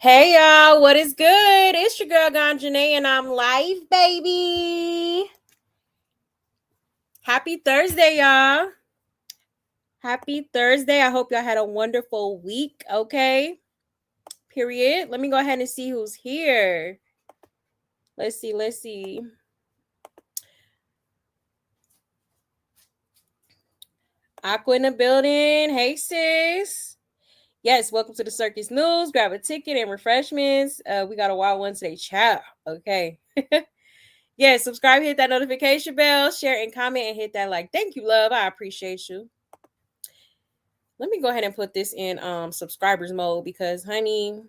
Hey y'all, what is good? It's your girl Ganjanae and I'm live, baby. Happy Thursday, y'all. Happy Thursday. I hope y'all had a wonderful week, okay? Period. Let me go ahead and see who's here. Let's see. Aqua in the building. Hey, sis. Yes, welcome to the Circus News. Grab a ticket and refreshments. We got a wild one today, child. Okay. Yeah, subscribe, hit that notification bell, share and comment, and hit that like. Thank you, love. I appreciate you. Let me go ahead and put this in subscribers mode because, honey,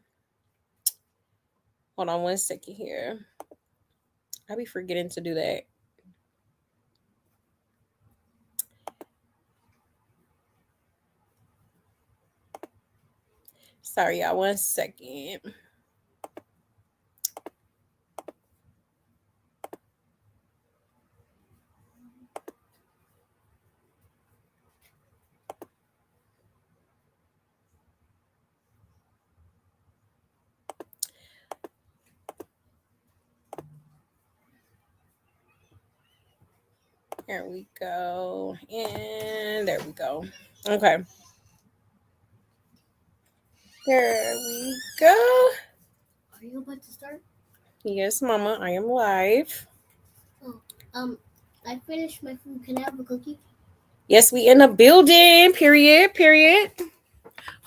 hold on one second here. I be forgetting to do that. Sorry, y'all. 1 second. There we go. And there we go. Okay. There we go. Are you about to start? Yes, Mama. I am live. Oh, I finished my food. Can I have a cookie? Yes, we in the building. Period.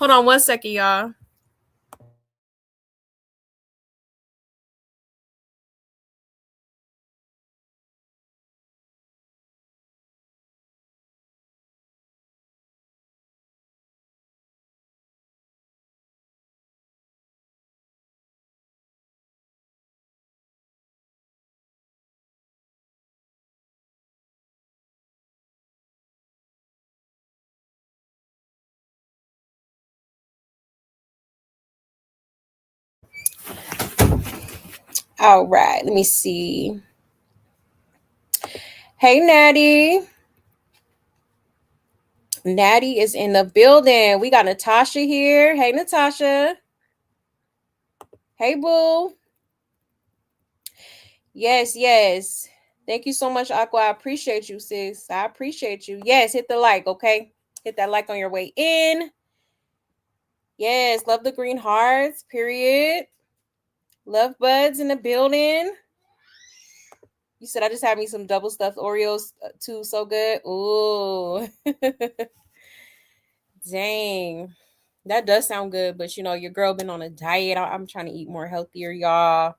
Hold on 1 second, y'all. All right. Let me see. Hey, Natty. Natty is in the building. We got Natasha here. Hey, Natasha. Hey, boo. Yes. Thank you so much, Aqua. I appreciate you, sis. I appreciate you. Yes, hit the like, okay? Hit that like on your way in. Yes, love the green hearts, period. Love buds in the building. You said I just had me some double stuffed Oreos too. So good. Ooh. Dang. That does sound good, but you know, your girl been on a diet. I'm trying to eat more healthier, y'all.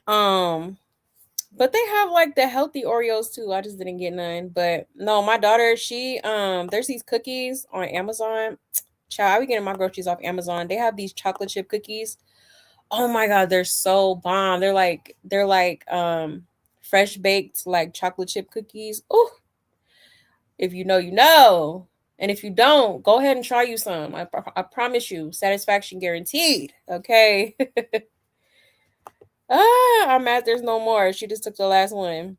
But they have like the healthy Oreos too. I just didn't get none. But no, my daughter, she there's these cookies on Amazon. Child, I be getting my groceries off Amazon. They have these chocolate chip cookies. Oh my god, they're so bomb. They're like fresh baked like chocolate chip cookies. Ooh. If you know, you know. And if you don't, go ahead and try you some. I promise you, satisfaction guaranteed. Okay. I'm mad there's no more. She just took the last one.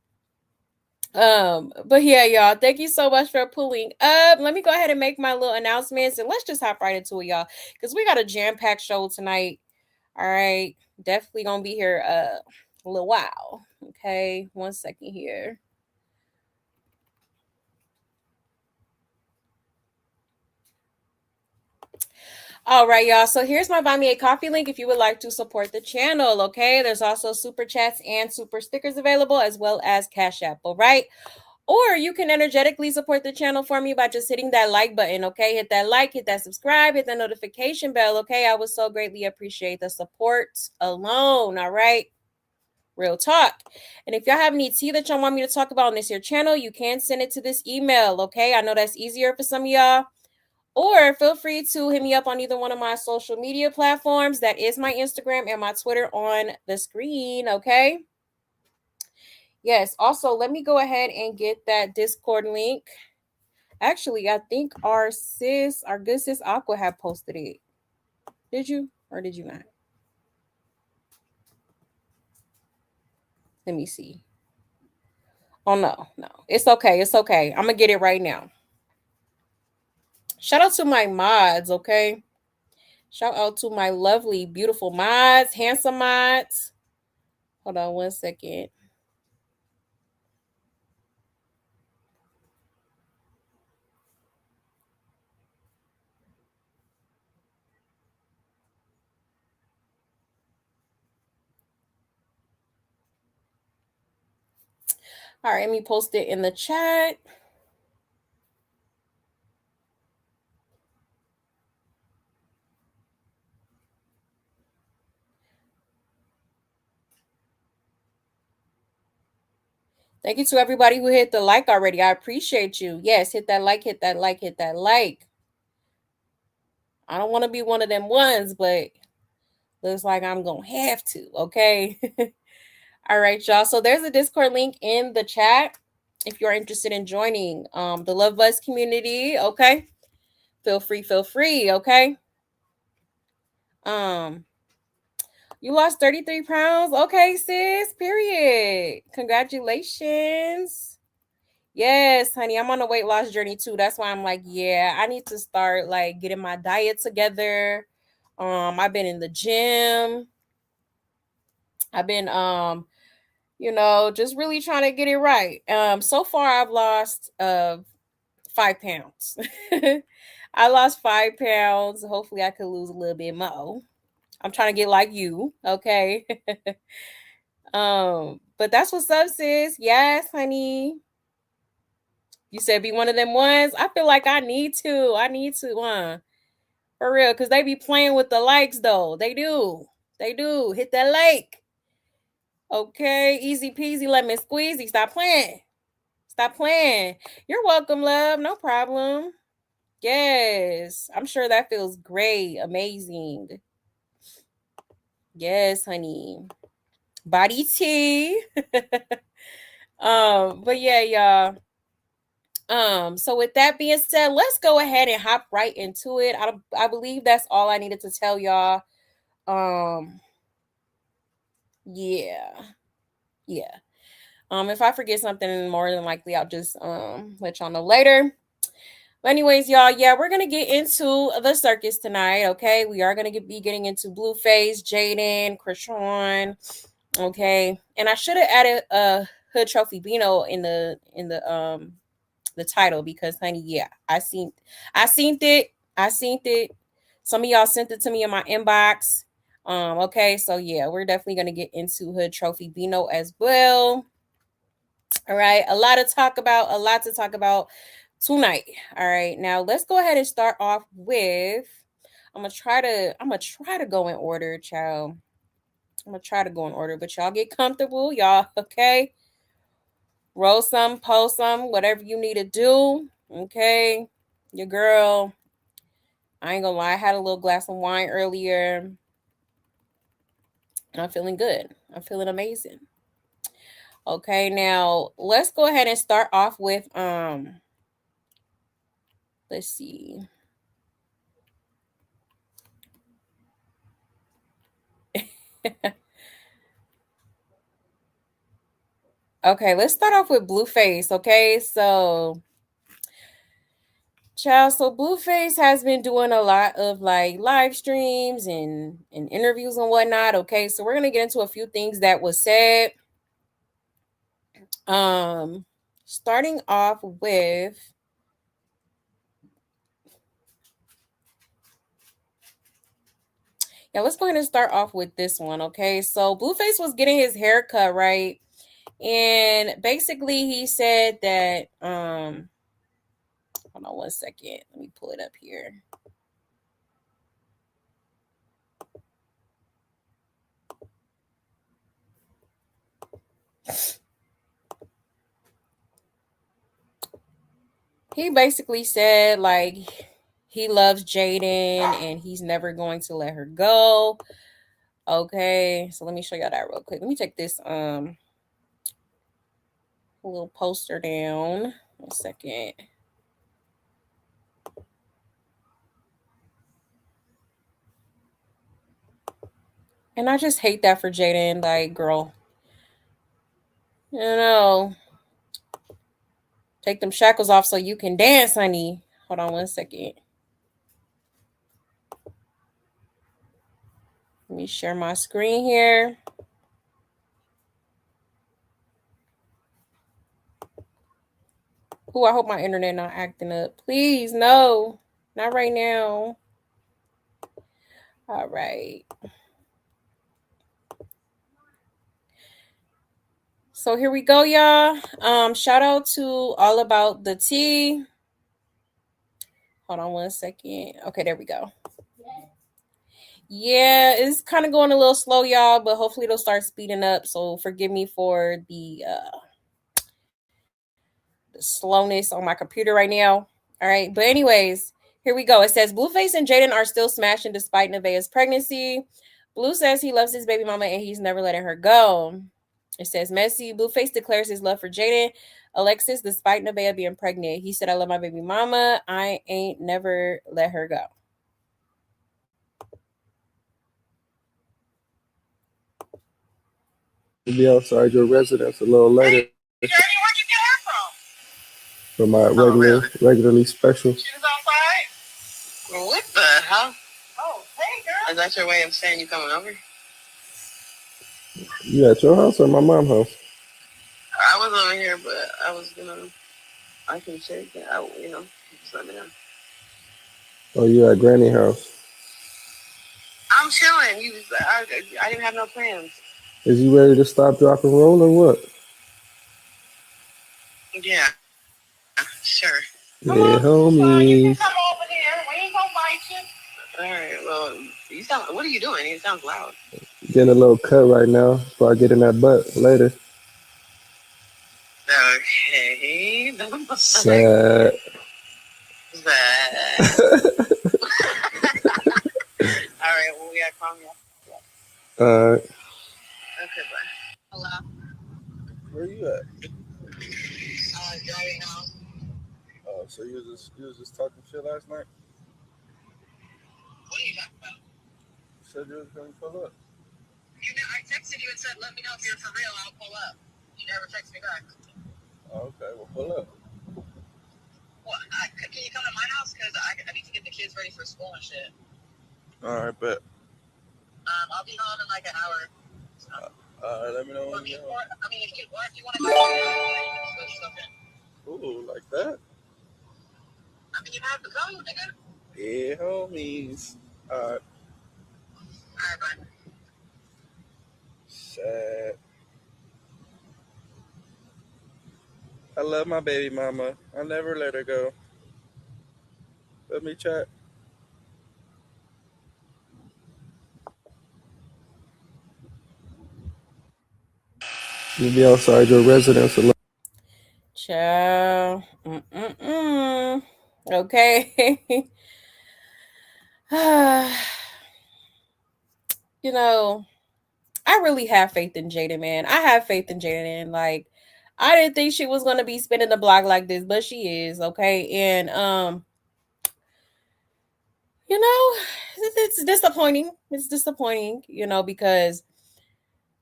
But yeah, y'all, thank you so much for pulling up. Let me go ahead and make my little announcements and let's just hop right into it, y'all, because we got a jam-packed show tonight. All right, definitely gonna be here a little while. Okay, 1 second here. All right, y'all. So here's my Buy Me a Coffee link if you would like to support the channel. Okay, there's also super chats and super stickers available as well as Cash App. All right. Or you can energetically support the channel for me by just hitting that like button, okay? Hit that like, hit that subscribe, hit that notification bell, okay? I would so greatly appreciate the support alone, all right? Real talk. And if y'all have any tea that y'all want me to talk about on this here channel, you can send it to this email, okay? I know that's easier for some of y'all. Or feel free to hit me up on either one of my social media platforms. That is my Instagram and my Twitter on the screen, okay? Yes, also, let me go ahead and get that Discord link. Actually, I think our good sis Aqua had posted it. Did you or did you not? Let me see. Oh no. It's okay. I'm gonna get it right now. Shout out to my mods, okay? Shout out to my lovely, beautiful mods, handsome mods. Hold on 1 second. All right, let me post it in the chat. Thank you to everybody who hit the like already. I appreciate you. Yes, hit that like, hit that like, hit that like. I don't want to be one of them ones, but looks like I'm going to have to, okay? All right, y'all. So there's a Discord link in the chat if you're interested in joining the Love Buzz community, okay? Feel free, okay? Um you lost 33 pounds. Okay, sis. Period. Congratulations. Yes, honey. I'm on a weight loss journey too. That's why I'm like, yeah, I need to start like getting my diet together. I've been in the gym. I've been just really trying to get it right. So far I've lost 5 pounds. I lost 5 pounds. Hopefully I could lose a little bit more. I'm trying to get like you, okay? But that's what's up, sis. Yes, honey. You said be one of them ones. I feel like I need to. For real, because they be playing with the likes though. They do. They do. Hit that like. Okay. Easy peasy, lemon squeezy. Stop playing. Stop playing. You're welcome, love. No problem. Yes. I'm sure that feels great. Amazing. Yes, honey. Body tea. But yeah, y'all. So with that being said, let's go ahead and hop right into it. I believe that's all I needed to tell y'all. Um, yeah, yeah. If I forget something, more than likely I'll just let y'all know later. But anyways, y'all, yeah, we're gonna get into the circus tonight. Okay, we are gonna be getting into Blueface, Jaidyn, Chrisean. Okay, and I should have added a hood trophy Bino in the title because honey, yeah, I seen it. Some of y'all sent it to me in my inbox. Okay, so yeah, we're definitely gonna get into Hood Trophy Bino as well. All right, a lot to talk about tonight. All right, now let's go ahead and start off with. I'm gonna try to go in order, child. I'm gonna try to go in order, but y'all get comfortable, y'all. Okay, roll some, post some, whatever you need to do. Okay, your girl. I ain't gonna lie, I had a little glass of wine earlier. And I'm feeling good. I'm feeling amazing. Okay, now let's go ahead and start off with let's see. Okay, let's start off with Blueface. Okay, so child, so Blueface has been doing a lot of like live streams and interviews and whatnot. Okay, so we're gonna get into a few things that was said. Um, Starting off with yeah, let's go ahead and start off with this one. Okay, so Blueface was getting his hair cut, right? And basically he said that hold on 1 second. Let me pull it up here. He basically said like he loves Jaidyn and he's never going to let her go. Okay, so let me show y'all that real quick. Let me take this little poster down. 1 second. And I just hate that for Jaidyn. Like, girl, take them shackles off so you can dance, honey. Hold on 1 second. Let me share my screen here. Oh, I hope my internet not acting up. Please, no, not right now. All right. So here we go, y'all. Shout out to All About the Tea. Hold on 1 second. Okay, there we go. Yeah, it's kind of going a little slow, y'all, but hopefully it'll start speeding up. So forgive me for the slowness on my computer right now. All right, but anyways, here we go. It says Blueface and Jaidyn are still smashing despite Nevaeh's pregnancy. Blue says he loves his baby mama and he's never letting her go. It says Messy. Blueface declares his love for Jaidyn. Alexis, despite Nevaeh being pregnant, he said, "I love my baby mama. I ain't never let her go." To be outside your residence a little later Journey, where'd you get her for my from? Oh, really? regularly special. She was outside? Well, what the hell? Oh, hey, girl. Is that your way of saying you coming over? You at your house or my mom's house? I was over here, but I was gonna. I can shake it. Just let me know. Or you at Granny house? I'm chilling. I didn't have no plans. Is you ready to stop, drop, and roll or what? Yeah, sure. Yeah, homies. You can come over here. We ain't gonna bite you. All right. Well, you sound. What are you doing? It sounds loud. Getting a little cut right now before I get in that butt later. Okay. Sad. That. All right. Well, we gotta call me up. Alright. Okay. Bye. Hello. Where you at? Driving home. Oh, so you was just talking shit last night? What are you talking about? You said you was gonna pull up. I texted you and said, "Let me know if you're for real. I'll pull up." You never text me back. Oh, okay, well pull up. Well, can you come to my house? Because I need to get the kids ready for school and shit. Alright, bet. I'll be home in like an hour. So. Let me know when you get home. If you want to go, you can switch stuff in. Ooh, like that? You have to go, nigga. Yeah, homies. Alright. Alright, bye. Sad. I love my baby mama. I never let her go. Let me chat. You be outside your residence a little. Ciao. Okay. you know, I really have faith in Jaidyn, man. I have faith in Jaidyn. Like, I didn't think she was gonna be spinning the block like this, but she is, okay? And you know, it's disappointing. It's disappointing, because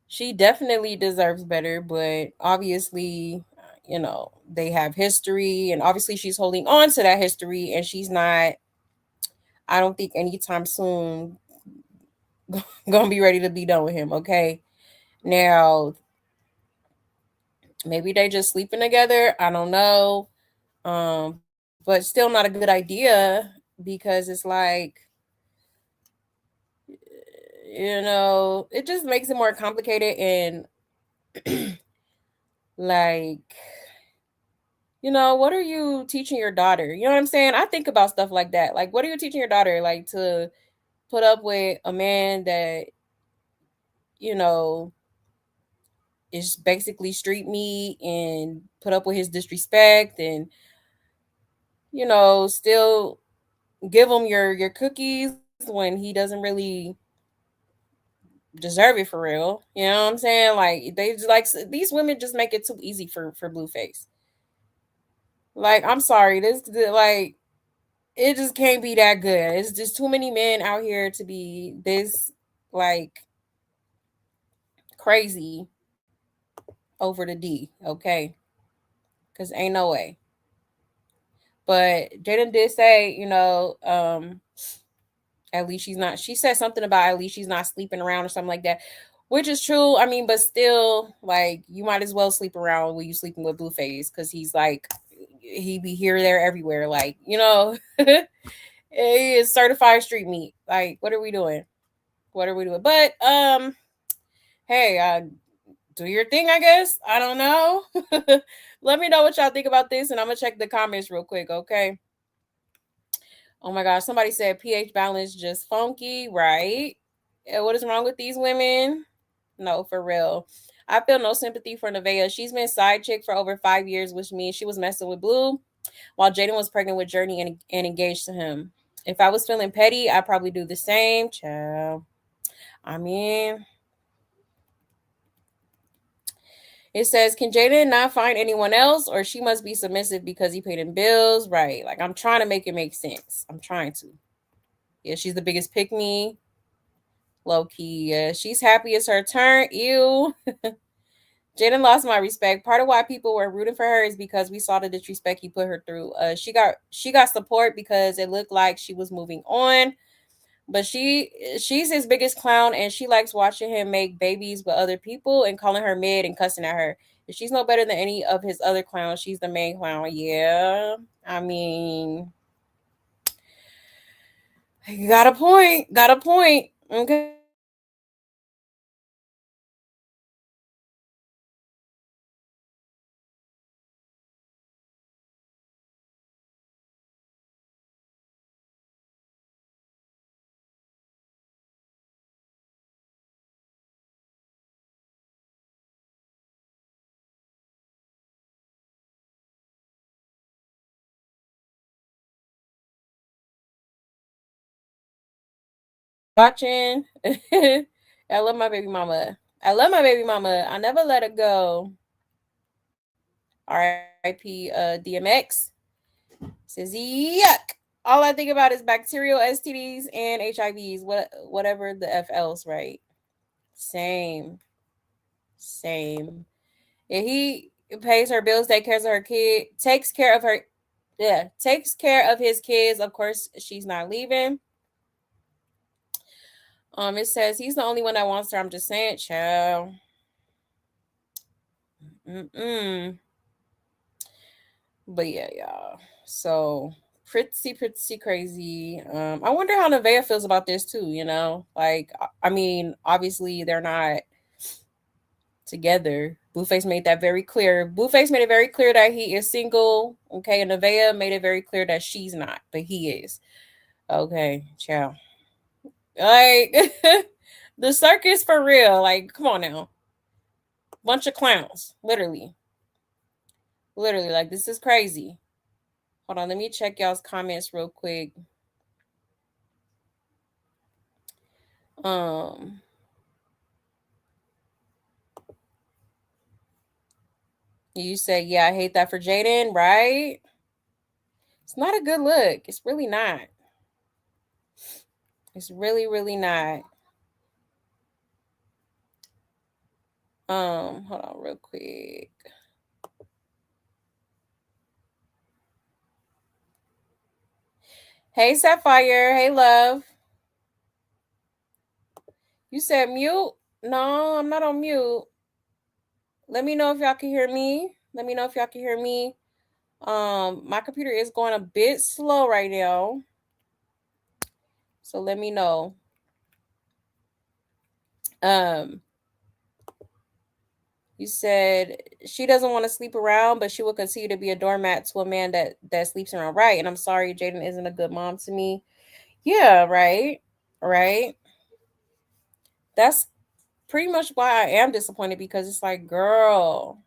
she definitely deserves better, but obviously, they have history, and obviously she's holding on to that history, and she's not, I don't think anytime soon, gonna be ready to be done with him, okay? Now, maybe they just sleeping together. I don't know. But still not a good idea because it's like, it just makes it more complicated and like, what are you teaching your daughter? You know what I'm saying? I think about stuff like that. Like, what are you teaching your daughter? Like, to put up with a man that, you know, is basically street meat and put up with his disrespect and, still give him your cookies when he doesn't really deserve it for real. You know what I'm saying? Like, they just, like, these women just make it too easy for Blueface. Like, I'm sorry, like, it just can't be that good. It's just too many men out here to be this, like, crazy over the D, okay? Because ain't no way. But Jaden did say, At least she's not. She said something about at least she's not sleeping around or something like that, which is true. I mean, but still, like you might as well sleep around when you sleeping with Blueface because he's like he be here, there, everywhere. Like he is certified street meat. Like, what are we doing? What are we doing? But hey, do your thing, I guess. I don't know. Let me know what y'all think about this, and I'm gonna check the comments real quick, okay? Oh my gosh, somebody said pH balance just funky, right? What is wrong with these women? No, for real. I feel no sympathy for Nevaeh. She's been side chick for over 5 years, which means she was messing with Blue while Jaidyn was pregnant with Journey and engaged to him. If I was feeling petty, I'd probably do the same. Child. I mean, it says, can Jaidyn not find anyone else, or she must be submissive because he paid him bills? Right. Like, I'm trying to make it make sense. I'm trying to. Yeah, she's the biggest pick me. Low key. Yeah, she's happy it's her turn. Ew. Jaidyn lost my respect. Part of why people were rooting for her is because we saw the disrespect he put her through. She got support because it looked like she was moving on. But she's his biggest clown, and she likes watching him make babies with other people and calling her mid and cussing at her. If she's no better than any of his other clowns, she's the main clown. Yeah, I mean, you got a point. Got a point. Okay. Watching. I love my baby mama. I love my baby mama. I never let her go. R.I.P. DMX says yuck. All I think about is bacterial STDs and HIVs. Whatever the F else, right? Same. Same. Yeah, he pays her bills, takes care of her kid, takes care of her. Yeah, takes care of his kids. Of course, she's not leaving. It says he's the only one that wants her. I'm just saying, child. Mm-mm. But yeah, y'all. So pretty crazy. I wonder how Nevaeh feels about this too. Like I mean, obviously they're not together. Blueface made that very clear. Blueface made it very clear that he is single. Okay, and Nevaeh made it very clear that she's not, but he is. Okay, ciao. Like the circus for real. Like, come on now. Bunch of clowns. Literally. Literally, like this is crazy. Hold on, let me check y'all's comments real quick. Um you say, yeah, I hate that for Jaidyn, right? It's not a good look. It's really not. It's really, really not. Hold on real quick. Hey Sapphire, hey love. You said mute? No, I'm not on mute. Let me know if y'all can hear me. Let me know if y'all can hear me. My computer is going a bit slow right now. So let me know. Um You said she doesn't want to sleep around, but she will continue to be a doormat to a man that sleeps around. Right. And I'm sorry, Jaidyn isn't a good mom to me. Yeah, right. Right. That's pretty much why I am disappointed because it's like, girl,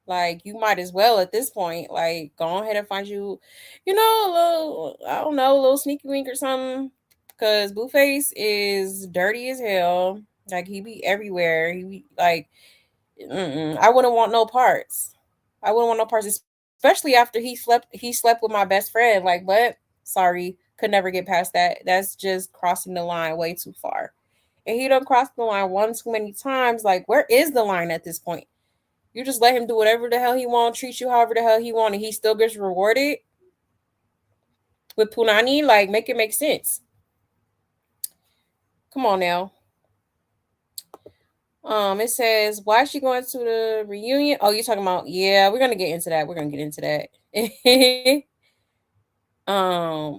like you might as well at this point, like go ahead and find you, a little, I don't know, a little sneaky wink or something. Cause Blueface is dirty as hell. Like he be everywhere. He be like, I wouldn't want no parts. I wouldn't want no parts, especially after he slept with my best friend. Like, what? Sorry, could never get past that. That's just crossing the line way too far. And he done crossed the line one too many times. Like, where is the line at this point? You just let him do whatever the hell he want, treat you however the hell he want, and he still gets rewarded with Punani. Like, make it make sense. Come on now. It says, why is she going to the reunion? Oh, you're talking about, yeah, we're gonna get into that. We're gonna get into that.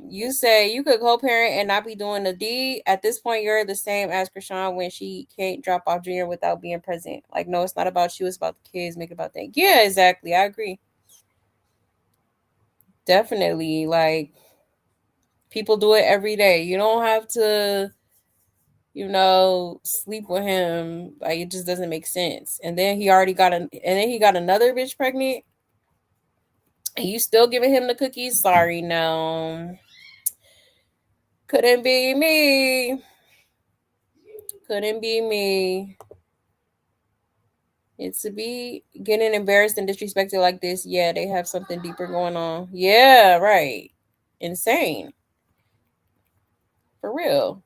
You say you could co-parent and not be doing the deed. At this point, you're the same as Chrisean when she can't drop off Junior without being present. Like, no, it's not about you, it's about the kids. Make it about that. Yeah, exactly. I agree. Definitely. Like, people do it every day. You don't have to, sleep with him. Like, it just doesn't make sense. And then he got another bitch pregnant. And you still giving him the cookies? Sorry, no. Couldn't be me. Couldn't be me. It's to be getting embarrassed and disrespected like this. Yeah, they have something deeper going on. Yeah, right. Insane. For real.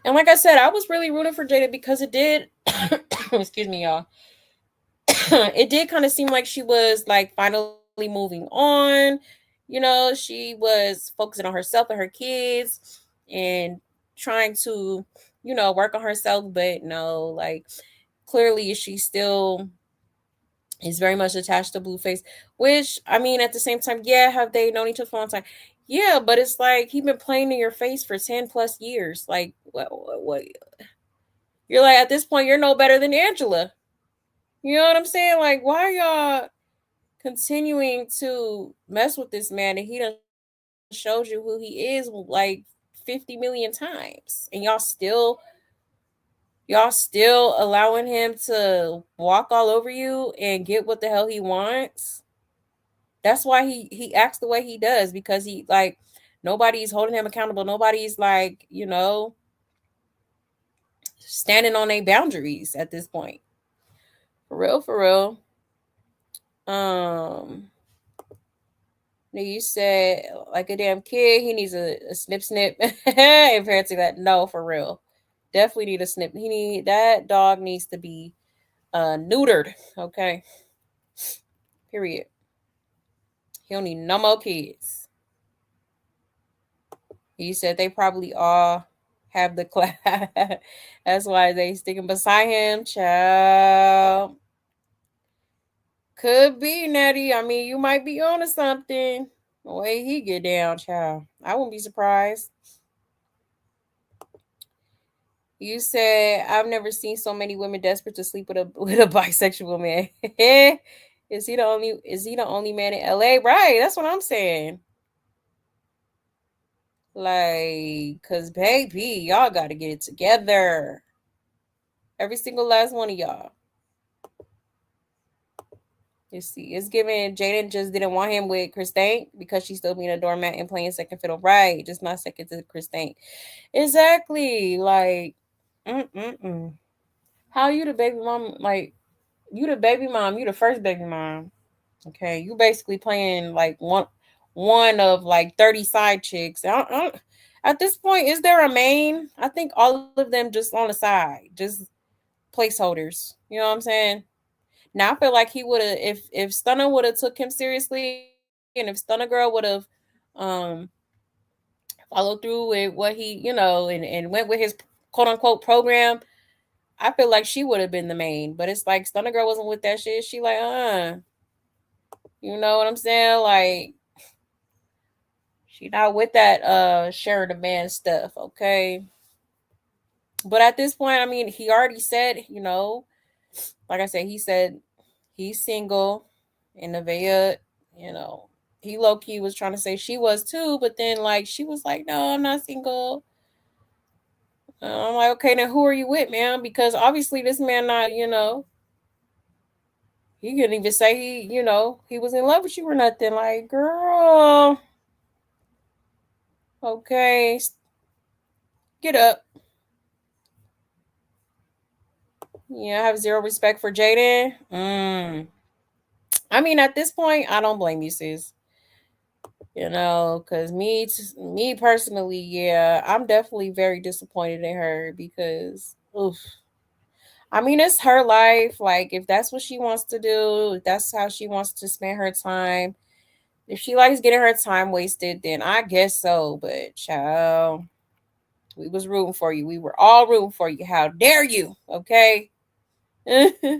And like I said, I was really rooting for Jada because it did excuse me, y'all. It did kind of seem like she was like finally moving on. She was focusing on herself and her kids and trying to, work on herself, but no, like clearly she still is very much attached to Blueface, which I mean at the same time, yeah, have they known each other for a long time? Yeah, but it's like he been playing in your face for 10 plus years. Like what you're like at this point you're no better than Angela. You know what I'm saying? Like why are y'all continuing to mess with this man and he done showed you who he is like 50 million times and y'all still allowing him to walk all over you and get what the hell he wants. That's why he acts the way he does because he like nobody's holding him accountable. Nobody's like, standing on their boundaries at this point. For real, for real. Um you said like a damn kid, he needs a snip snip. And parents say that no, for real. Definitely need a snip. That dog needs to be neutered. Okay. Period. He don't need no more kids. He said they probably all have the class. That's why they sticking beside him, child. Could be, Natty. I mean, you might be onto something. The way he get down, child. I wouldn't be surprised. You said I've never seen so many women desperate to sleep with a bisexual man. Is he the only man in LA? Right, that's what I'm saying. Like, cause baby, y'all gotta get it together. Every single last one of y'all. You see, it's given Jaden just didn't want him with Chrisean because she's still being a doormat and playing second fiddle. Right, just not second to Chrisean. Exactly. Like, mm-mm-mm. How you the baby mom? Like, you the baby mom. You the first baby mom. Okay, you basically playing like one of like 30 side chicks. At this point, is there a main? I think all of them just on the side, just placeholders. You know what I'm saying? Now I feel like he would have if Stunner would have took him seriously, and if Stunner Girl would have um followed through with what he and went with his quote unquote program. I feel like she would have been the main, but it's like Stunner Girl wasn't with that shit. She like you know what I'm saying? Like she not with that sharing the man stuff, okay? But at this point, I mean, he already said, like I said, he said he's single and Nevaeh, you know, he low key was trying to say she was too, but then like she was like, no, I'm not single. I'm like, okay, then who are you with, man? Because obviously this man not, he couldn't even say he was in love with you or nothing. Like, girl, okay, get up. Yeah, I have zero respect for Jaden. I mean, at this point, I don't blame you, sis. Because me personally, yeah, I'm definitely very disappointed in her because, oof. I mean, it's her life. Like, if that's what she wants to do, if that's how she wants to spend her time, if she likes getting her time wasted, then I guess so. But, child, We was rooting for you. We were all rooting for you. How dare you? Okay. Yeah,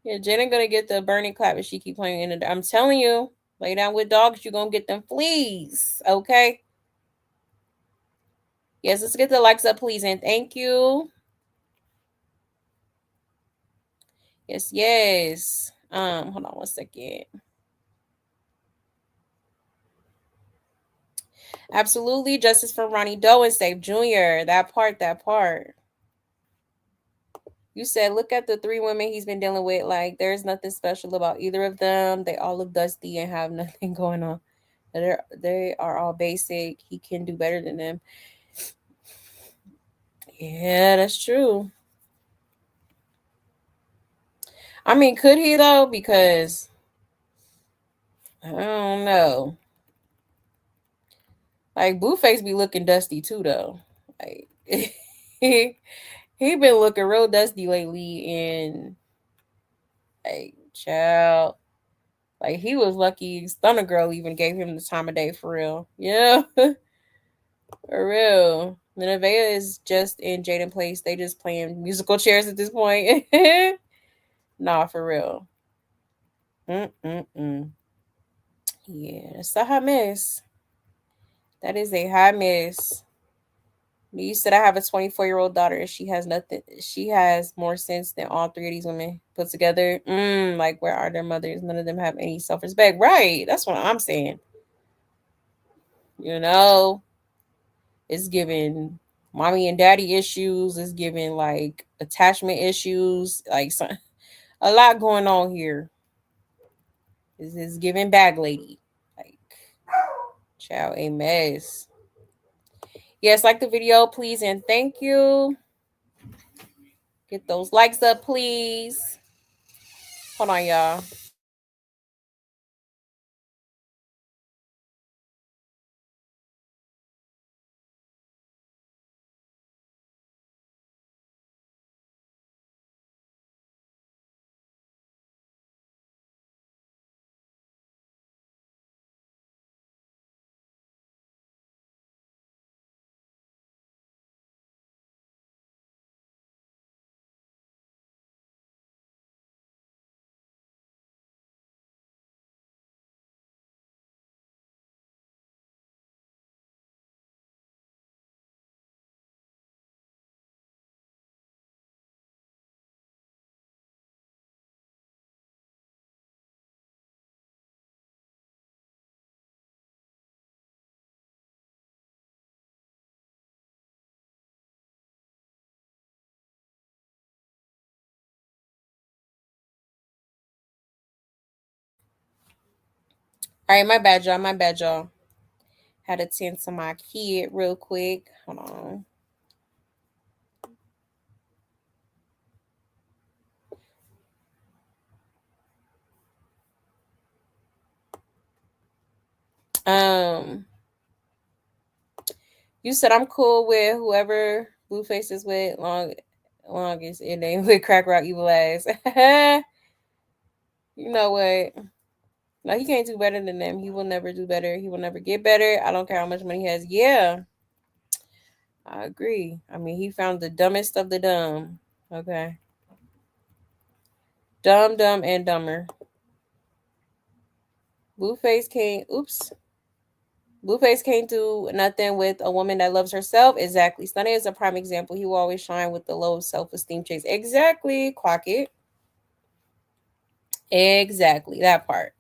Jaidyn gonna get the burning clap if she keep playing in the. I'm telling you, lay down with dogs, you're gonna get them fleas. Okay. Yes, let's get the likes up, please, and thank you. Yes, yes. Hold on 1 second. Absolutely, justice for Ronnie Doe and Safe Jr. That part, that part. You said, look at the 3 women he's been dealing with. Like, there's nothing special about either of them. They all look dusty and have nothing going on. They are all basic. He can do better than them. Yeah, that's true. I mean, could he though? Because I don't know. Like Blueface be looking dusty too, though. Like he been looking real dusty lately, and like child, like he was lucky. Stunner Girl even gave him the time of day for real. Yeah, for real. Nevaeh is just in Jaidyn place. They just playing musical chairs at this point. Nah, for real. Mm-mm-mm. Yeah, that's a hot mess. That is a hot mess. You said I have a 24-year-old daughter and she has nothing. She has more sense than all 3 of these women put together. Like where are their mothers? None of them have any self-respect. Right. That's what I'm saying. You know, it's giving mommy and daddy issues. It's giving like attachment issues. Like a lot going on here. This is giving bag lady. Like, child, a mess. Yes, like the video, please, and thank you. Get those likes up, please. Hold on, y'all. All right, my bad, y'all. My bad, y'all. Had to tend to my kid real quick. Hold on. Um, you said I'm cool with whoever Blueface is with, longest it ain't with Crack Rock Evil Ass. You know what? No, he can't do better than them. He will never do better. He will never get better. I don't care how much money he has. Yeah, I agree. I mean, he found the dumbest of the dumb. Okay. Dumb, dumb, and dumber. Blueface can't. Oops. Blueface can't do nothing with a woman that loves herself. Exactly. Stunner is a prime example. He will always shine with the low self-esteem chase. Exactly. Clock it. Exactly. That part.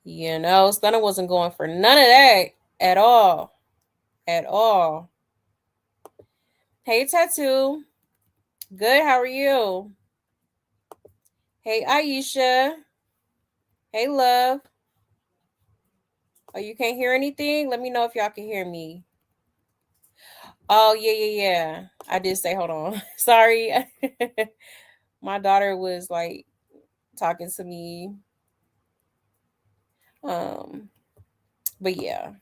You know, Stunner wasn't going for none of that at all. At all. Hey, Tattoo. Good. How are you? Hey, Aisha. Hey, love. Oh, you can't hear anything? Let me know if y'all can hear me. Oh, yeah, yeah, yeah. I did say, hold on. Sorry. My daughter was like talking to me. Um, but yeah.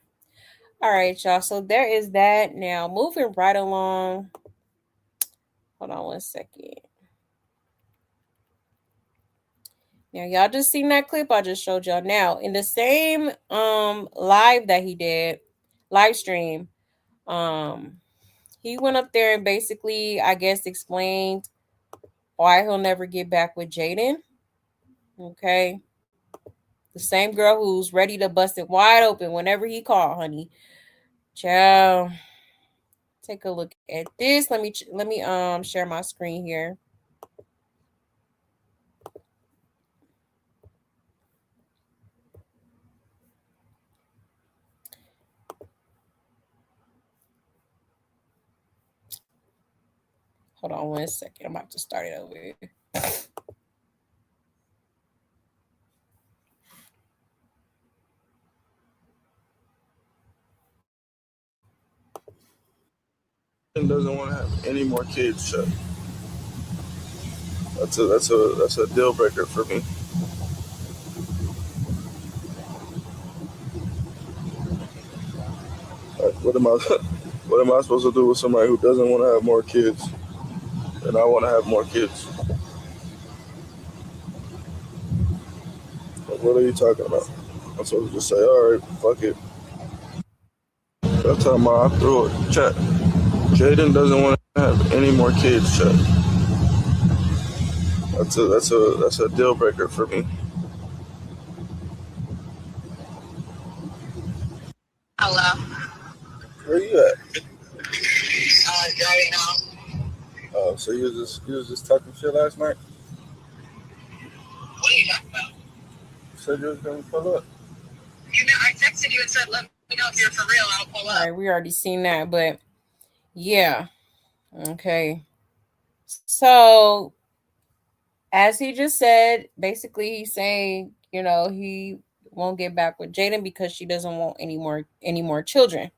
All right, y'all. So there is that. Now moving right along. Hold on 1 second. Now y'all just seen that clip I just showed y'all. Now in the same live that he did, live stream, Um, he went up there and basically, I guess, explained why he'll never get back with Jaidyn. Okay, the same girl who's ready to bust it wide open whenever he called, honey. Ciao. Take a look at this. Let me share my screen here. Hold on one second. I'm about to start it over. And doesn't want to have any more kids. Shut. That's a deal breaker for me. Like, what am I what am I supposed to do with somebody who doesn't want to have more kids and I want to have more kids? Like, what are you talking about? I'm supposed to just say, all right, fuck it. That's how I threw it. Chat. Jaidyn doesn't want to have any more kids. Chat. That's a deal breaker for me. Hello. Where you at? Driving home. Oh, so you was just talking shit last night? What are you talking about? You said you was gonna pull up. I texted you and said, let me know if you're for real. I'll pull All up. right, we already seen that, but yeah. Okay. So as he just said, basically he's saying, he won't get back with Jaidyn because she doesn't want any more children.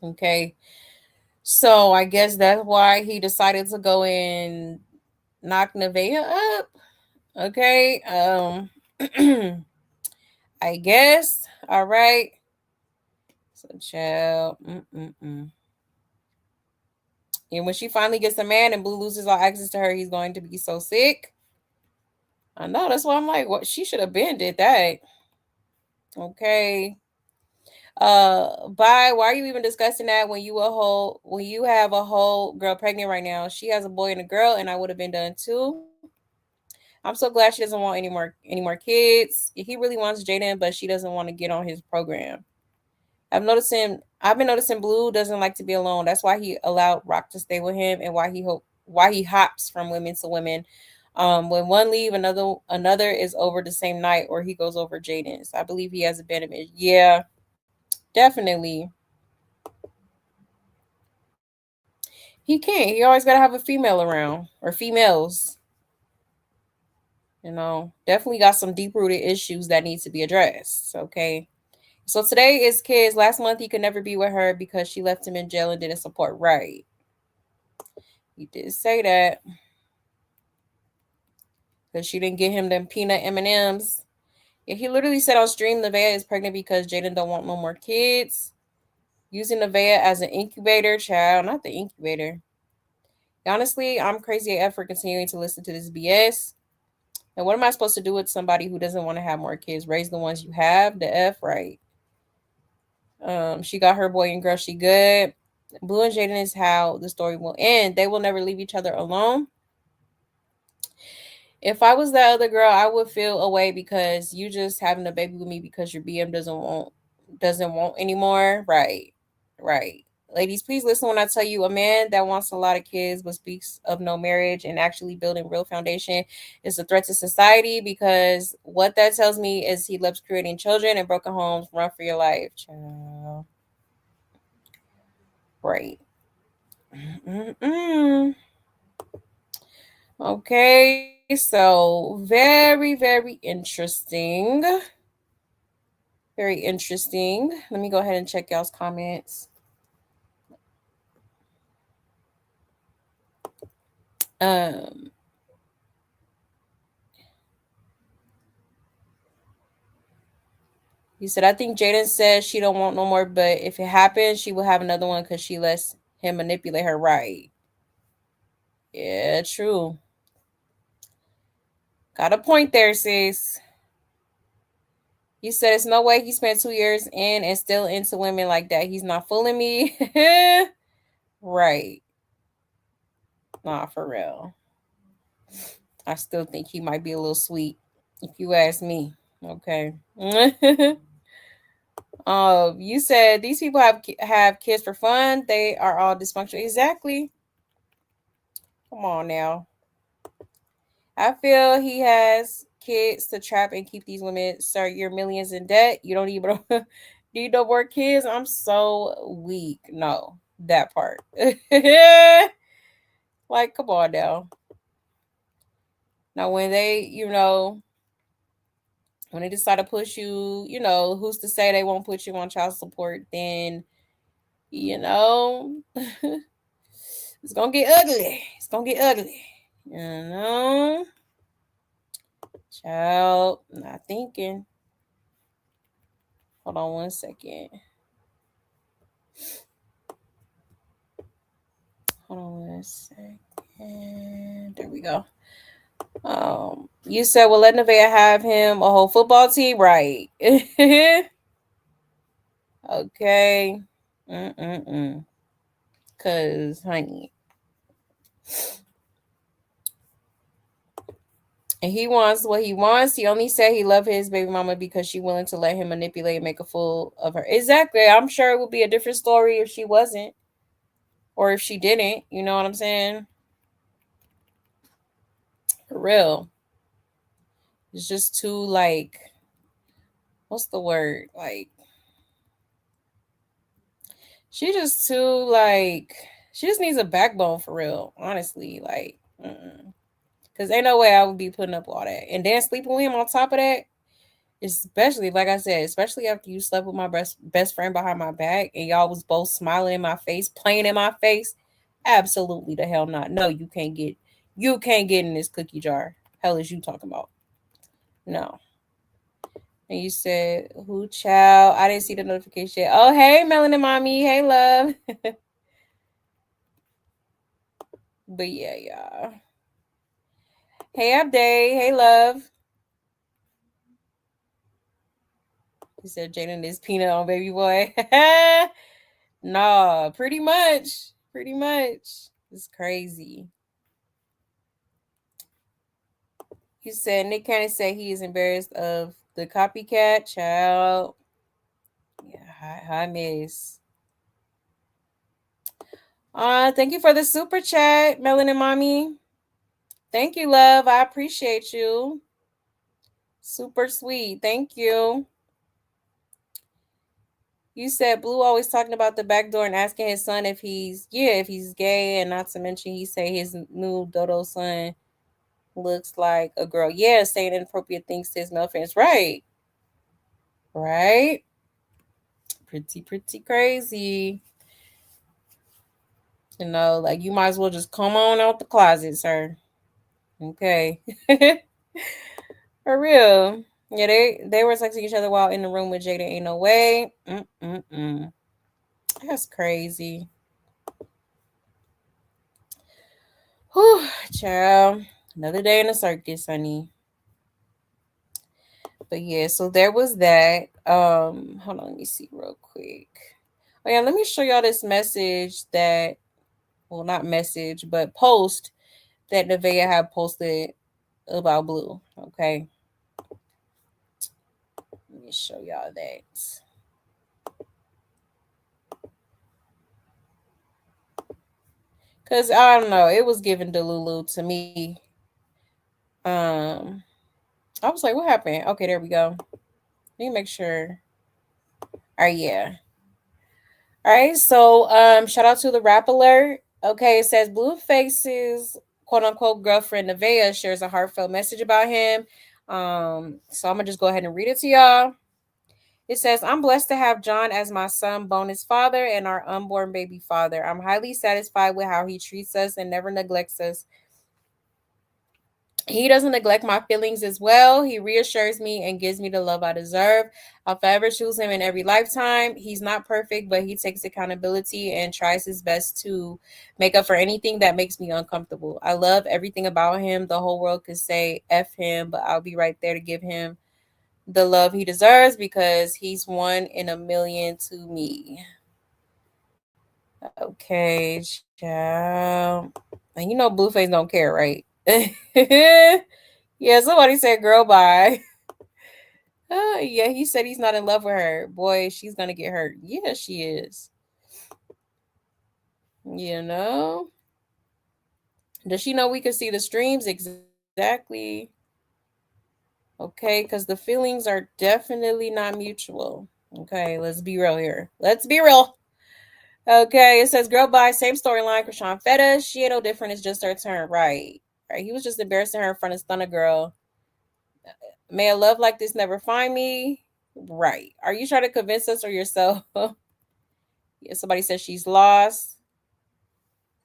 Okay. So I guess that's why he decided to go and knock Nevaeh up. Okay. I guess. All right. So child. And when she finally gets a man and Blue loses all access to her, he's going to be so sick. I know. That's why I'm like, what? She should have been did that. Okay. Why are you even discussing that when you have a whole girl pregnant right now? She has a boy and a girl, and I would have been done too. I'm so glad she doesn't want any more kids. He really wants Jaden, but she doesn't want to get on his program. I've been noticing Blue doesn't like to be alone. That's why he allowed Rock to stay with him and why he hops from women to women. When one leave, another is over the same night, or he goes over Jaden's. I believe he has abandonment. Yeah, definitely. He can't. He always gotta have a female around or females. Definitely got some deep rooted issues that need to be addressed. Okay. So today is kids. Last month he could never be with her because she left him in jail and didn't support right. He did say that because she didn't get him them peanut M&Ms. Yeah, he literally said on stream Nevaeh is pregnant because Jaden don't want no more kids. Using Nevaeh as an incubator, child, not the incubator. Honestly, I'm crazy AF for continuing to listen to this BS. And what am I supposed to do with somebody who doesn't want to have more kids? Raise the ones you have, the F, right? She got her boy and girl, she good. Blue and Jaden is how the story will end. They will never leave each other alone. If I was that other girl, I would feel away because you just having a baby with me because your BM doesn't want anymore. Right. Right. Ladies, please listen when I tell you a man that wants a lot of kids but speaks of no marriage and actually building real foundation is a threat to society because what that tells me is he loves creating children and broken homes. Run for your life, child. Right. Mm-mm. Okay, so very, very interesting. Very interesting. Let me go ahead and check y'all's comments. Um, he said, I think Jaden says she don't want no more, but if it happens, she will have another one because she lets him manipulate her right. Yeah, true. Got a point there, sis. You said it's no way he spent 2 years in and still into women like that. He's not fooling me. Right. Nah, for real. I still think he might be a little sweet, if you ask me. Okay. You said these people have kids for fun. They are all dysfunctional. Exactly. Come on now. I feel he has kids to trap and keep these women. Sir, you're millions in debt. You don't even need no more kids. I'm so weak. No, that part. Like, come on now. Now, when when they decide to push you, who's to say they won't put you on child support? Then, you know, it's gonna get ugly. It's gonna get ugly. You know, child, not thinking. Hold on one second. Hold on one second. There we go. You said, well, let Nevaeh have him a whole football team, right? Okay. Cause, honey, and he wants what he wants. He only said he loved his baby mama because she willing to let him manipulate and make a fool of her. Exactly. I'm sure it would be a different story if she wasn't, or if she didn't. You know what I'm saying? For real. It's just too like, what's the word? Like, she just too like, she just needs a backbone for real. Honestly, like, because ain't no way I would be putting up all that, and then sleeping with him on top of that. Especially, like I said, especially after you slept with my best friend behind my back and y'all was both smiling in my face, playing in my face. Absolutely the hell not. No, you can't get in this cookie jar. Hell is you talking about? No. And you said, who child? I didn't see the notification. Oh, hey, Melanin Mommy. Hey, love. But yeah, y'all. Hey, Abday. Hey, love. He said Jaidyn is peanut on baby boy. Nah, pretty much. Pretty much. It's crazy. You said Nick Cannon said he is embarrassed of the copycat child. Yeah, hi, miss. Thank you for the super chat, Melanin Mommy. Thank you, love. I appreciate you. Super sweet. Thank you. You said Blue always talking about the back door and asking his son if he's gay, and not to mention he say his new Dodo son looks like a girl. Yeah, saying inappropriate things to his male friends. Right. Right. Pretty crazy. Like you might as well just come on out the closet, sir. Okay. For real. Yeah, they were texting each other while in the room with Jaidyn. Ain't no way. That's crazy. Whew, child. Another day in the circus, honey. But yeah, so there was that. Hold on, let me see real quick. Oh yeah, let me show y'all this message that, well, not message, but post that Nevaeh had posted about Blue. Okay. Let me show y'all that. Cause I don't know, it was giving Delulu to me. I was like, what happened? Okay, there we go. Let me make sure. All right, yeah. All right, so shout out to the rap alert. Okay, it says Blueface's quote unquote girlfriend Nevaeh shares a heartfelt message about him. So I'm gonna just go ahead and read it to y'all. It says, I'm blessed to have John as my son, bonus father, and our unborn baby father. I'm highly satisfied with how he treats us and never neglects us. He doesn't neglect my feelings as well. He reassures me and gives me the love I deserve. I'll forever choose him in every lifetime. He's not perfect, but he takes accountability and tries his best to make up for anything that makes me uncomfortable. I love everything about him. The whole world could say F him, but I'll be right there to give him the love he deserves because he's 1 in a million to me. Okay, child. And you know Blueface don't care, right? Yeah, somebody said girl bye. Yeah, he said he's not in love with her. Boy, she's gonna get hurt. Yeah, she is. You know? Does she know we can see the streams? Exactly. Okay, because the feelings are definitely not mutual. Okay, let's be real here. Let's be real. Okay, it says girl bye, same storyline. Chrisean Feta, she ain't no different. It's just her turn, right? Right. He was just embarrassing her in front of Stunner Girl. May a love like this never find me. Right. Are you trying to convince us or yourself? Yeah, somebody says she's lost.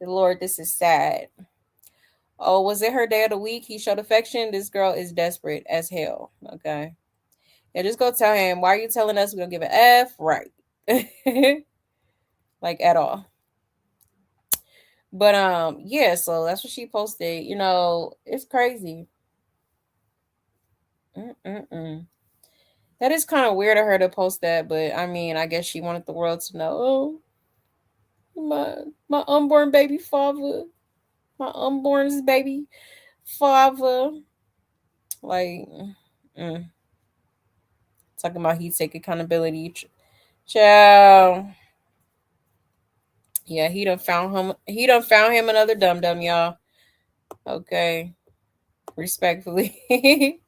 Lord, this is sad. Oh, was it her day of the week? He showed affection. This girl is desperate as hell. Okay. Yeah, just go tell him. Why are you telling us we don't give an F? Right. Like at all. But yeah, so that's what she posted. You know, it's crazy. Mm-mm-mm. That is kind of weird of her to post that, but I mean, I guess she wanted the world to know. Oh, my unborn baby father, my unborn baby father, like, mm, talking about he take accountability. Child, yeah, he done found him. He done found him another dum dum, y'all. Okay, respectfully.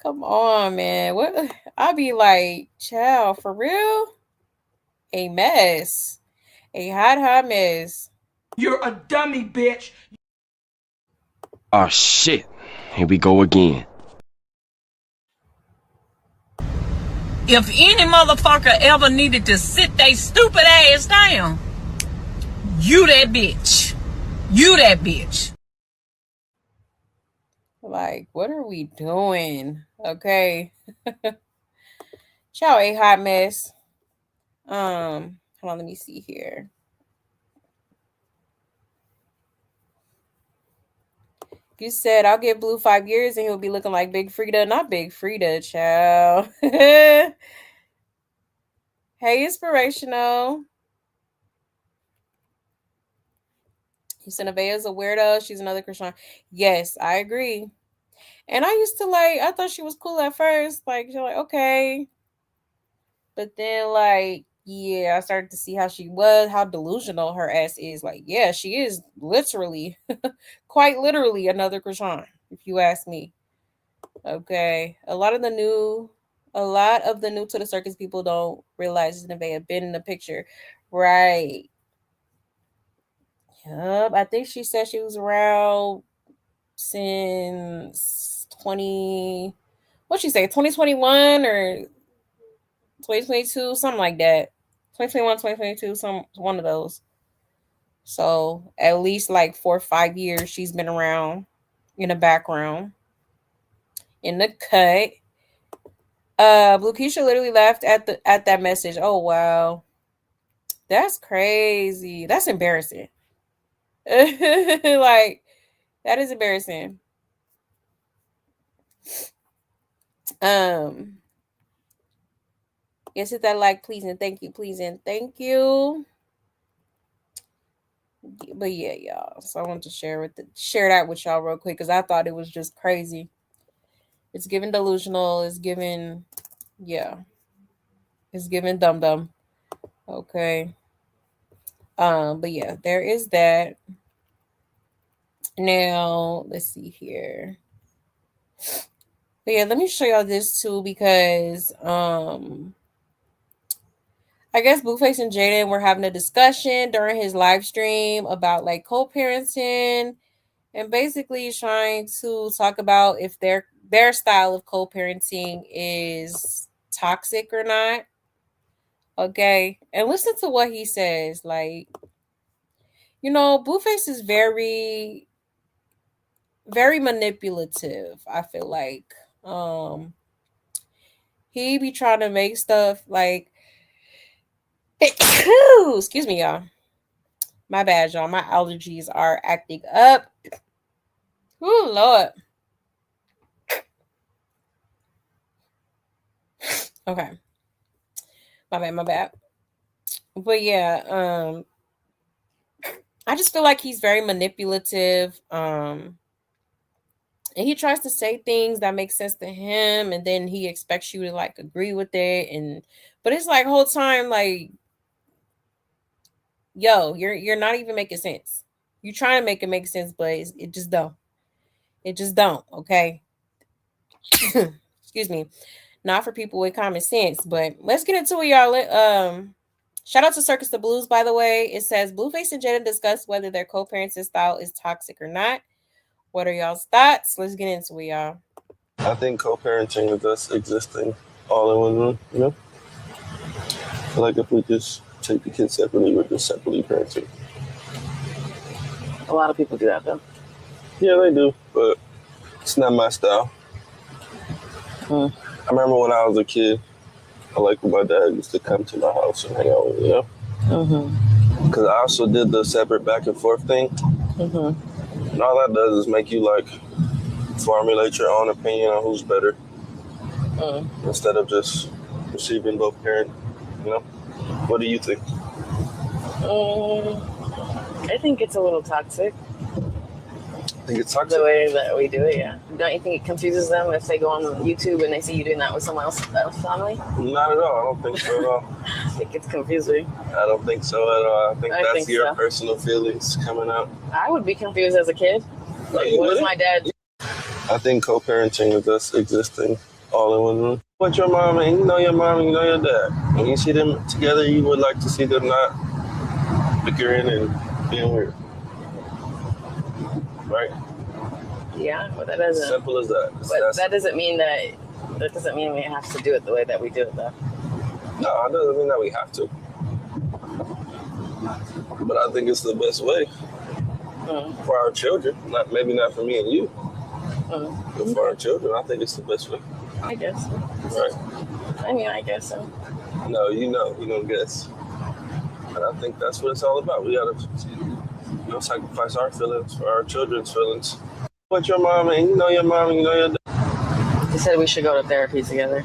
Come on, man. What I be like, child, for real? A mess. A hot mess. You're a dummy, bitch. Oh shit. Here we go again. If any motherfucker ever needed to sit they stupid ass down, you that bitch. You that bitch. Like, what are we doing? Okay. Ciao, a hot mess. Hold on, let me see here. You said I'll give Blue 5 years and he'll be looking like Big Frida. Not Big Frida, child. Hey, inspirational. You said Nevaeh is a weirdo. She's another Chrisean. Yes, I agree. And I used to like, I thought she was cool at first. Like, you're like, okay. But then, like, yeah, I started to see how she was, how delusional her ass is. Like, yeah, she is literally, quite literally another Chrisean, if you ask me. Okay. A lot of the new to the circus people don't realize Nevaeh have been in the picture. Right. Yup. I think she said she was around since 20, she say, 2021 or 2022, something like that. 2021, 2022, some one of those. So at least like 4 or 5 years she's been around in the background. In the cut. Blue Keisha literally left at that message. Oh wow. That's crazy. That's embarrassing. Like that is embarrassing. Um yes, hit that like, please and thank you, please and thank you. But yeah, y'all. So I wanted to share that with y'all real quick because I thought it was just crazy. It's giving delusional. It's giving, yeah. It's giving dum dum. Okay. But yeah, there is that. Now let's see here. But yeah, let me show y'all this too because I guess Blueface and Jaidyn were having a discussion during his live stream about like co-parenting and basically trying to talk about if their style of co-parenting is toxic or not. Okay. And listen to what he says. Like, you know, Blueface is very, very manipulative, I feel like. He be trying to make stuff like excuse me, y'all. My bad, y'all. My allergies are acting up. Oh Lord. Okay. My bad. But yeah, I just feel like he's very manipulative. And he tries to say things that make sense to him, and then he expects you to like agree with it. And but it's like whole time like, yo, you're not even making sense. You trying to make it make sense, but it just don't. It just don't. Okay. Excuse me. Not for people with common sense, but let's get into it, y'all. Shout out to Circus the Blues, by the way. It says Blueface and Jaidyn discuss whether their co-parenting style is toxic or not. What are y'all's thoughts? Let's get into it, y'all. I think co-parenting is us existing all in one room, you know? Like if we just take the kids separately, we're just separately parenting. A lot of people do that, though. Yeah, they do, but it's not my style. Hmm. I remember when I was a kid, I like when my dad used to come to my house and hang out with me, you know? Mm-hmm. Because I also did the separate back and forth thing. Mm-hmm. And all that does is make you like formulate your own opinion on who's better instead of just receiving both parent, you know? What do you think? I think it's a little toxic. I think it's toxic. The way that we do it, yeah. Don't you think it confuses them if they go on YouTube and they see you doing that with someone else's family? Not at all. I don't think so at all. I think it's confusing. I don't think so at all. I think that's your so. personal feelings coming out. I would be confused as a kid. Like, Hey, what really? is my dad? I think co-parenting is us existing all in one room. But your mom and you know your mom and you know your dad. When you see them together, you would like to see them not bickering and being weird. Right? Yeah, but that doesn't. Simple as that. But that doesn't mean that doesn't mean we have to do it the way that we do it, though. No, it doesn't mean that we have to. But I think it's the best way for our children. Maybe not for me and you, but for our children, I think it's the best way. I guess so. Right? I mean, I guess so. No, you don't guess. And I think that's what it's all about. We gotta, sacrifice our feelings for our children's feelings. But your mom and you know your mom and you know your dad. He said we should go to therapy together.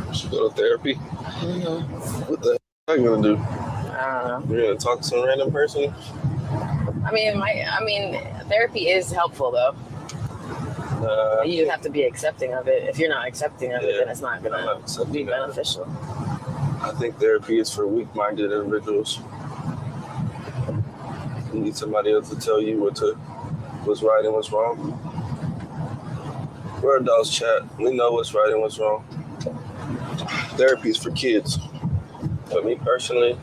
We should go to therapy. Mm-hmm. What the heck are you gonna do? I don't know. You're gonna talk to some random person? I mean, therapy is helpful though. You just have to be accepting of it. If you're not accepting of it, then it's not gonna be beneficial. I think therapy is for weak-minded individuals. You need somebody else to tell you what's right and what's wrong. We're adults, chat. We know what's right and what's wrong. Therapy is for kids. But me personally,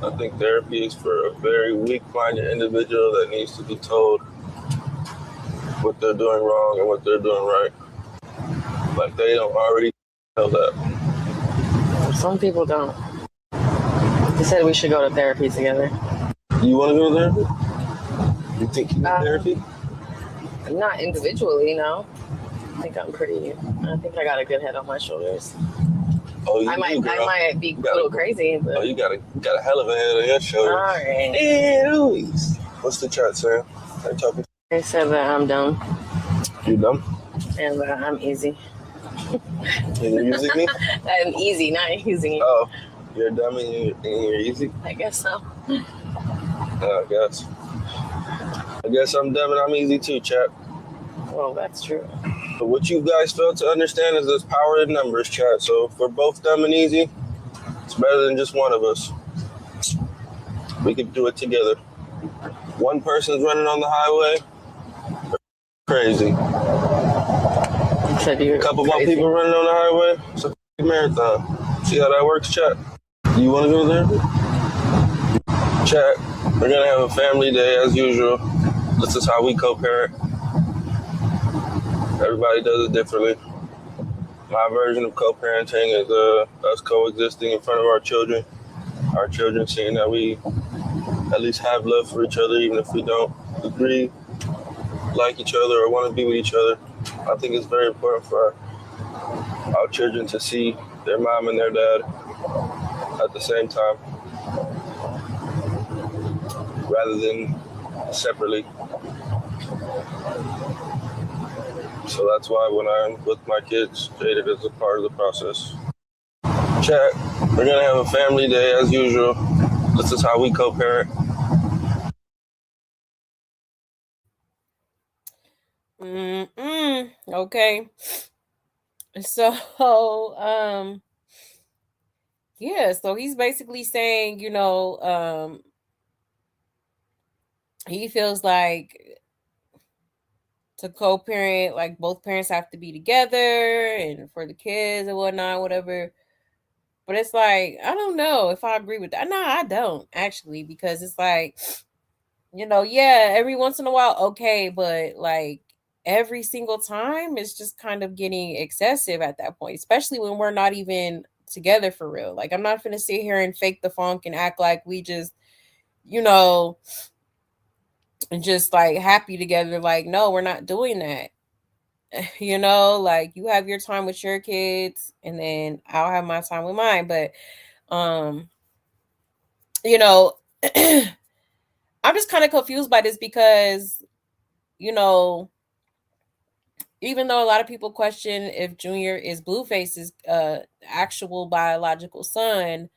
I think therapy is for a very weak-minded individual that needs to be told what they're doing wrong and what they're doing right. Like they don't already know that. Some people don't. He said we should go to therapy together. You want to go to therapy? You think you need therapy? Not individually, no. I think I think I got a good head on my shoulders. Oh, you I might be a little crazy, but... Oh, you got a hell of a head on your shoulders. All right. Hey, Louise. What's the chat, Sam? Are you talking? They said that I'm dumb. You dumb? And I'm easy. You're using me? I'm easy, not using you. Oh, you're dumb and you're easy? I guess so. I guess I'm dumb and I'm easy too, chat. Well, that's true. But what you guys fail to understand is there's power in numbers, chat. So if we're both dumb and easy, it's better than just one of us. We could do it together. One person's running on the highway, crazy. A couple more people running on the highway, it's a marathon. See how that works, chat? You want to go there? Chat, we're going to have a family day as usual. This is how we co-parent. Everybody does it differently. My version of co-parenting is us coexisting in front of our children. Our children seeing that we at least have love for each other, even if we don't agree, like each other, or want to be with each other. I think it's very important for our children to see their mom and their dad at the same time, rather than separately. So that's why when I'm with my kids, Jaidyn is a part of the process. Chat, we're gonna have a family day as usual. This is how we co-parent. Okay. So, yeah, so he's basically saying, he feels like to co-parent, like both parents have to be together and for the kids and whatnot, whatever. But it's like, I don't know if I agree with that. No, I don't actually, because it's like, yeah, every once in a while, okay, but like every single time it's just kind of getting excessive at that point, especially when we're not even together for real. Like, I'm not gonna sit here and fake the funk and act like we just, and just like happy together. Like, no, we're not doing that. Like you have your time with your kids and then I'll have my time with mine. But you know, I'm just kind of confused by this because, even though a lot of people question if Junior is Blueface's actual biological son,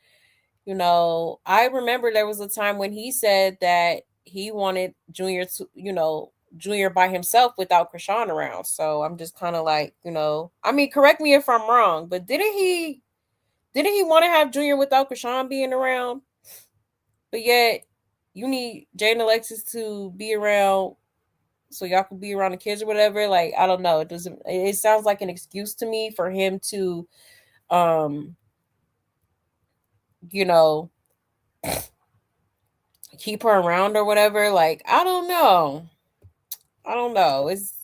I remember there was a time when he said that he wanted Junior to, Junior by himself without Chrisean around. So I'm just kind of like, I mean, correct me if I'm wrong, but didn't he want to have Junior without Chrisean being around? But yet you need Jay and Alexis to be around so y'all can be around the kids or whatever. Like, I don't know. It sounds like an excuse to me for him to you know, keep her around or whatever. Like, I don't know. It's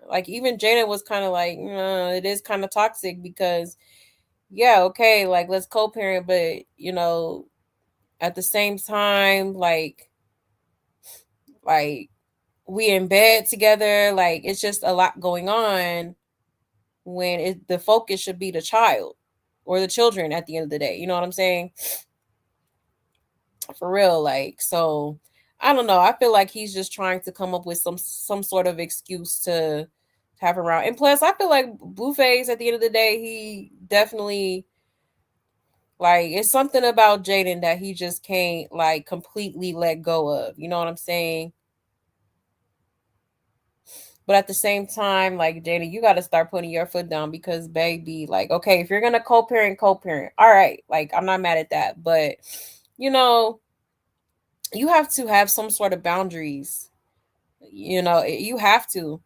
like even Jaidyn was kind of like, it is kind of toxic because, yeah, okay, like let's co-parent, but at the same time, like we in bed together, like it's just a lot going on when the focus should be the child or the children at the end of the day. You know what I'm saying? For real, like, so I don't know. I feel like he's just trying to come up with some sort of excuse to have her around. And plus, I feel like Blueface at the end of the day, he definitely like it's something about Jaidyn that he just can't like completely let go of. You know what I'm saying? But at the same time, like Jaidyn, you got to start putting your foot down because, baby, like, okay, if you're gonna co-parent, co-parent, all right, like I'm not mad at that, but you have to have some sort of boundaries. You have to,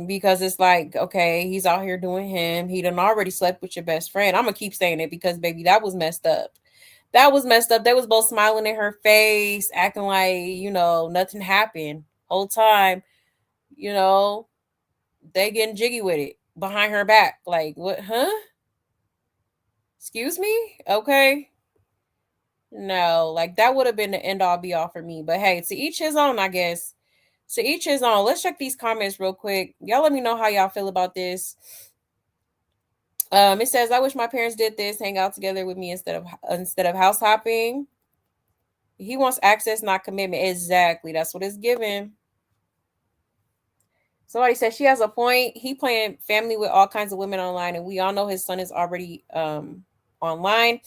because it's like, okay, he's out here doing him. He done already slept with your best friend. I'm gonna keep saying it because, baby, that was messed up. That was messed up. They was both smiling in her face, acting like nothing happened. Whole time, you know, they getting jiggy with it behind her back. Like, what? Huh? Excuse me? Okay. No, like that would have been the end all be all for me. But hey, to each his own, I guess. To each his own. Let's check these comments real quick. Y'all let me know how y'all feel about this. It says, I wish my parents did this, hang out together with me instead of house hopping. He wants access, not commitment. Exactly. That's what it's given. Somebody said she has a point. He playing family with all kinds of women online, and we all know his son is already online.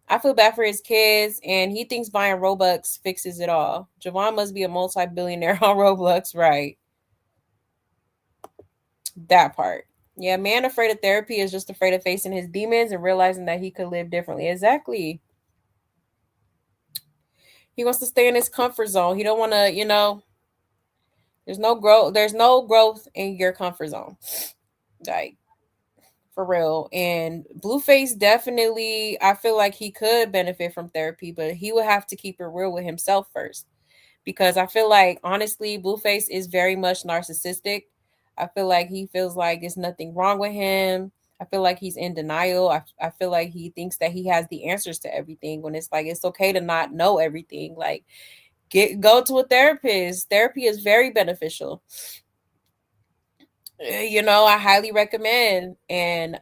I feel bad for his kids, and he thinks buying Robux fixes it all. Javon must be a multi-billionaire on Roblox, right? That part. Yeah, man afraid of therapy is just afraid of facing his demons and realizing that he could live differently. Exactly. He wants to stay in his comfort zone. He don't want to, there's no growth. There's no growth in your comfort zone. Like, for real. And Blueface definitely, I feel like he could benefit from therapy, but he would have to keep it real with himself first. Because I feel like, honestly, Blueface is very much narcissistic. I feel like he feels like there's nothing wrong with him. I feel like he's in denial. I feel like he thinks that he has the answers to everything when it's like it's okay to not know everything. Like, go to a therapist. Therapy is very beneficial. I highly recommend. And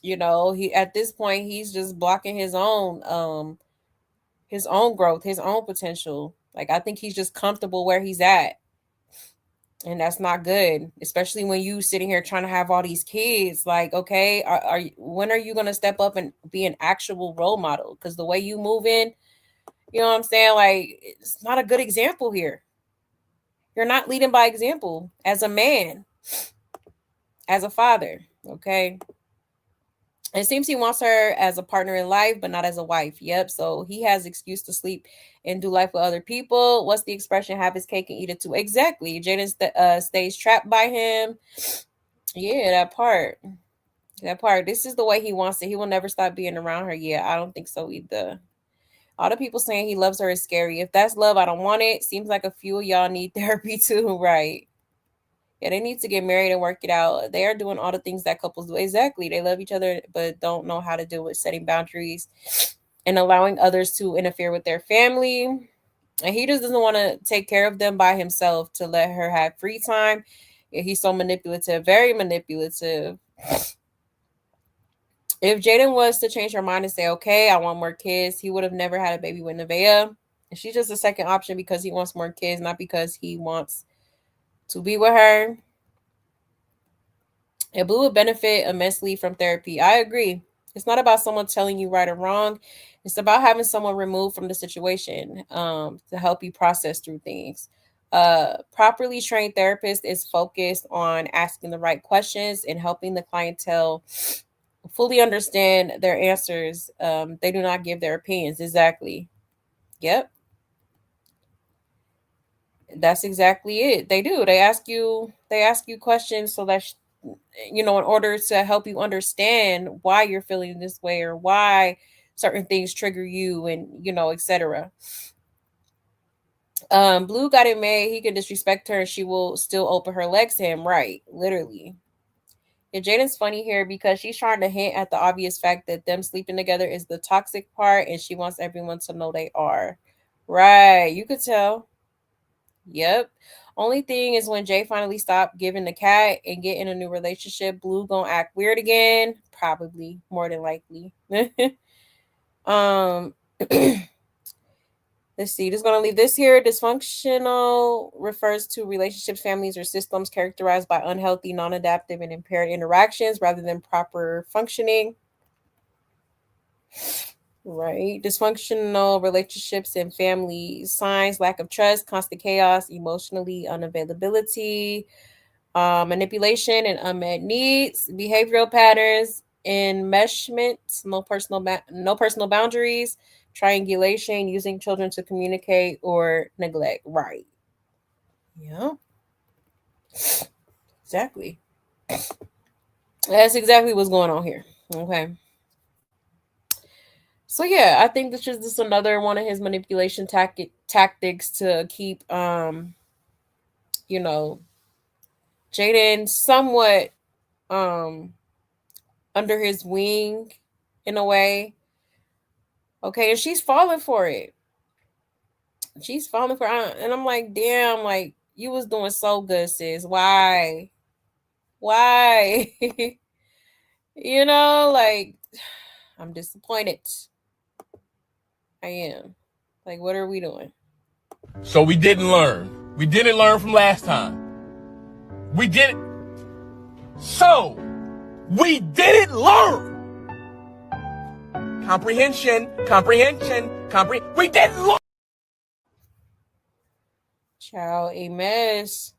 he at this point he's just blocking his own growth, his own potential. Like, I think he's just comfortable where he's at. And that's not good, especially when you sitting here trying to have all these kids. Like, okay, when are you gonna step up and be an actual role model? Because the way you move in, you know what I'm saying? Like, it's not a good example here. You're not leading by example as a man, as a father. Okay. It seems he wants her as a partner in life, but not as a wife. Yep. So he has excuse to sleep and do life with other people. What's the expression? Have his cake and eat it too. Exactly. Jaden stays trapped by him. Yeah, that part. That part. This is the way he wants it. He will never stop being around her. Yeah, I don't think so either. All the people saying he loves her is scary. If that's love, I don't want it. Seems like a few of y'all need therapy too, right? Yeah, they need to get married and work it out. They are doing all the things that couples do. Exactly. They love each other, but don't know how to deal with setting boundaries and allowing others to interfere with their family. And he just doesn't want to take care of them by himself to let her have free time. Yeah, he's so manipulative, very manipulative. If Jaden was to change her mind and say, okay, I want more kids, he would have never had a baby with Nevaeh. And she's just a second option because he wants more kids, not because he wants to be with her. And Blue would benefit immensely from therapy. I agree. It's not about someone telling you right or wrong. It's about having someone removed from the situation to help you process through things. Properly trained therapist is focused on asking the right questions and helping the clientele fully understand their answers. They do not give their opinions. Exactly. Yep. That's exactly it. They do. They ask you questions so that in order to help you understand why you're feeling this way or why certain things trigger you and etc. Blue got it made. He can disrespect her and she will still open her legs to him, right? Literally. And Jaden's funny here because she's trying to hint at the obvious fact that them sleeping together is the toxic part and she wants everyone to know they are. Right. You could tell. Yep. Only thing is when Jay finally stopped giving the cat and get in a new relationship, Blue gonna act weird again. Probably, more than likely. um let's see. Just gonna leave this here. Dysfunctional refers to relationships, families, or systems characterized by unhealthy, non-adaptive, and impaired interactions rather than proper functioning. Right. Dysfunctional relationships and family signs, lack of trust, constant chaos, emotionally unavailability, manipulation and unmet needs, behavioral patterns, enmeshment, no personal boundaries, triangulation, using children to communicate or neglect. Right. Yeah. Exactly. That's exactly what's going on here. Okay. So yeah, I think this is just another one of his manipulation tactics to keep you know, Jaden somewhat um under his wing in a way. Okay, and she's falling for it. She's falling for it. And I'm like, damn, like you was doing so good, sis. Why? Why? Like I'm disappointed. I am. Like, what are we doing? So we didn't learn. We didn't learn from last time. We didn't. So we didn't learn. Comprehension. We didn't learn. Child, a mess.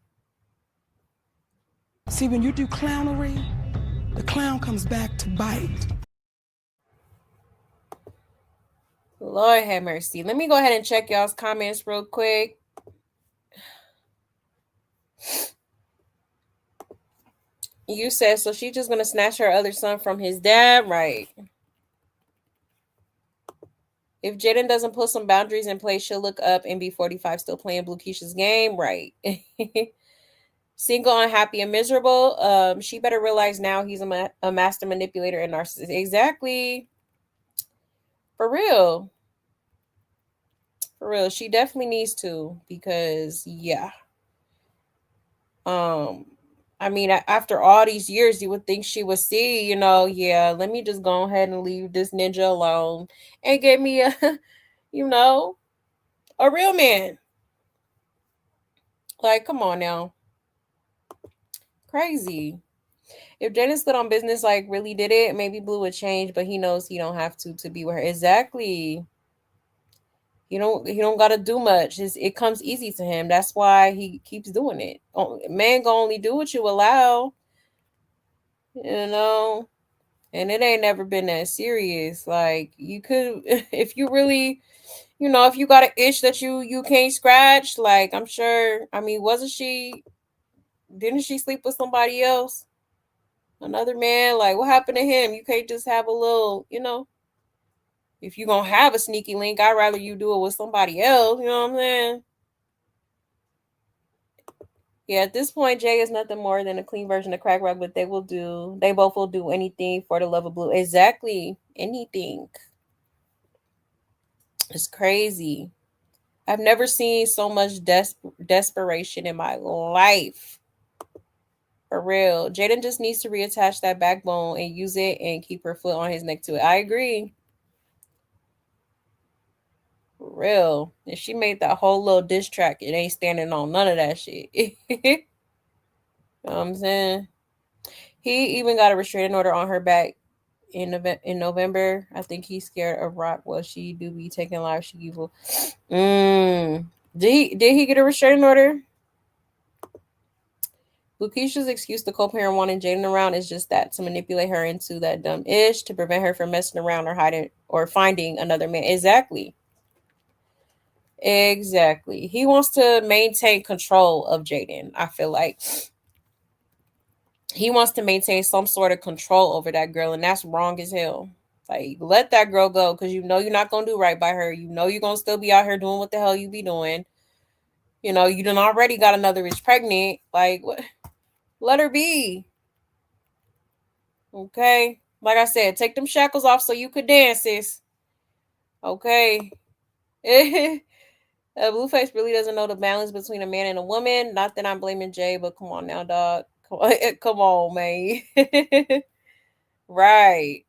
See, when you do clownery, the clown comes back to bite. Lord have mercy. Let me go ahead and check y'all's comments real quick. You said, so she's just going to snatch her other son from his dad? Right. If Jaden doesn't put some boundaries in place, she'll look up and be 45 still playing Blue Keisha's game. Right. Single, unhappy, and miserable. She better realize now he's a master manipulator and narcissist. Exactly. For real. For real. She definitely needs to because, yeah. I mean, after all these years, you would think she would see, yeah, let me just go ahead and leave this ninja alone and get me a, a real man. Like, come on now. Crazy. If Jaidyn stood on business, like really did it, maybe Blue would change, but he knows he don't have to be with her. Exactly. He don't gotta do much. It comes easy to him. That's why he keeps doing it. Man gonna only do what you allow, you know. And it ain't never been that serious. Like you could, if you really, if you got an itch that you can't scratch, like I'm sure. I mean, wasn't she? Didn't she sleep with somebody else? Another man? Like what happened to him? You can't just have a little, If you're gonna have a sneaky link, I'd rather you do it with somebody else. You know what I'm saying? Yeah, at this point, Jay is nothing more than a clean version of Crack Rock, but they both will do anything for the love of Blue. Exactly. Anything. It's crazy. I've never seen so much desperation in my life. For real. Jaidyn just needs to reattach that backbone and use it and keep her foot on his neck to it. I agree. For real. If she made that whole little diss track, it ain't standing on none of that shit. You know what I'm saying? He even got a restraining order on her back in November. I think he's scared of Rock. Well, she do be taking lives. She evil. Did he get a restraining order? Lakeisha's excuse to co-parent wanting Jaidyn around is just that, to manipulate her into that dumb ish, to prevent her from messing around or hiding or finding another man. Exactly. He wants to maintain control of Jaidyn. I feel like he wants to maintain some sort of control over that girl, and that's wrong as hell. Like, let that girl go, because you're not going to do right by her. You're going to still be out here doing what the hell you be doing. You done already got another bitch pregnant. Like, what? Let her be. Okay? Like I said, take them shackles off so you could dance, sis. Okay? Blueface really doesn't know the balance between a man and a woman. Not that I'm blaming Jay, but come on now, dog. Come on, man. Right.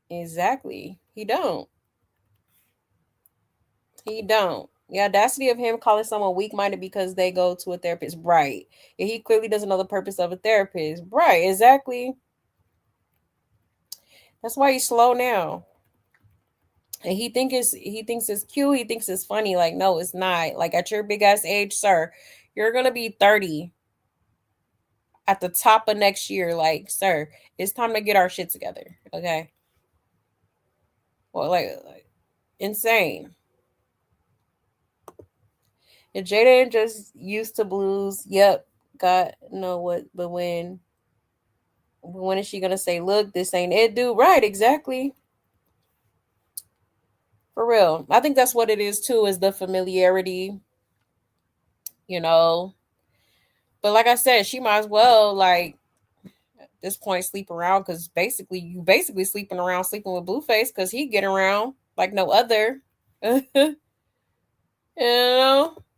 Exactly. He don't. The audacity of him calling someone weak-minded because they go to a therapist. Right. And he clearly doesn't know the purpose of a therapist. Right. Exactly. That's why he's slow now. And he thinks it's cute. He thinks it's funny. Like, no, it's not. Like, at your big ass age, sir, you're gonna be 30 at the top of next year. Like, sir, it's time to get our shit together. Okay. Well, like insane. And Jaidyn just used to blues. Yep. God know what, but when is she gonna say, look, this ain't it, dude? Right, exactly. For real. I think that's what it is too, is the familiarity. But like I said, she might as well, like, at this point, sleep around, because you basically sleeping with Blueface, because he get around like no other.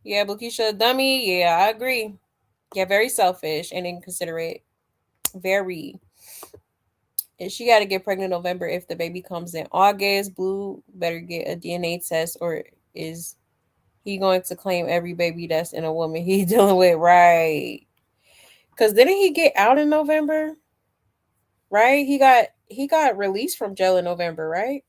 Yeah, Blakeisha, dummy. Yeah, I agree. Yeah, very selfish and inconsiderate. Very. And she got to get pregnant in November. If the baby comes in August, Blue better get a DNA test, or is he going to claim every baby that's in a woman he's dealing with? Right. Because didn't he get out in November? Right? He got released from jail in November, right?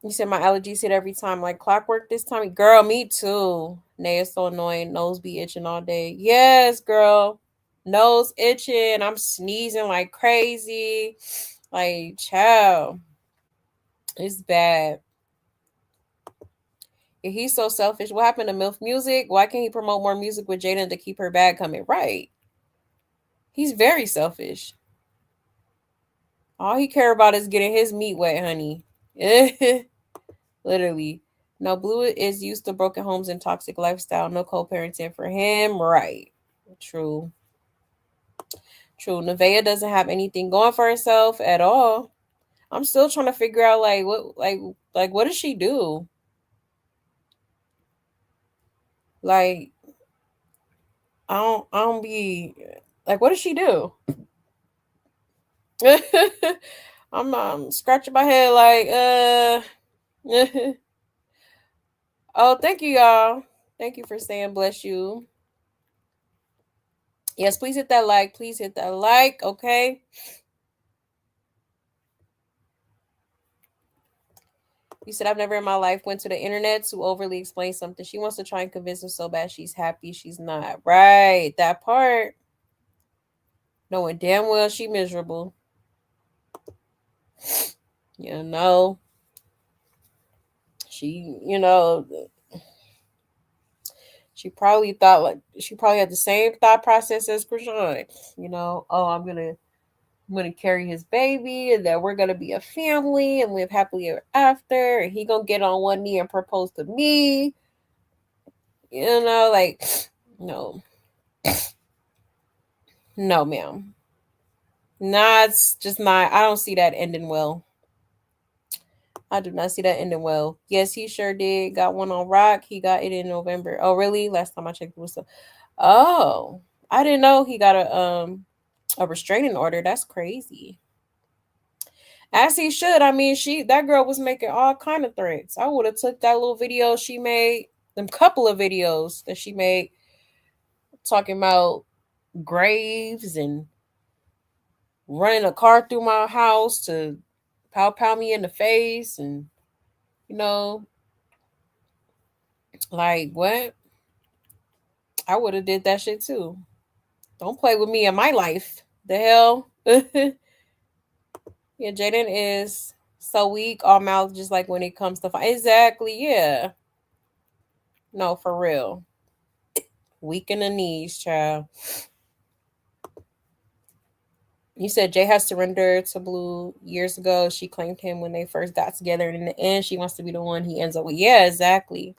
You said my allergies hit every time like clockwork this time. Girl, me too. Nevaeh's so annoying. Nose be itching all day. Yes, girl. Nose itching. I'm sneezing like crazy. Like, child. It's bad. If he's so selfish, what happened to MILF music? Why can't he promote more music with Jaidyn to keep her bag coming? Right. He's very selfish. All he care about is getting his meat wet, honey. Literally. No, Blue is used to broken homes and toxic lifestyle. No co-parenting for him. Right. True. Nevaeh doesn't have anything going for herself at all. I'm still trying to figure out what does she do? Like, I don't be like, what does she do? I'm scratching my head like, oh, thank you, y'all. Thank you for saying bless you. Yes, please hit that like. Please hit that like, okay? You said, I've never in my life went to the internet to overly explain something. She wants to try and convince him so bad she's happy. She's not. Right. That part. Knowing damn well she miserable. You know. She probably thought she probably had the same thought process as Chrisean. Oh, I'm gonna carry his baby, and that we're gonna be a family and live happily ever after. And he gonna get on one knee and propose to me. No, no, ma'am. Nah, it's just not. I don't see that ending well. I do not see that ending well. Yes, he sure did. Got one on Rock. He got it in November. Oh, really? Last time I checked, it was so. Oh, I didn't know he got a restraining order. That's crazy. As he should. I mean, that girl was making all kind of threats. I would have took that little video she made, them couple of videos that she made, talking about graves and running a car through my house to pow me in the face, and like what? I would have did that shit too. Don't play with me in my life. The hell? Yeah, Jaidyn is so weak, all mouth, just like when it comes to fight. Exactly, yeah. No, for real. Weak in the knees, child. You said Jay has surrendered to Blue years ago. She claimed him when they first got together, and in the end, she wants to be the one he ends up with. Yeah, exactly.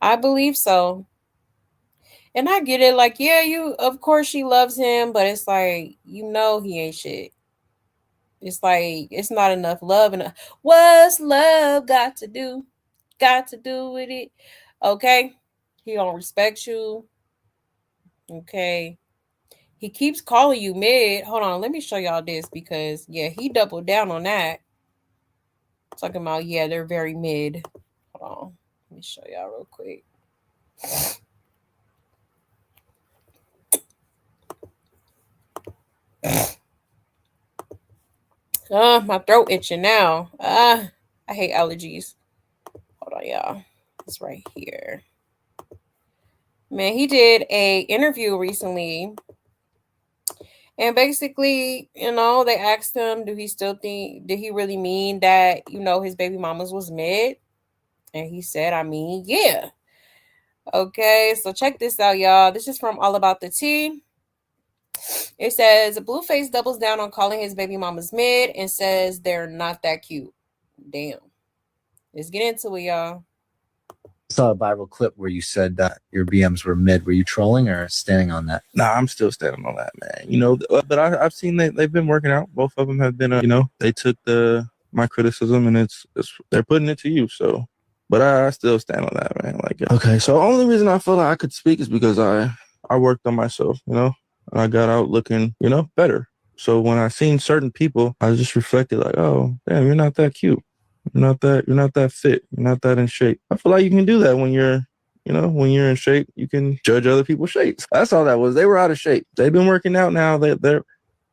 I believe so. And I get it. Like, yeah, of course she loves him, but it's like, he ain't shit. It's like, it's not enough love. And what's love got to do? Got to do with it. Okay. He don't respect you. Okay. He keeps calling you mid. Hold on. Let me show y'all this because, yeah, he doubled down on that. Talking about, yeah, they're very mid. Hold on. Let me show y'all real quick. My throat itching now. I hate allergies. Hold on, y'all. It's right here. Man, he did a interview recently. And basically, they asked him, did he really mean that, his baby mamas was mid? And he said, I mean, yeah. Okay, so check this out, y'all. This is from All About the Tea. It says, Blueface doubles down on calling his baby mamas mid and says they're not that cute. Damn. Let's get into it, y'all. I saw a viral clip where you said that your BMs were mid. Were you trolling or standing on that? Nah, I'm still standing on that, man. But I've seen they've been working out. Both of them have been, they took my criticism and they're putting it to you. So, but I still stand on that, man. Like, okay. So the only reason I feel like I could speak is because I worked on myself, and I got out looking, better. So when I seen certain people, I just reflected like, oh, damn, you're not that cute. You're not that fit. You're not that in shape. I feel like you can do that when you're in shape. You can judge other people's shapes. That's all that was. They were out of shape. They've been working out now. They're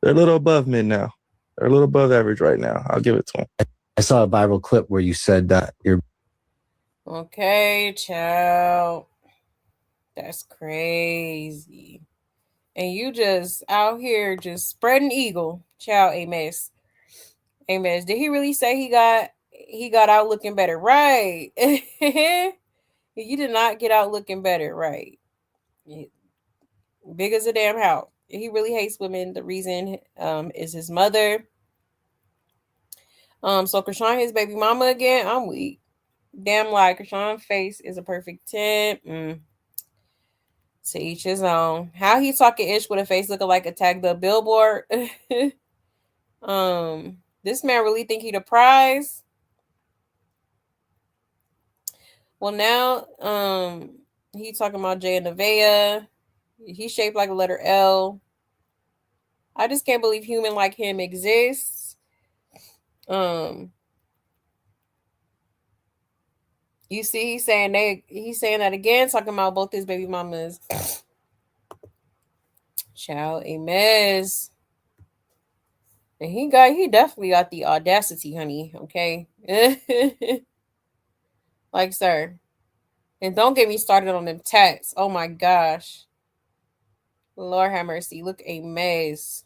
a little above mid now. They're a little above average right now. I'll give it to them. I saw a viral clip where you said that you're. Okay, child. That's crazy. And you just out here just spreading eagle. Child, a mess. A mess. Did he really say he got out looking better? Right. You did not get out looking better, right? Big as a damn house. He really hates women. The reason is his mother. So Chrisean, his baby mama again. I'm weak. Damn lie. Chrisean's face is a perfect 10. To each his own. How he talking ish with a face looking like a tagged up billboard. This man really think he the prize. Well, now, he talking about Jay and Nevaeh. He's shaped like a letter L. I just can't believe human like him exists. You see, he's saying that again, talking about both his baby mamas. Child, a mess. And he definitely got the audacity, honey. Okay. Like, sir. And don't get me started on them tats. Oh my gosh. Lord have mercy. Look a mess.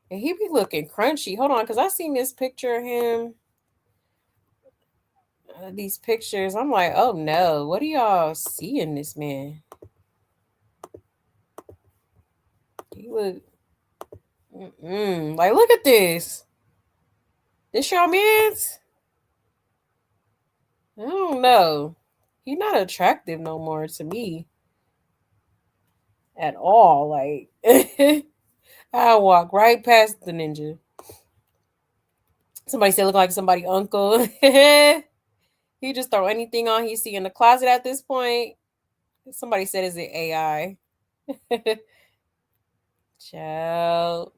And he be looking crunchy. Hold on, because I seen this picture of him. These pictures. I'm like, oh no. What do y'all see in this man? He look. Like, look at this. This your man's? I don't know. He's not attractive no more to me. At all. Like, I'll walk right past the ninja. Somebody said look like somebody uncle. He just throw anything on he see in the closet at this point. Somebody said, is it AI? Child.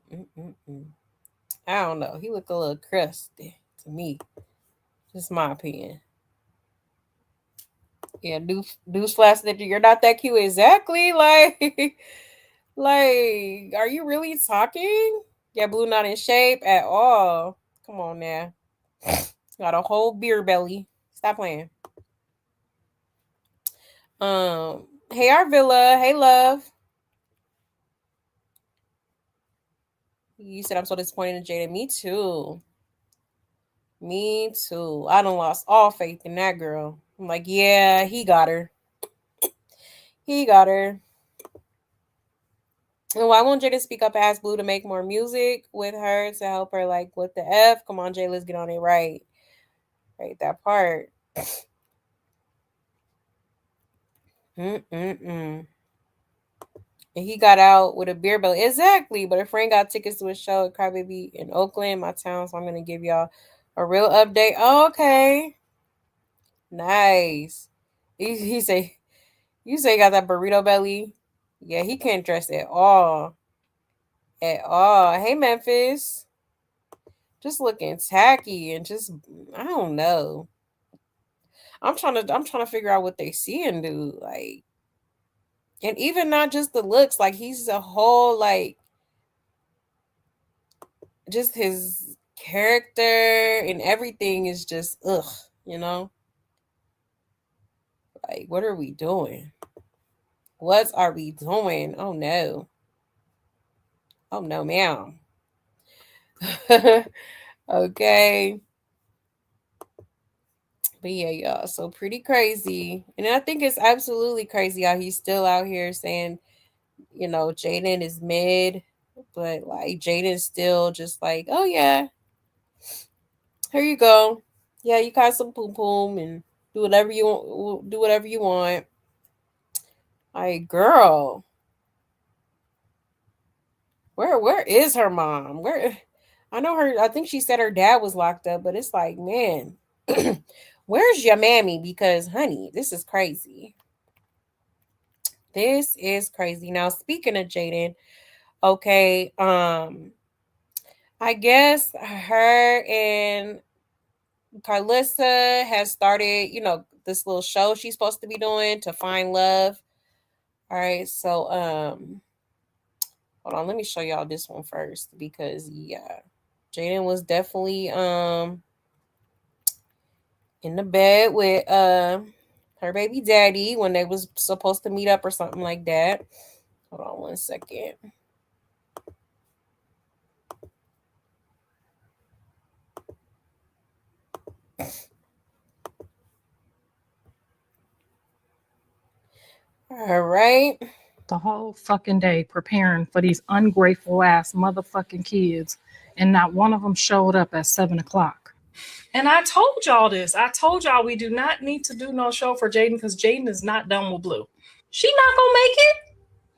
I don't know. He look a little crusty to me. Just my opinion. Yeah, newsflash that you're not that cute. Exactly. Like, are you really talking? Yeah, Blue not in shape at all. Come on now. Got a whole beer belly. Stop playing. Hey Arvilla. Hey love. You said I'm so disappointed in Jaidyn. Me too. Me too. I done lost all faith in that girl. I'm like, yeah, he got her. He got her. And why won't Jaidyn speak up and ask Blue to make more music with her to help her? Like, what the F? Come on, Jay, let's get on it right. Right, that part. And he got out with a beer belly. Exactly. But a friend got tickets to a show at Crybaby in Oakland, my town. So I'm going to give y'all a real update. Oh, okay. Nice. He say, you say he got that burrito belly? Yeah, he can't dress at all. At all. Hey, Memphis. Just looking tacky and just, I don't know. I'm trying to figure out what they see in dude. Like, and even not just the looks, like he's a whole, like, just his character and everything is just ugh, you know? Like, what are we doing? What are we doing? Oh no. Oh no, ma'am. Okay. But yeah, y'all, so pretty crazy. And I think it's absolutely crazy how he's still out here saying, you know, Jaidyn is mid, but like Jaidyn's still just like, oh yeah, here you go. Yeah, you got some poom poom and do whatever you want. Do whatever you want. Like, girl, where is her mom? Where? I know her. I think she said her dad was locked up, but it's like, man, where's your mammy? Because, honey, this is crazy. This is crazy. Now, speaking of Jaidyn, okay, I guess her and Carlissa has started, you know, this little show she's supposed to be doing to find love. All right, so hold on, let me show y'all this one first because yeah, Jaidyn was definitely in the bed with her baby daddy when they was supposed to meet up or something like that. Hold on one second. All right. The whole fucking day preparing for these ungrateful ass motherfucking kids, and not one of them showed up at 7:00. And I told y'all this. I told y'all we do not need to do no show for Jaidyn because Jaidyn is not done with Blue. She not gonna make it.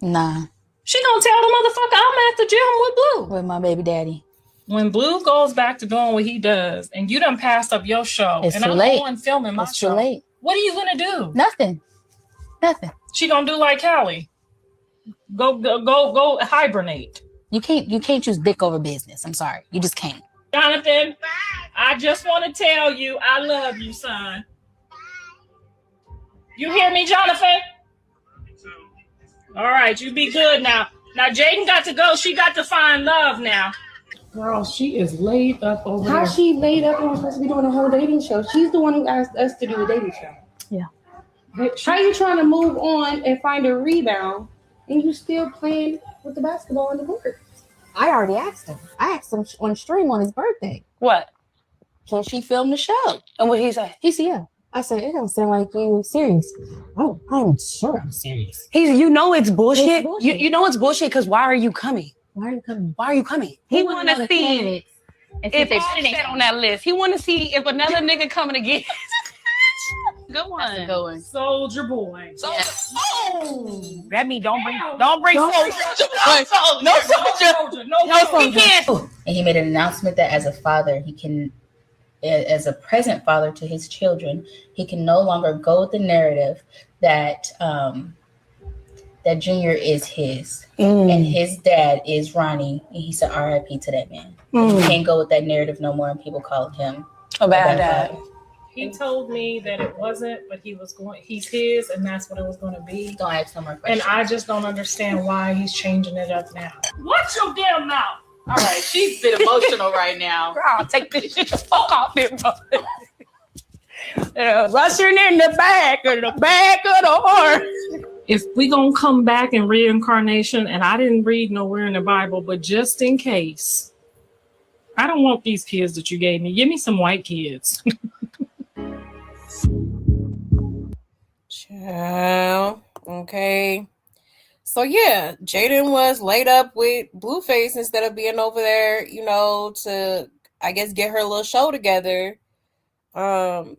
Nah. She gonna tell the motherfucker I'm at the gym with Blue. With my baby daddy. When Blue goes back to doing what he does, and you done passed up your show, it's and too I'm late. the one filming my it's show. Too late. What are you gonna do? Nothing. She gonna do like Callie. Go hibernate. You can't choose dick over business. I'm sorry. You just can't. Jonathan, I just want to tell you I love you, son. You hear me, Jonathan? All right, you be good now. Now, Jaidyn got to go. She got to find love now. Girl, she is laid up over there. How she laid up and was supposed to be doing a whole dating show? She's the one who asked us to do a dating show. Yeah. How you trying to move on and find a rebound and you still playing with the basketball on the court? I already asked him. I asked him on stream on his birthday. What? Can she film the show? And what he said? He said, yeah. I said, it don't sound like you serious. Oh, I'm sure I'm serious. You know it's bullshit. It's bullshit. You know it's bullshit because why are you coming? Why are you coming? Why are you coming? He want to see if Offset on that list. He want to see if another nigga coming again. Good one. Good one. Soldier boy. Oh, that mean don't bring soldier. No soldier. He can't. And he made an announcement that as a father, he can, as a present father to his children, he can no longer go with the narrative that that Junior is his and his dad is Ronnie. And he said R.I.P. to that man. He can't go with that narrative no more, and people calling him a bad dad. He told me that it wasn't, but he's his, and that's what it was going to be. Don't ask no more questions. And I just don't understand why he's changing it up now. Watch your damn mouth. All right, she's been emotional right now. Girl, take this shit the fuck off him. Rushing in the back of the horse. If we gonna come back in reincarnation, and I didn't read nowhere in the Bible, but just in case, I don't want these kids that you gave me. Give me some white kids. Child. Okay. So yeah, Jaidyn was laid up with Blueface instead of being over there, to I guess get her little show together. So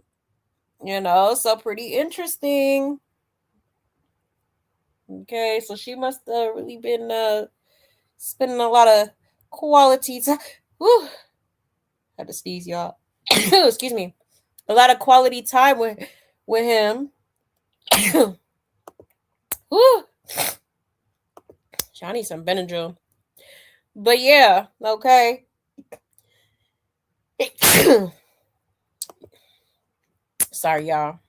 pretty interesting. Okay, so she must have really been spending a lot of quality time. Had to sneeze, y'all. Excuse me. A lot of quality time with him. Woo. I need some Benadryl. But yeah, okay. Sorry, y'all.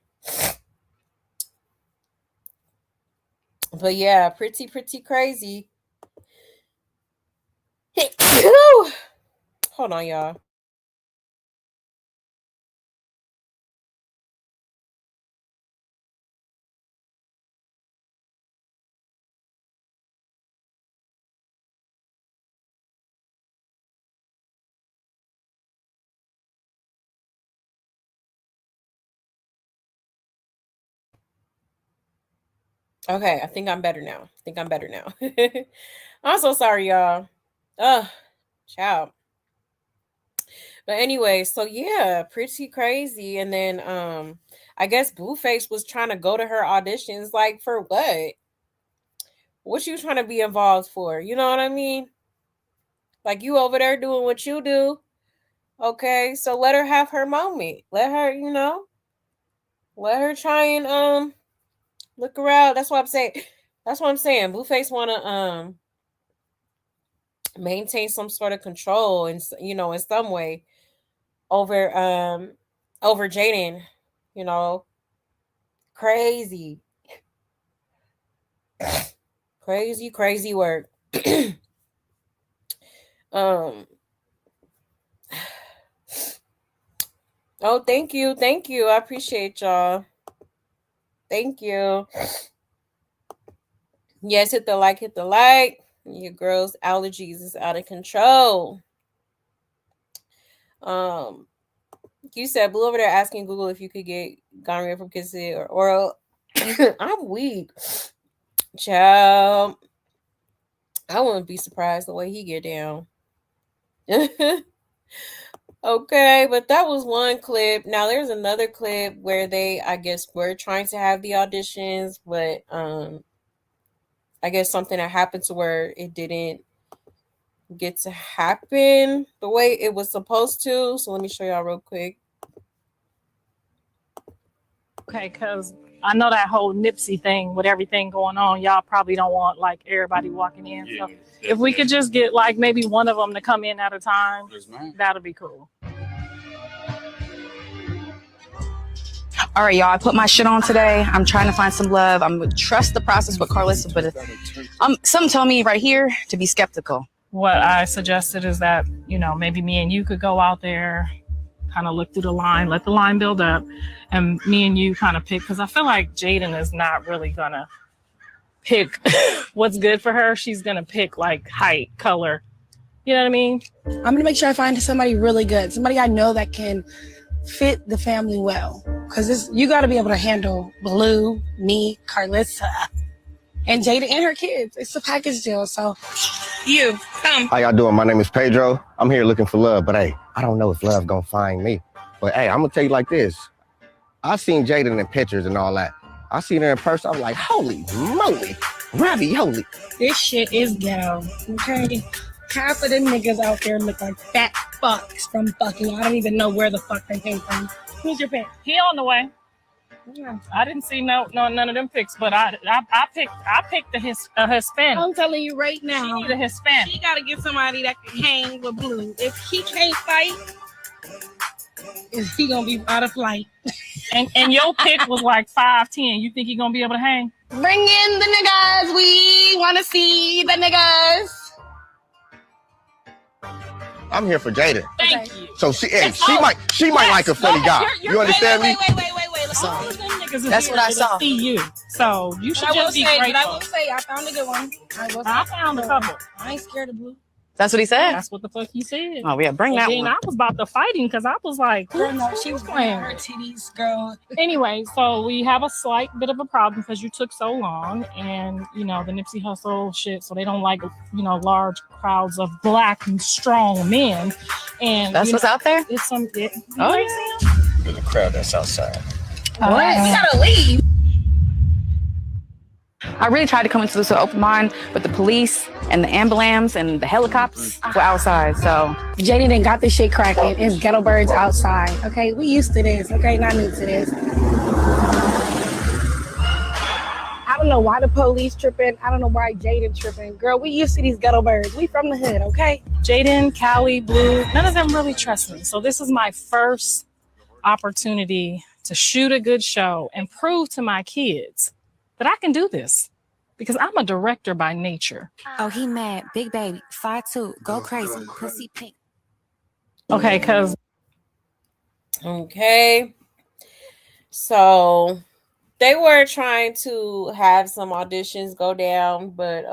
But yeah, pretty crazy. Hold on, y'all. Okay, I think I'm better now. I'm so sorry, y'all. Ciao. But anyway, so yeah, pretty crazy. And then I guess Blueface was trying to go to her auditions, like, for what? What you trying to be involved for? You know what I mean? Like, you over there doing what you do. Okay, so let her have her moment. Let her, let her try and look around. That's what I'm saying. Blueface want to maintain some sort of control and in some way over Jaidyn. Crazy work. Oh, thank you. I appreciate y'all. Thank you. Yes, hit the like. Your girl's allergies is out of control. You said Blue over there asking Google if you could get gonorrhea from kissing or oral. I'm weak. Child. I wouldn't be surprised the way he get down. Okay, but that was one clip. Now there's another clip where they, I guess, were trying to have the auditions, but I guess something that happened to where it didn't get to happen the way it was supposed to. So let me show y'all real quick. Okay, because I know that whole Nipsey thing with everything going on, y'all probably don't want like everybody walking in. So if we could just get like maybe one of them to come in at a time, that'll be cool. All right, y'all. I put my shit on today. I'm trying to find some love. I'm gonna trust the process with Carlissa, but something told me right here to be skeptical. What I suggested is that, you know, maybe me and you could go out there, kind of look through the line, let the line build up, and me and you kind of pick, because I feel like Jaidyn is not really gonna pick what's good for her. She's gonna pick like height, color. You know what I mean? I'm gonna make sure I find somebody really good, somebody I know that can fit the family well. Because you got to be able to handle Blue, me, Carlissa, and Jaidyn and her kids. It's a package deal. So you come. How y'all doing? My name is Pedro. I'm here looking for love, but hey, I don't know if love gonna find me. But hey, I'm gonna tell you like this. I seen Jaidyn in pictures and all that. I seen her in person. I was like, holy moly, ravioli. This shit is ghetto. Okay. Half of them niggas out there look like fat fucks from fucking. I don't even know where the fuck they came from. Who's your pick? He on the way. Yeah. I didn't see none of them picks, but I picked the Hispanic. I'm telling you right now. She need a Hispanic. She gotta get somebody that can hang with Blue. If he can't fight, he gonna be out of flight. And your pick was like 5'10". You think he gonna be able to hang? Bring in the niggas. We wanna see the niggas. I'm here for Jaidyn. Thank you. So she might like a funny guy. You understand me? Wait. All of them niggas is That's here what I to saw. See you. So you should just be grateful. I will say, I found a good one. I found a couple. I ain't scared of Blue. That's what he said? That's what the fuck he said. Oh, yeah, bring that then one. I was about to fight him because I was like, Girl, no, she was playing her titties, girl. Anyway, so we have a slight bit of a problem because you took so long, and you know the Nipsey Hussle shit, so they don't like, you know, large crowds of black and strong men. And that's what's out there. It's some. Yeah. There's a crowd that's outside. What? We gotta leave. I really tried to come into this with an open mind, but the police and the ambulance and the helicopters were outside. So Jaidyn done got this shit cracking. It's ghetto birds outside. Okay, we used to this. Okay, not new to this. I don't know why the police tripping. I don't know why Jaidyn tripping. Girl, we used to these ghetto birds. We from the hood, okay? Jaidyn, Callie, Blue, none of them really trust me. So this is my first opportunity to shoot a good show and prove to my kids that I can do this because I'm a director by nature. Oh, he mad. Big baby. 5'2". Go crazy. Pussy pink. Okay, because. Okay. So they were trying to have some auditions go down, but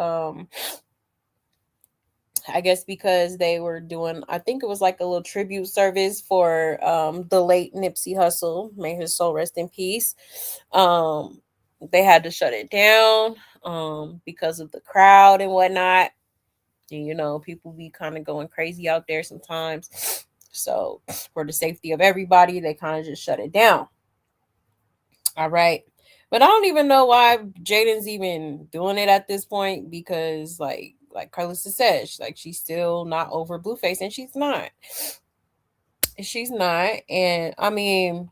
I guess because they were doing, I think it was like a little tribute service for the late Nipsey Hussle, may his soul rest in peace. They had to shut it down because of the crowd and whatnot. And, you know, people be kind of going crazy out there sometimes. So for the safety of everybody, they kind of just shut it down. All right. But I don't even know why Jaidyn's even doing it at this point because like Carlissa said, she's still not over Blueface, and she's not. She's not. And I mean,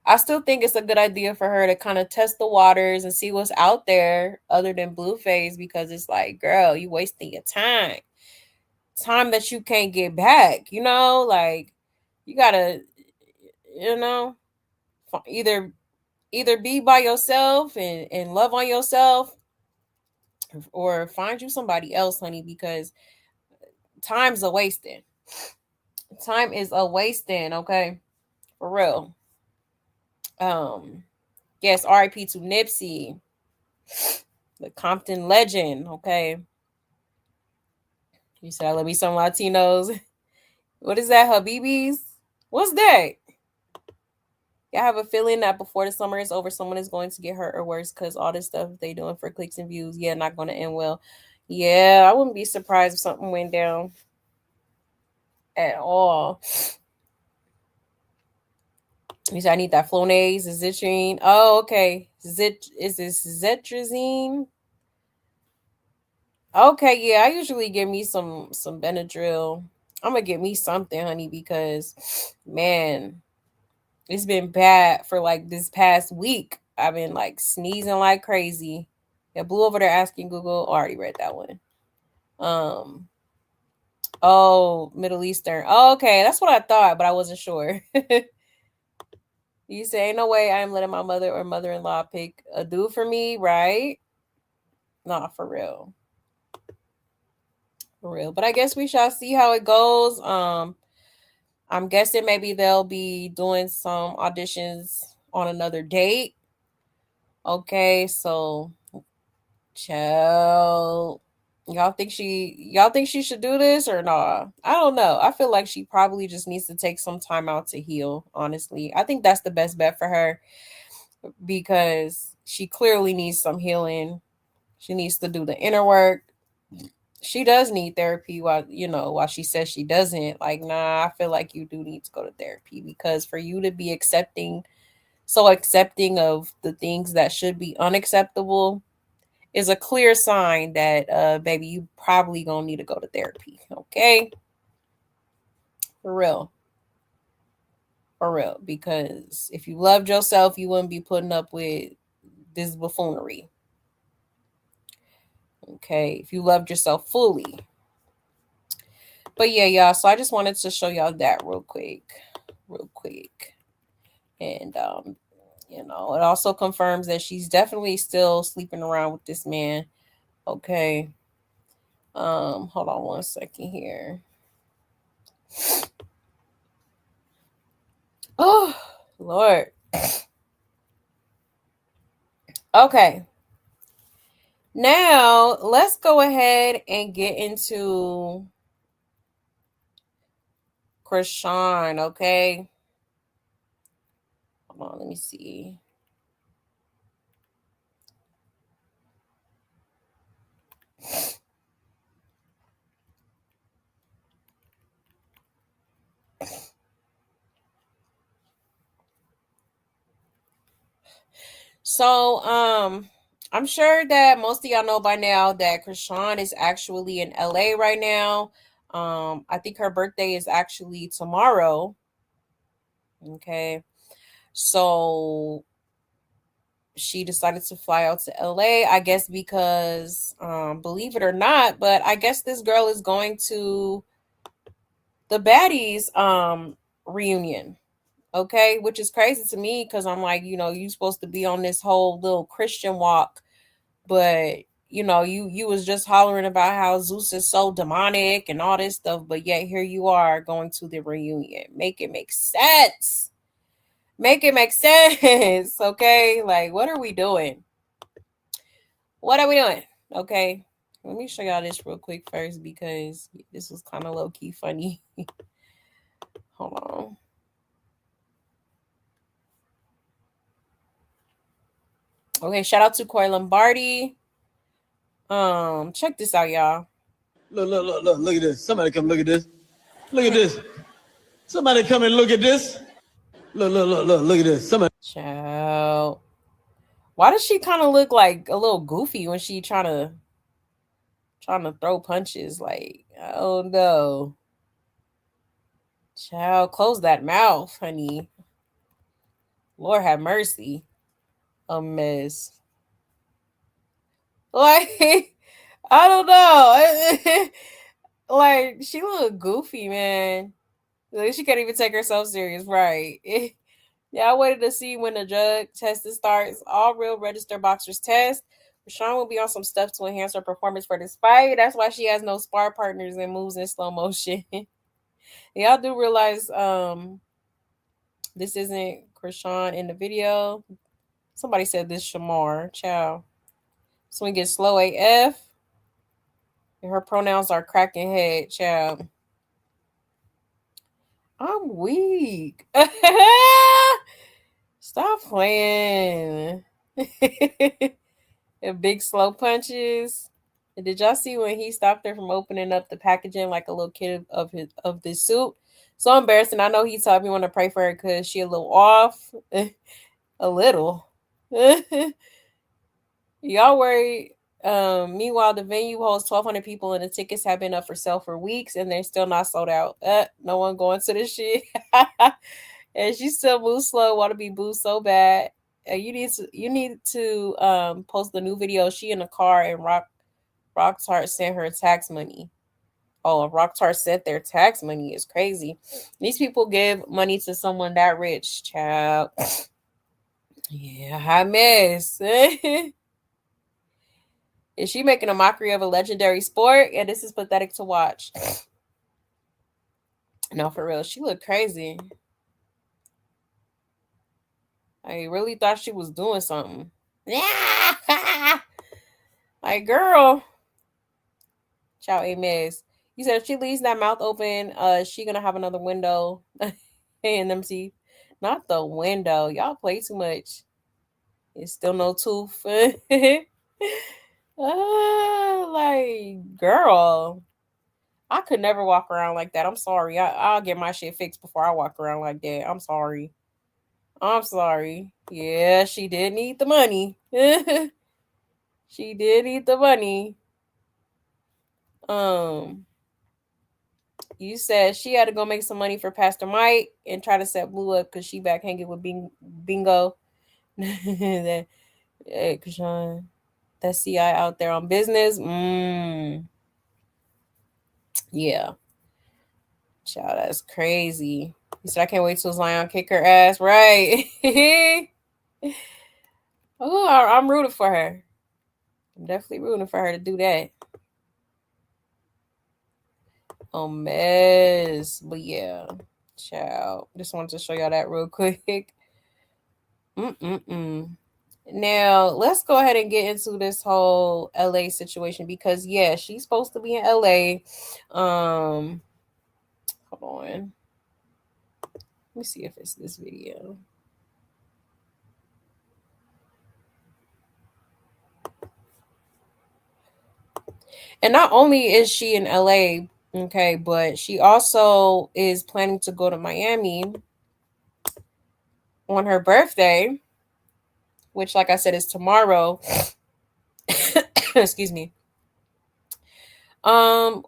I still think it's a good idea for her to kind of test the waters and see what's out there other than Blueface, because it's like, girl, you wasting your time that you can't get back, you know, like you gotta, you know, either be by yourself and love on yourself, or find you somebody else, honey, because time's a wasting. Time is a wasting, okay? For real. Yes, RIP to Nipsey, the Compton legend, okay? You said I love me some Latinos. What is that, Habibis? What's that? I have a feeling that before the summer is over, someone is going to get hurt or worse because all this stuff they doing for clicks and views, not going to end well. Yeah, I wouldn't be surprised if something went down at all. You said I need that Flonase, Zitrine. Oh, okay. Is this Zetrazine? Okay, yeah, I usually give me some Benadryl. I'm gonna get me something, honey, because man, it's been bad for like this past week. I've been like sneezing like crazy. Yeah, Blue over there asking Google. Oh, I already read that one. Oh, Middle Eastern. Oh, okay, that's what I thought, but I wasn't sure. You say, ain't no way I am letting my mother or mother-in-law pick a dude for me, right? Nah, for real. For real. But I guess we shall see how it goes. I'm guessing maybe they'll be doing some auditions on another date. Okay, so child. Y'all think she should do this or nah? I don't know. I feel like she probably just needs to take some time out to heal, honestly. I think that's the best bet for her because she clearly needs some healing. She needs to do the inner work. She does need therapy while she says she doesn't. Like, nah, I feel like you do need to go to therapy because for you to be accepting of the things that should be unacceptable is a clear sign that baby, you probably gonna need to go to therapy. Okay, for real, because if you loved yourself you wouldn't be putting up with this buffoonery. Okay, if you loved yourself fully. But yeah, y'all, so I just wanted to show y'all that real quick. And it also confirms that she's definitely still sleeping around with this man. Okay. Hold on one second here. Oh, Lord. Okay. Now, let's go ahead and get into Chrisean, okay? Hold on, let me see. So, I'm sure that most of y'all know by now that Chrisean is actually in LA right now. I think her birthday is actually tomorrow. Okay. So she decided to fly out to LA, I guess because believe it or not, but I guess this girl is going to the Baddies reunion. Okay, which is crazy to me because I'm like, you're supposed to be on this whole little Christian walk, but you was just hollering about how Zeus is so demonic and all this stuff, but yet here you are going to the reunion. Make it make sense. Make it make sense. Okay, like what are we doing? Okay, let me show y'all this real quick first because this was kind of low-key funny. Hold on. Okay, shout out to Corey Lombardi. Check this out, y'all. Look at this. Somebody come look at this. Look at this. Somebody come and look at this. Look at this. Somebody. Child. Why does she kind of look like a little goofy when she trying to throw punches? Like, oh no. Child, close that mouth, honey. Lord have mercy. A mess. Like, I don't know. Like, she look goofy, man. Like, she can't even take herself serious, right? Yeah, I waited to see when the drug testing starts. All real registered boxers test. Chrisean will be on some stuff to enhance her performance for this fight. That's why she has no spar partners and moves in slow motion. Y'all do realize this isn't Chrisean in the video. Somebody said this Shamar. Ciao. So we get slow AF. And her pronouns are cracking head. Ciao. I'm weak. Stop playing. And big slow punches. And did y'all see when he stopped her from opening up the packaging like a little kid of this suit? So embarrassing. I know he told me want to pray for her because she a little off. A little. Y'all worried. Meanwhile, the venue holds 1,200 people and the tickets have been up for sale for weeks and they're still not sold out. No one going to this shit. And she still moves slow, want to be booed so bad. You need to post the new video. She in the car and Rock's Heart sent her tax money. Oh, Rocktar said their tax money is crazy. These people give money to someone that rich, child. Yeah, I miss. Is she making a mockery of a legendary sport? Yeah, this is pathetic to watch. No, for real. She looked crazy. I really thought she was doing something. Yeah. Like, girl. Ciao, a miss. You said if she leaves that mouth open, she gonna have another window in them teeth. Not the window. Y'all play too much. It's still no tooth. Like, girl. I could never walk around like that. I'm sorry. I'll get my shit fixed before I walk around like that. I'm sorry. I'm sorry. Yeah, she did need the money. She did need the money. You said she had to go make some money for Pastor Mike and try to set Blue up because she back hanging with Bingo. That Chrisean, that CI out there on business. Yeah. Child, that's crazy. He said, I can't wait till Zion kick her ass. Right. Oh, I'm rooting for her. I'm definitely rooting for her to do that. Oh, mess. But yeah, child. Just wanted to show y'all that real quick. Now, let's go ahead and get into this whole LA situation because, yeah, she's supposed to be in LA. Hold on. Let me see if it's this video. And not only is she in LA, okay, but she also is planning to go to Miami on her birthday, which, like I said, is tomorrow. Excuse me.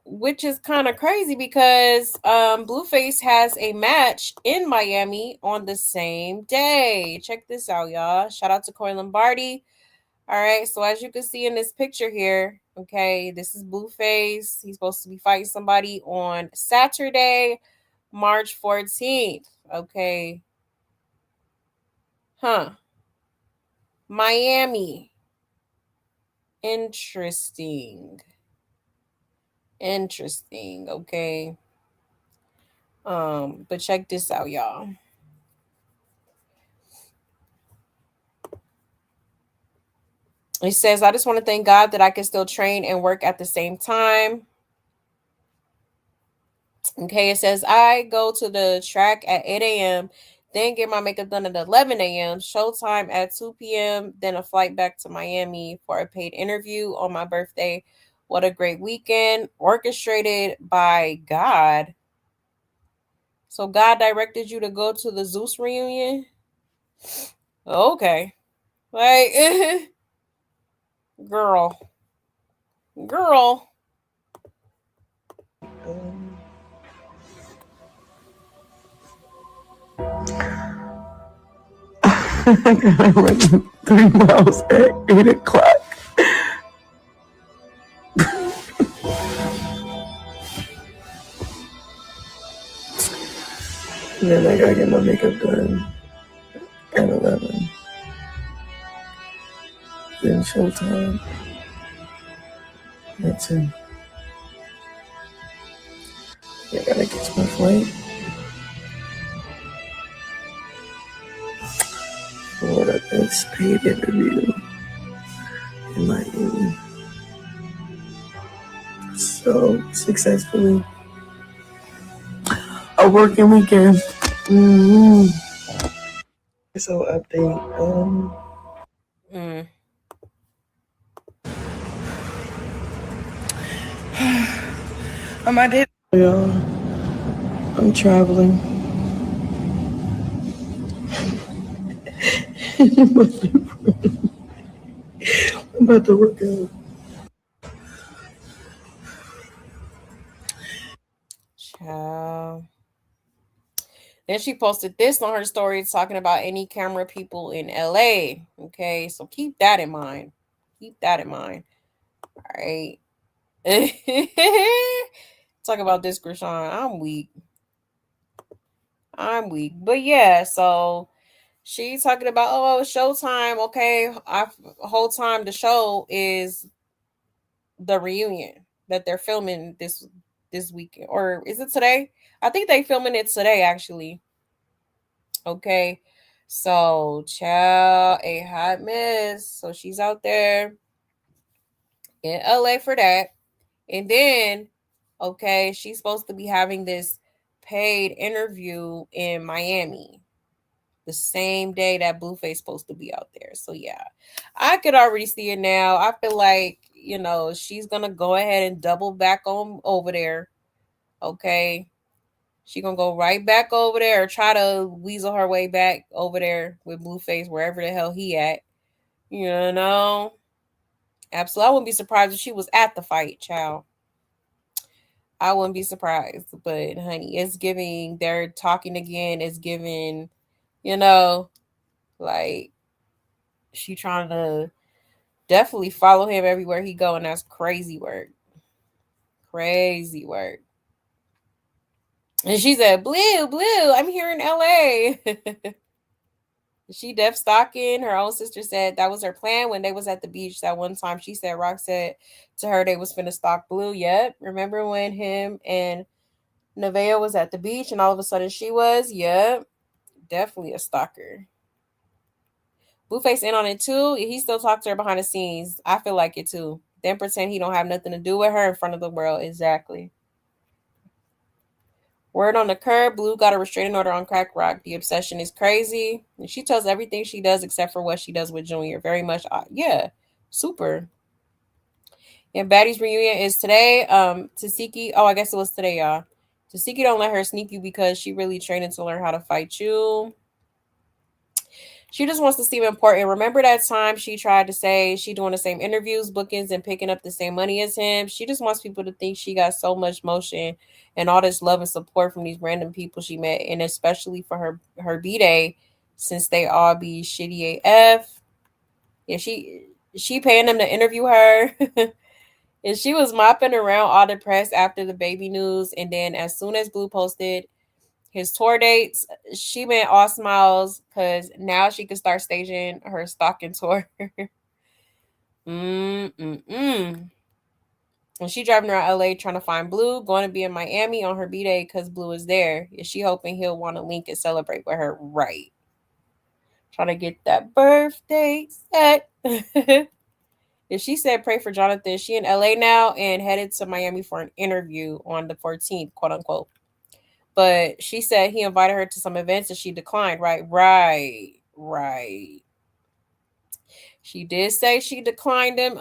Which is kind of crazy because Blueface has a match in Miami on the same day. Check this out, y'all. Shout out to Corey Lombardi. All right, so as you can see in this picture here, okay, this is Blueface. He's supposed to be fighting somebody on Saturday, March 14th. Okay. Miami. Interesting. Okay. But check this out, y'all. It says, I just want to thank God that I can still train and work at the same time. Okay, it says, I go to the track at 8 a.m., then get my makeup done at 11 a.m., showtime at 2 p.m., then a flight back to Miami for a paid interview on my birthday. What a great weekend, orchestrated by God. So God directed you to go to the Zeus reunion? Okay. Like, girl. I gotta run 3 miles at 8 o'clock. And then I gotta get my makeup done at 11. Then showtime at 2. I gotta catch my flight for the next paid interview in Miami. So successfully a working weekend. So update. I did. Y'all, I'm traveling. I'm about to work out. Ciao. Then she posted this on her story talking about any camera people in LA. Okay, so keep that in mind. All right. Talk about this, Chrisean. I'm weak. But yeah, so she's talking about, oh, Showtime. Okay, whole time the show is the reunion that they're filming this weekend, or is it today? I think they filming it today, actually. Okay, so child, a hot mess. So she's out there in LA for that, and then okay, she's supposed to be having this paid interview in Miami the same day that Blueface supposed to be out there. So yeah, I could already see it now. I feel like, she's gonna go ahead and double back on over there. Okay. She gonna go right back over there or try to weasel her way back over there with Blueface, wherever the hell he at. You know? Absolutely. I wouldn't be surprised if she was at the fight, child. I wouldn't be surprised. But honey, it's giving, they're talking again. It's giving, like she trying to definitely follow him everywhere he go, and that's crazy work. Crazy work. And she said, Blue, I'm here in LA. She def stalking. Her own sister said that was her plan when they was at the beach that one time. She said Rock said to her they was finna stalk Blue. Yep. Remember when him and Nevaeh was at the beach and all of a sudden she was? Yep. Definitely a stalker. Blueface in on it too. He still talks to her behind the scenes. I feel like it too. Then pretend he don't have nothing to do with her in front of the world. Exactly. Word on the curb, Blue got a restraining order on Crack Rock. The obsession is crazy. And she tells everything she does except for what she does with Junior. Very much, yeah, super. And Baddie's reunion is today. Tasiki, I guess it was today, y'all. Tasiki don't let her sneak you because she really training to learn how to fight you. She just wants to seem important. Remember that time she tried to say she doing the same interviews, bookings, and picking up the same money as him? She just wants people to think she got so much motion and all this love and support from these random people she met, and especially for her B-Day, since they all be shitty AF. Yeah, she paying them to interview her. And she was mopping around all the press after the baby news. And then as soon as Blue posted his tour dates, she went all smiles because now she could start staging her stalking tour. And she driving around LA trying to find Blue, going to be in Miami on her B-Day because Blue is there. Is she hoping he'll want to link and celebrate with her? Right. Trying to get that birthday set. And she said pray for Jonathan. She in LA now and headed to Miami for an interview on the 14th, quote unquote. But she said he invited her to some events and she declined. Right. She did say she declined them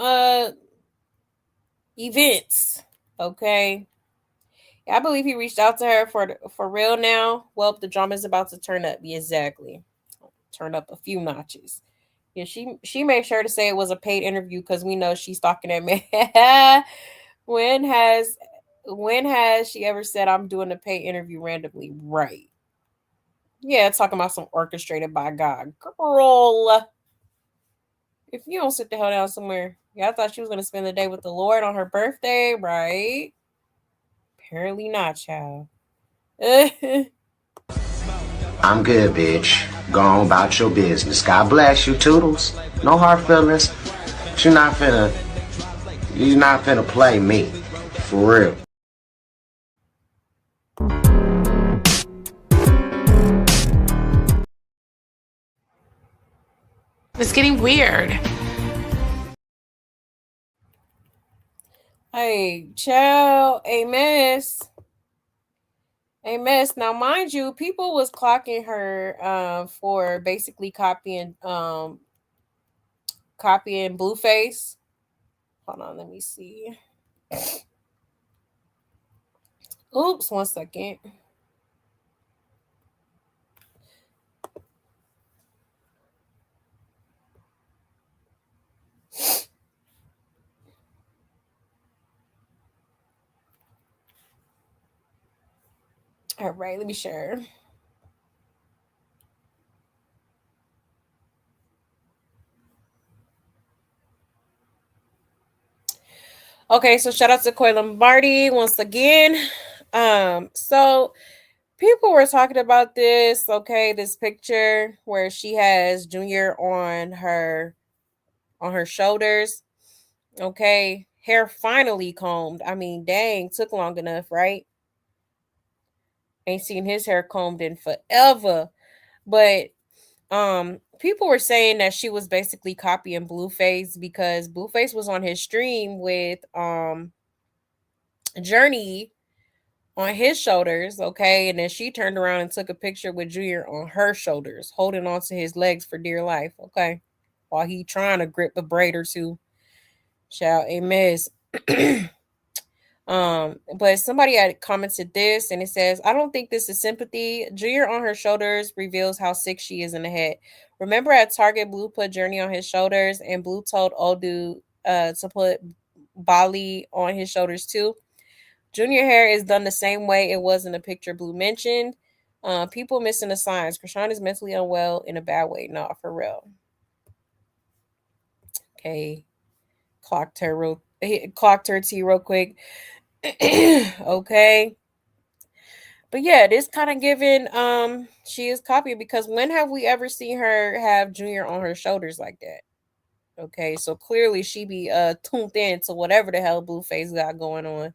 events. Okay. I believe he reached out to her for real now. Well, the drama is about to turn up. Yeah, exactly. Turn up a few notches. Yeah, she made sure to say it was a paid interview because we know she's stalking that man. When has she ever said I'm doing a paid interview randomly? Right. Yeah, talking about some orchestrated by God. Girl. If you don't sit the hell down somewhere. Yeah, I thought she was going to spend the day with the Lord on her birthday, right? Apparently not, child. I'm good, bitch. Go on about your business. God bless you, Toodles. No hard feelings. But you're not finna play me. For real. It's getting weird. Hey, child, a mess. Now, mind you, people was clocking her for basically copying Blueface. Hold on, let me see. Oops, 1 second. All right, let me share. Okay, so shout out to Koi Lombardi once again. So people were talking about this, okay, this picture where she has Junior on her shoulders. Okay, hair finally combed. I mean, dang, took long enough, right? Ain't seen his hair combed in forever. But people were saying that she was basically copying Blueface because Blueface was on his stream with Journey on his shoulders, okay, and then she turned around and took a picture with Junior on her shoulders, holding on to his legs for dear life, okay, while he trying to grip a braid or two. Shout a miss. But somebody had commented this and it says, I don't think this is sympathy. Junior on her shoulders reveals how sick she is in the head. Remember at Target, Blue put Journey on his shoulders and Blue told old dude to put Bali on his shoulders too. Junior hair is done the same way it was in the picture Blue mentioned. People missing the signs. Chrisean is mentally unwell in a bad way. No, for real. Okay. Clocked her T real quick. Okay. But yeah, this kind of given she is copying because when have we ever seen her have Junior on her shoulders like that? Okay, so clearly she be tuned in to whatever the hell Blueface got going on.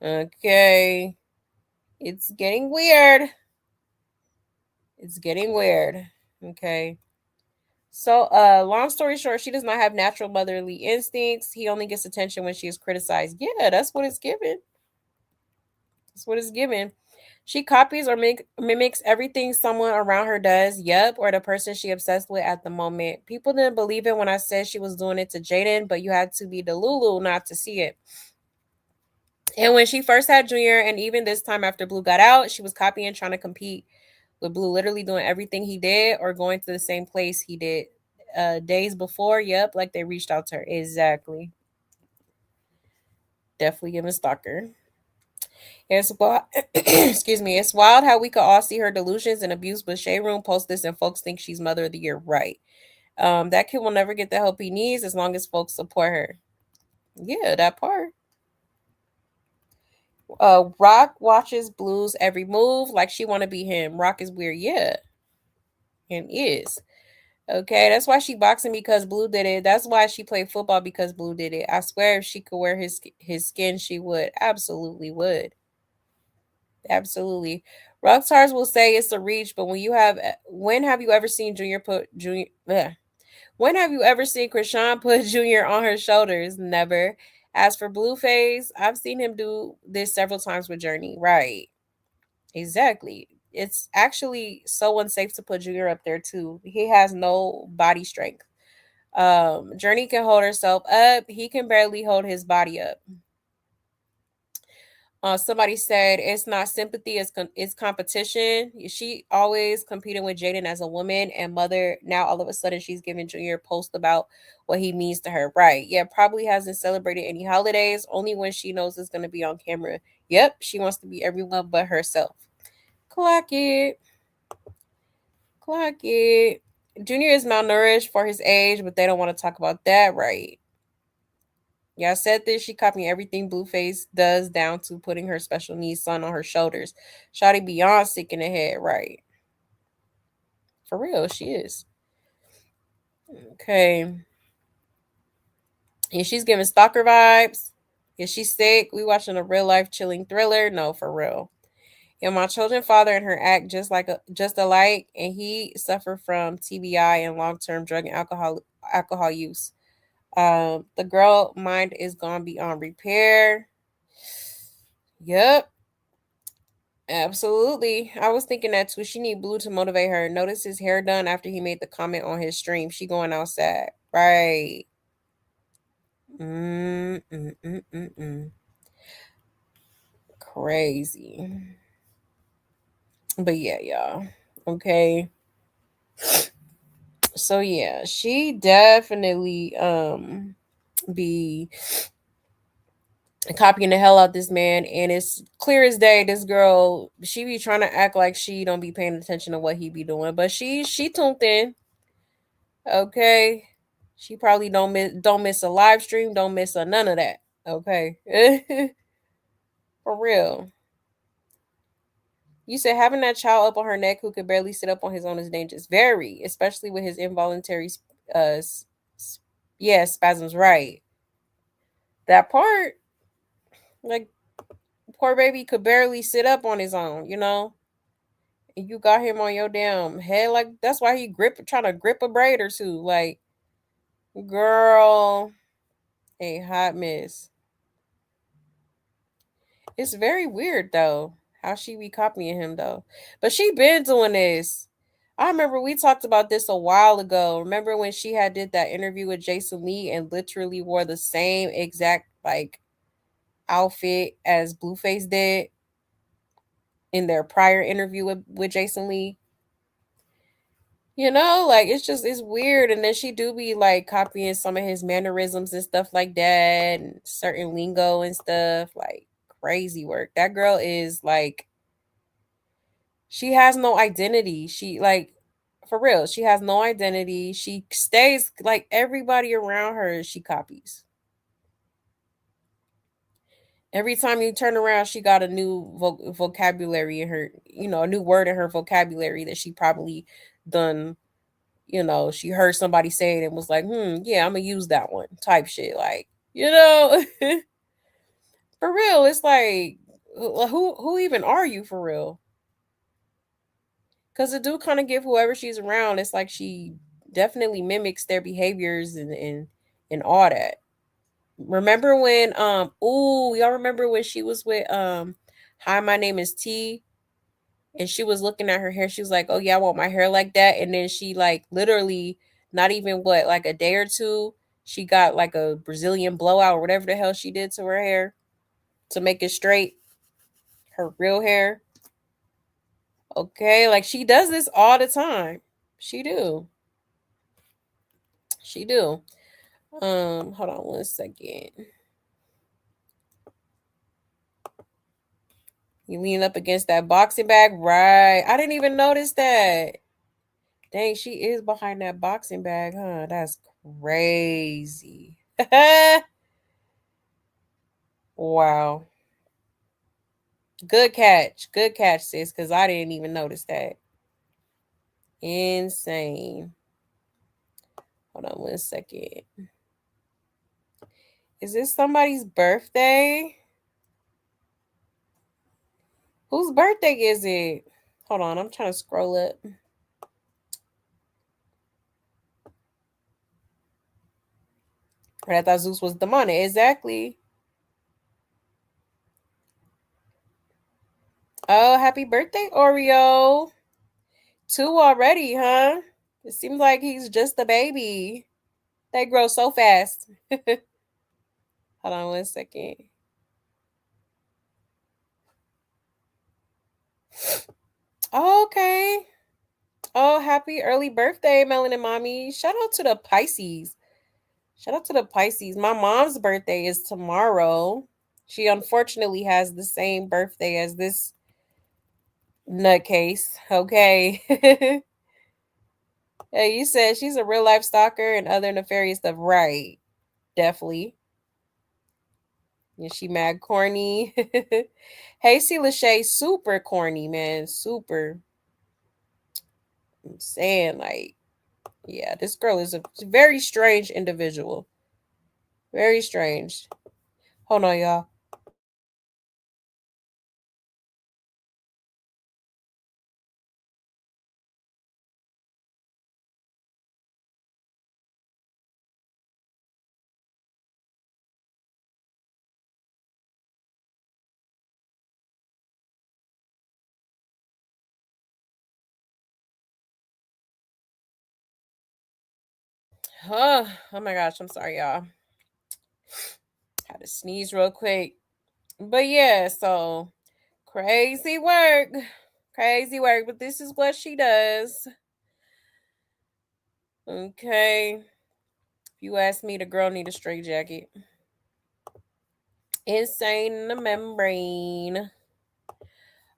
Okay. It's getting weird. It's getting weird. Okay. So, long story short, she does not have natural motherly instincts. He only gets attention when she is criticized. Yeah, that's what it's given. That's what it's given. She copies or mimics everything someone around her does. Yep, or the person she obsessed with at the moment. People didn't believe it when I said she was doing it to Jaidyn, but you had to be the Lulu not to see it. And when she first had Junior, and even this time after Blue got out, she was copying, trying to compete with Blue, literally doing everything he did or going to the same place he did days before. Yep, like they reached out to her. Exactly. Definitely giving stalker. It's wild. Excuse me. It's wild how we could all see her delusions and abuse, but Shade Room posts this and folks think she's Mother of the Year. Right. That kid will never get the help he needs as long as folks support her. Yeah, that part. Rock watches Blue's every move like she want to be him. Rock is weird. Yeah. And is. Okay, that's why she boxing because Blue did it. That's why she played football because Blue did it. I swear if she could wear his skin, she would. Absolutely would. Absolutely. Rockstars will say it's a reach, but when have you ever seen Junior put Junior when have you ever seen Chrisean put Junior on her shoulders? Never. As for Blueface, I've seen him do this several times with Journey. Right. Exactly. It's actually so unsafe to put Junior up there too. He has no body strength. Journey can hold herself up. He can barely hold his body up. Somebody said it's not sympathy, it's competition. She always competing with Jaidyn as a woman and mother. Now all of a sudden she's giving Junior a post about what he means to her. Right. Yeah, probably hasn't celebrated any holidays, only when she knows it's going to be on camera. Yep, she wants to be everyone but herself. Clock it. Clock it. Junior is malnourished for his age, but they don't want to talk about that, right? Yeah, I said this. She copying everything Blueface does down to putting her special needs son on her shoulders. Shawty beyond sick in the head, right? For real, she is. Okay. And she's giving stalker vibes. Is she sick? We watching a real life chilling thriller? No, for real. And my children father and her act just alike, and he suffered from TBI and long term drug and alcohol use. The girl mind is gonna be on repair. Yep, absolutely. I was thinking that too. She need Blue to motivate her. Notice his hair done after he made the comment on his stream. She going outside, right? Crazy. But yeah, y'all. Okay. So yeah, she definitely be copying the hell out this man, and it's clear as day this girl, she be trying to act like she don't be paying attention to what he be doing, but she tuned in. Okay, she probably don't miss a live stream, don't miss none of that. Okay. For real. You said having that child up on her neck who could barely sit up on his own is dangerous. Very, especially with his involuntary, spasms. Right. That part, like, poor baby could barely sit up on his own, And you got him on your damn head, like that's why he trying to grip a braid or two. Like, girl, a hot mess. It's very weird though how she be copying him though, but she been doing this. I remember we talked about this a while ago. Remember when she had did that interview with Jason Lee and literally wore the same exact like outfit as Blueface did in their prior interview with Jason Lee? Like it's weird. And then she do be like copying some of his mannerisms and stuff like that, and certain lingo and stuff, like crazy work. That girl is like, she has no identity. She like, for real, she has no identity. She stays like everybody around her, she copies. Every time you turn around, she got a new vocabulary in her, a new word in her vocabulary that she probably done. She heard somebody say it and was like, yeah, I'm gonna use that one type shit. Like, for real, it's like, who even are you for real? Because it do kind of give whoever she's around, it's like she definitely mimics their behaviors and all that. Remember when y'all remember when she was with Hi, my name is T, and she was looking at her hair, she was like, oh yeah, I want my hair like that. And then she like literally not even like a day or two, she got like a Brazilian blowout or whatever the hell she did to her hair to make it straight, her real hair. Okay, like she does this all the time. She do. Hold on one second. You lean up against that boxing bag, right? I didn't even notice that. Dang, she is behind that boxing bag, huh? That's crazy. Wow. Good catch, sis, because I didn't even notice that. Insane. Hold on one second. Is this somebody's birthday? Whose birthday is it? Hold on, I'm trying to scroll up. I thought Zeus was demonic. Exactly. Oh, happy birthday, Oreo. 2 already, huh? It seems like he's just a baby. They grow so fast. Hold on one second. Okay. Oh, happy early birthday, Melanin Mommy. Shout out to the Pisces. My mom's birthday is tomorrow. She unfortunately has the same birthday as this nutcase. Okay. Hey, you said she's a real life stalker and other nefarious stuff. Right. Definitely. Yeah, she mad corny. Hey, C. Lachey, super corny, man. Super. I'm saying, like, yeah, this girl is a very strange individual. Very strange. Hold on, y'all. Oh my gosh, I'm sorry, y'all. Had to sneeze real quick. But yeah, so crazy work. Crazy work, but this is what she does. Okay. If you ask me, the girl need a straight jacket. Insane in the membrane.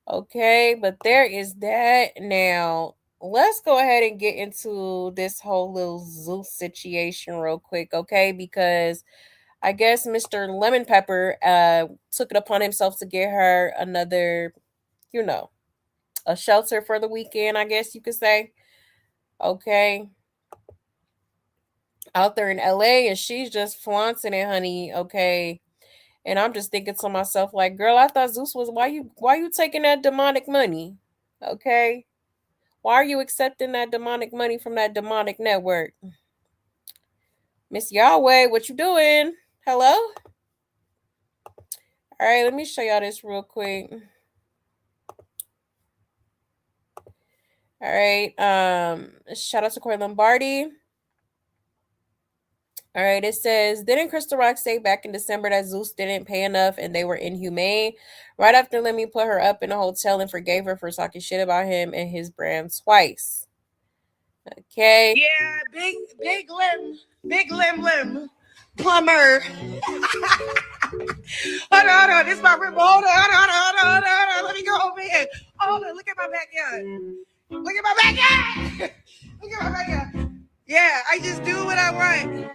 Okay, but there is that. Now, let's go ahead and get into this whole little Zeus situation real quick, okay? Because I guess Mr. Lemon Pepper took it upon himself to get her another, a shelter for the weekend, I guess you could say. Okay. Out there in LA, and she's just flaunting it, honey. Okay. And I'm just thinking to myself, like, girl, I thought Zeus was why you taking that demonic money? Okay. Why are you accepting that demonic money from that demonic network? Miss Yahweh, what you doing? Hello? All right, let me show y'all this real quick. All right. Shout out to Corey Lombardi. All right, it says, didn't Crystal Rock say back in December that Zeus didn't pay enough and they were inhumane? Right after Lemmy put her up in a hotel and forgave her for talking shit about him and his brand twice. Okay. Yeah, big limb, plumber. Hold on, this is my room. Hold on. Let me go over here. Hold on, look at my backyard. Look at my backyard. Yeah, I just do what I want.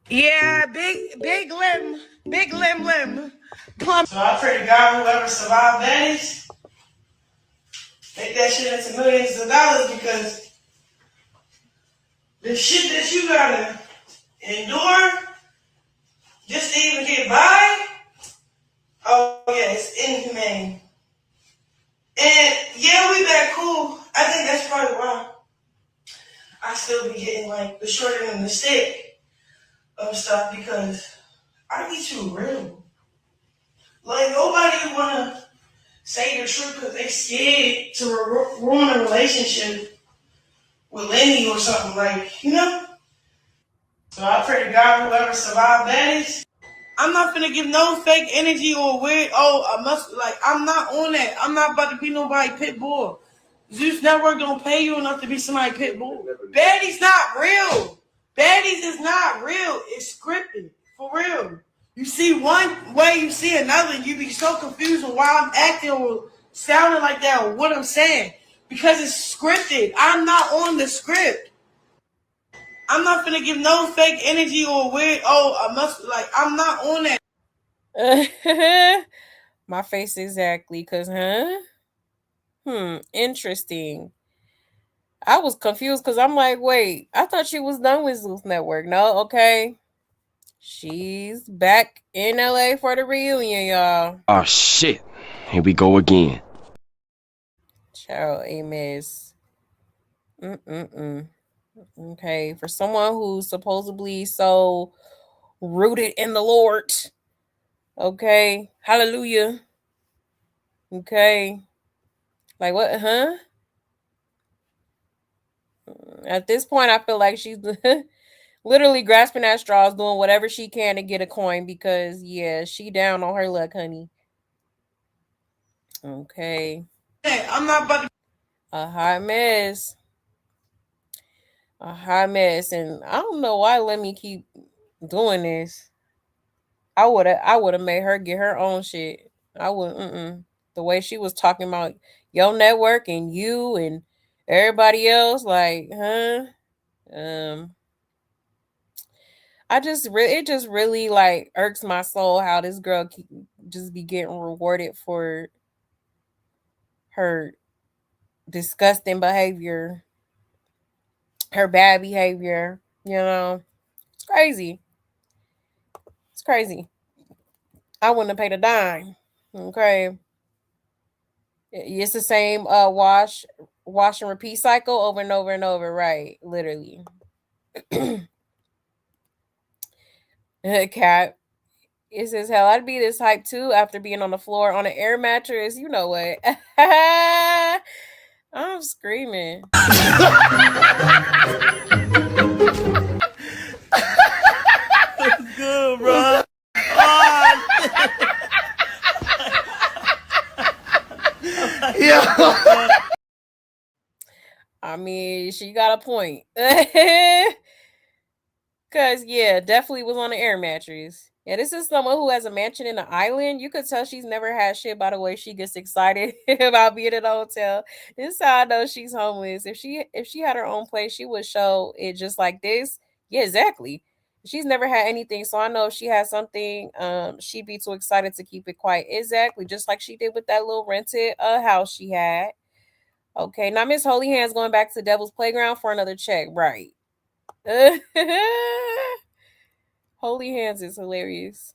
Yeah, big limb, plumber. So I pray to God whoever survived baddies, make that shit into millions of dollars, because the shit that you gotta endure just to even get by, oh yeah, it's inhumane. And yeah, we back cool. I think that's probably why I still be getting like the short end of the stick of stuff, because I be too real. Like, nobody wanna say the truth because they scared to ruin a relationship with Lenny or something, like, you know? So I pray to God whoever survived baddies. I'm not gonna give no fake energy or weird, I'm not on that. I'm not about to be nobody pit bull. Zeus Network don't pay you enough to be somebody pit bull. Baddies not real. Baddies is not real. It's scripted. For real. You see one way, you see another, and you be so confused on why I'm acting or sounding like that or what I'm saying. Because it's scripted. I'm not on the script. I'm not gonna give no fake energy or weird, I'm not on that. My face exactly, because, interesting. I was confused because I'm like, wait, I thought she was done with Zeus Network. No, okay. She's back in LA for the reunion, y'all. Oh, shit. Here we go again. Ciao, Amos. Okay, for someone who's supposedly so rooted in the Lord. Okay, hallelujah. Okay. Like, what, At this point, I feel like she's literally grasping at straws, doing whatever she can to get a coin, because, yeah, she down on her luck, honey. Okay. I'm not about to. A hot mess. A hot mess. And I don't know why let me keep doing this. I would have made her get her own shit. I would the way she was talking about your network and you and everybody else, like, it just really like irks my soul how this girl just be getting rewarded for her disgusting behavior, her bad behavior, It's crazy. It's crazy. I wouldn't have paid a dime. Okay. It's the same wash and repeat cycle over and over and over, right? Literally. Cat. It says, hell, I'd be this hype too after being on the floor on an air mattress. You know what? I'm screaming. That's good, bro. Yeah. I mean, she got a point. Because, yeah, definitely was on the air mattress. Yeah, this is someone who has a mansion in the island. You could tell she's never had shit by the way she gets excited about being in a hotel. This is how I know she's homeless. If she had her own place, she would show it just like this. Yeah, exactly. She's never had anything, so I know if she had something, she'd be too excited to keep it quiet. Exactly, just like she did with that little rented house she had. Okay, now Miss Holy Hands going back to Devil's Playground for another check, right? Holy Hands is hilarious.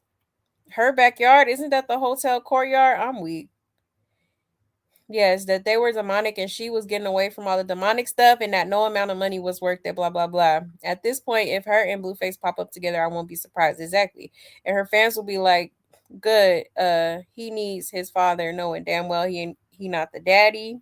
Her backyard, isn't that the hotel courtyard? I'm weak. Yes, that they were demonic and she was getting away from all the demonic stuff and that no amount of money was worth it, blah, blah, blah. At this point, if her and Blueface pop up together, I won't be surprised. Exactly. And her fans will be like, good, he needs his father, knowing damn well he not the daddy.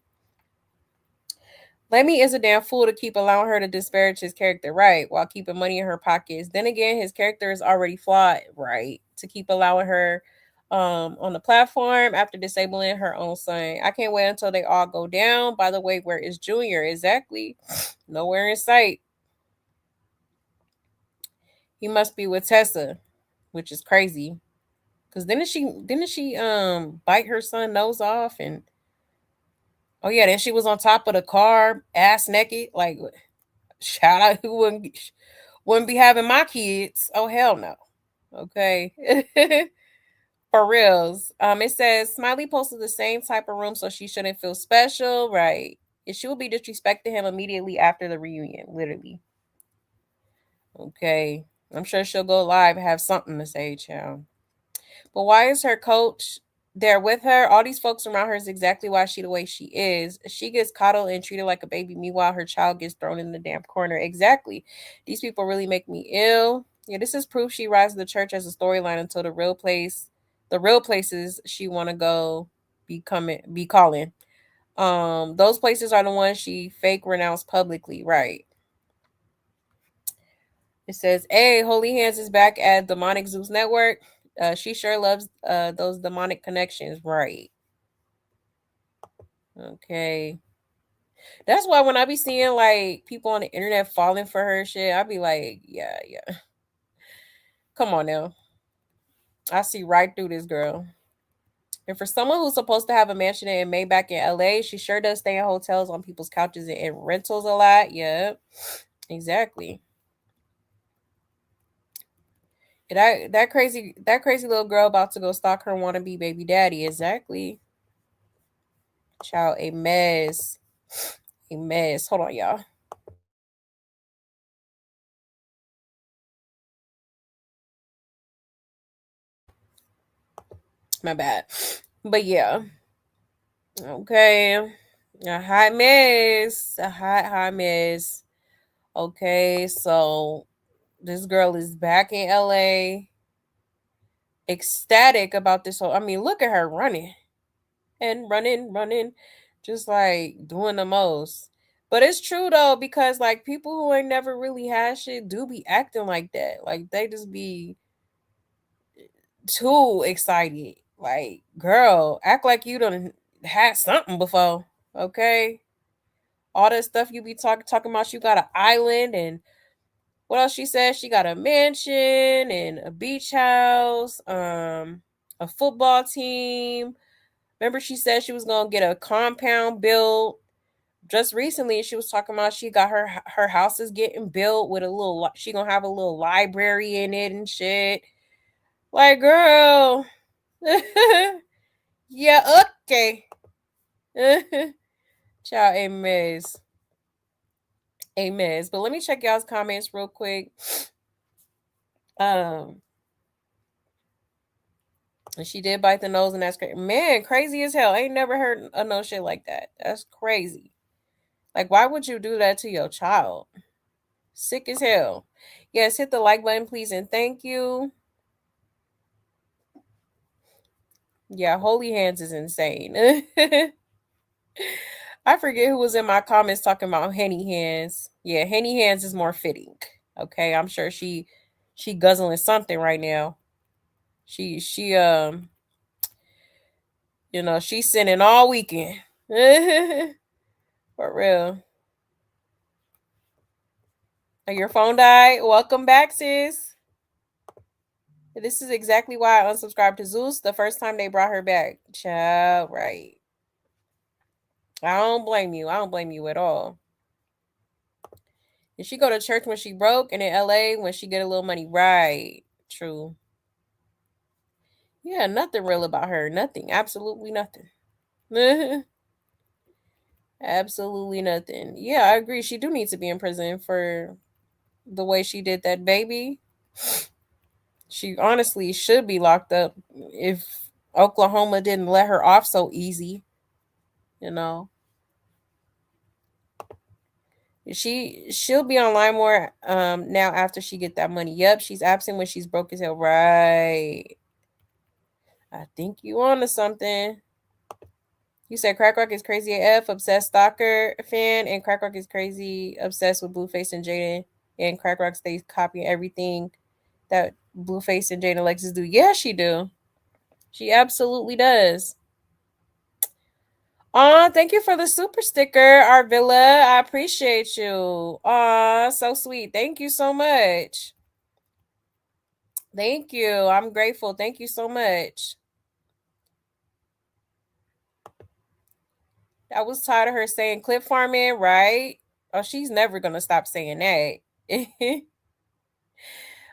Lemmy is a damn fool to keep allowing her to disparage his character, right, while keeping money in her pockets. Then again, his character is already flawed, right, to keep allowing her on the platform after disabling her own son. I can't wait until they all go down. By the way, where is Junior? Exactly. Nowhere in sight. He must be with Tessa, which is crazy. Cause didn't she bite her son nose off and oh yeah, then she was on top of the car, ass naked, like shout out who wouldn't be having my kids. Oh hell no. Okay. For reals. It says Smiley posted the same type of room, so she shouldn't feel special, right? And she will be disrespecting him immediately after the reunion, literally. Okay. I'm sure she'll go live and have something to say, child. But why is her coach there with her? All these folks around her is exactly why she the way she is. She gets coddled and treated like a baby. Meanwhile, her child gets thrown in the damn corner. Exactly. These people really make me ill. Yeah, this is proof she rises to the church as a storyline until the real places she want to go be calling. Those places are the ones she fake renounced publicly, right? It says, hey, Holy Hands is back at Demonic Zeus Network. She sure loves those demonic connections, right? Okay. That's why when I be seeing like people on the internet falling for her shit, I be like, yeah. Come on now. I see right through this girl. And for someone who's supposed to have a mansion in Maybach in LA, she sure does stay in hotels on people's couches and rentals a lot. Yep. Exactly. That crazy little girl about to go stalk her wannabe baby daddy. Exactly. Child, a mess. A mess. Hold on, y'all. My bad. But yeah. Okay. A hot mess. A hot mess. Okay, so this girl is back in LA. Ecstatic about this whole, I mean, look at her running. And running, just like doing the most. But it's true though, because like people who ain't never really had shit do be acting like that. Like they just be too excited. Like, girl, act like you done had something before. Okay. All that stuff you be talking about, you got an island and what else she said? She got a mansion and a beach house, a football team. Remember, she said she was gonna get a compound built. Just recently, she was talking about she got her house is getting built with a little. She gonna have a little library in it and shit. Like, girl, yeah, okay. Child, a mess. A mess. But let me check y'all's comments real quick. And she did bite the nose, and that's crazy. Man, crazy as hell. I ain't never heard of no shit like that. That's crazy. Like, why would you do that to your child? Sick as hell. Yes, hit the like button, please, and thank you. Yeah, Holy Hands is insane. I forget who was in my comments talking about Henny Hands. Yeah, Henny Hands is more fitting. Okay, I'm sure she guzzling something right now. She she's sinning all weekend. For real. Your phone died. Welcome back, sis. This is exactly why I unsubscribed to Zeus the first time they brought her back. Child, right. I don't blame you. I don't blame you at all. Did she go to church when she broke, and in LA when she get a little money? Right. True. Yeah, nothing real about her. Nothing. Absolutely nothing. Absolutely nothing. Yeah, I agree. She do need to be in prison for the way she did that baby. She honestly should be locked up if Oklahoma didn't let her off so easy. You know. She'll be online more now after she get that money. Yep, she's absent when she's broke as hell. Right. I think you on to something. You said Crack Rock is crazy AF, obsessed stalker fan, and Crack Rock is crazy, obsessed with Blueface and Jaidyn, and Crack Rock stays copying everything that Blueface and Jaidyn Alexis do. Yeah, she do. She absolutely does. Aw, thank you for the super sticker, Arvilla. I appreciate you. Aw, so sweet. Thank you so much. Thank you. I'm grateful. Thank you so much. I was tired of her saying clip farming, right? Oh, she's never gonna stop saying that.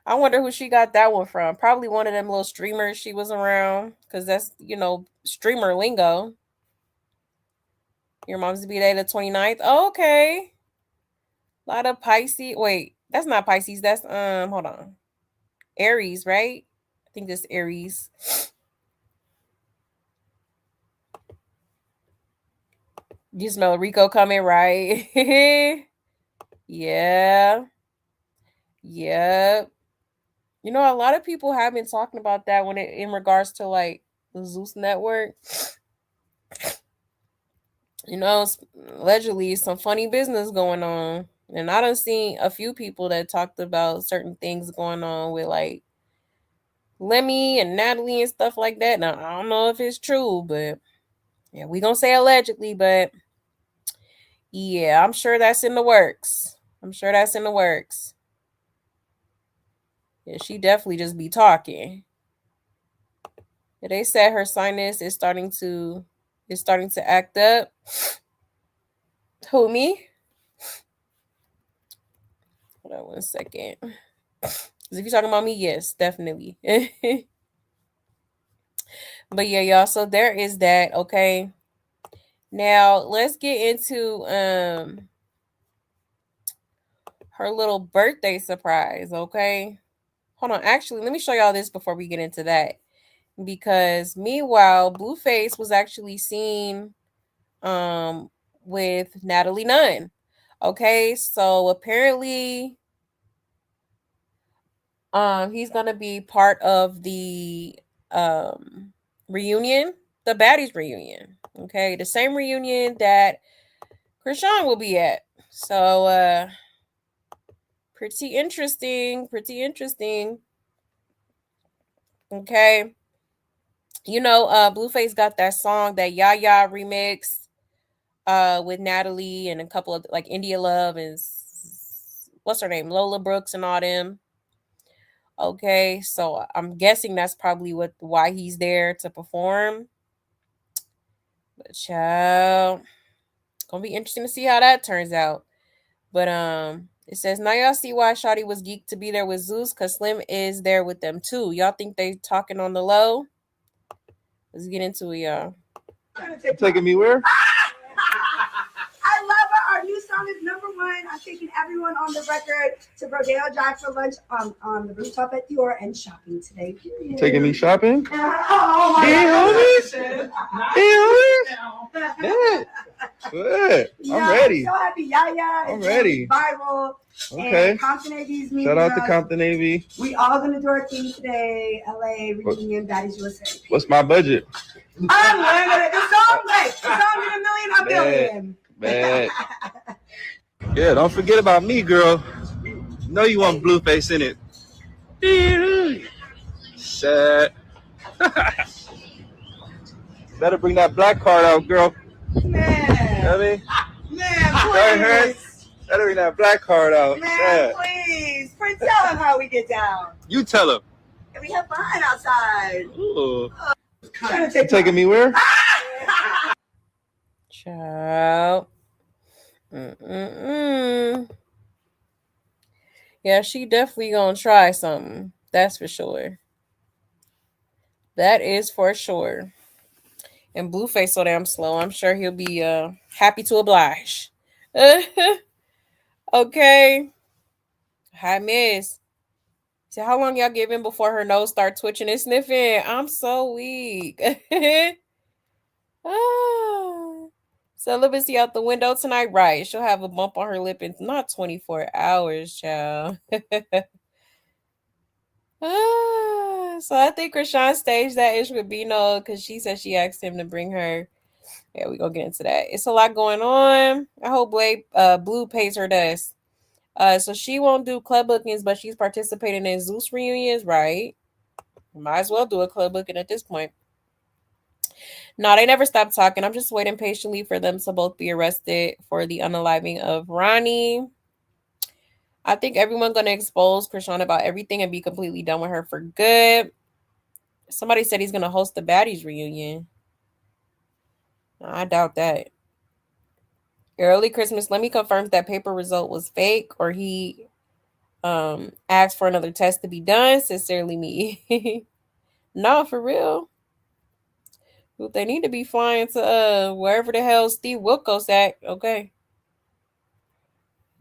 I wonder who she got that one from. Probably one of them little streamers she was around, because that's, streamer lingo. Your mom's B-Day the 29th. Oh, okay. A lot of Pisces. Wait, that's not Pisces. That's hold on. Aries, right? I think that's Aries. You smell Rico coming, right? Yeah. Yep. A lot of people have been talking about that in regards to like the Zeus network. Allegedly some funny business going on. And I done seen a few people that talked about certain things going on with like Lemmy and Natalie and stuff like that. Now, I don't know if it's true, but yeah, we gonna say allegedly, but yeah, I'm sure that's in the works. Yeah, she definitely just be talking. Yeah, they said her sinus is starting to act up. Who, me? Hold on one second. Because if you're talking about me, yes, definitely. But yeah, y'all, so there is that, okay? Now, let's get into her little birthday surprise, okay? Hold on, actually, let me show y'all this before we get into that. Because meanwhile, Blueface was actually seen with Natalie Nunn. Okay, so apparently he's gonna be part of the reunion, the Baddies reunion. Okay, the same reunion that Chrisean will be at. So pretty interesting. Okay. Blueface got that song, that Yaya remix with Natalie and a couple of like India Love and what's her name, Lola Brooks and all them. Okay, so I'm guessing that's probably why he's there to perform. But child, gonna be interesting to see how that turns out. But it says now y'all see why Shawty was geeked to be there with Zeus, cause Slim is there with them too. Y'all think they talking on the low? Let's get into it, y'all. Taking me where? I love her. Our new song is #1. I'm taking everyone on the record to Rodeo Drive for lunch on the rooftop at Dior and shopping today. Period. Taking me shopping? Oh my God. Good. Good. I'm ready. I'm so happy. Yaya is ready. Viral. Okay. And Compton AV's meeting Shout out to us. Compton AV. We all gonna do our thing today. LA reunion, Daddy's USA. What's my budget? I'm learning it. The song did $1 million, $1 billion. Bad. Yeah, don't forget about me, girl. You know you want Blueface in it. Sad. Better bring that black card out, girl. Man. You know what I mean? Man, please. Better bring that black card out. Man, Sad. please. Prince, tell him how we get down. You tell him. And we have fun outside. Ooh. You taking me where? Child. Yeah, she definitely gonna try something. That's for sure. That is for sure. And Blueface so damn slow. I'm sure he'll be happy to oblige. Okay. Hi, Miss. So how long y'all giving before her nose start twitching and sniffing? I'm so weak. Ah. Celibacy out the window tonight, right? She'll have a bump on her lip in not 24 hours, child. So I think Chrisean staged that issue with Bino because she said she asked him to bring her. Yeah, we gonna get into that. It's a lot going on. I hope Blue pays her dust. So she won't do club bookings, but she's participating in Zeus reunions, right? Might as well do a club booking at this point. No, they never stopped talking. I'm just waiting patiently for them to both be arrested for the unaliving of Ronnie. I think everyone's gonna expose Chrisean about everything and be completely done with her for good. Somebody said he's gonna host the baddies reunion. I doubt that. Early Christmas, let me confirm if that paper result was fake or he asked for another test to be done. Sincerely, me. No, for real. They need to be flying to wherever the hell Steve Wilkos at. Okay.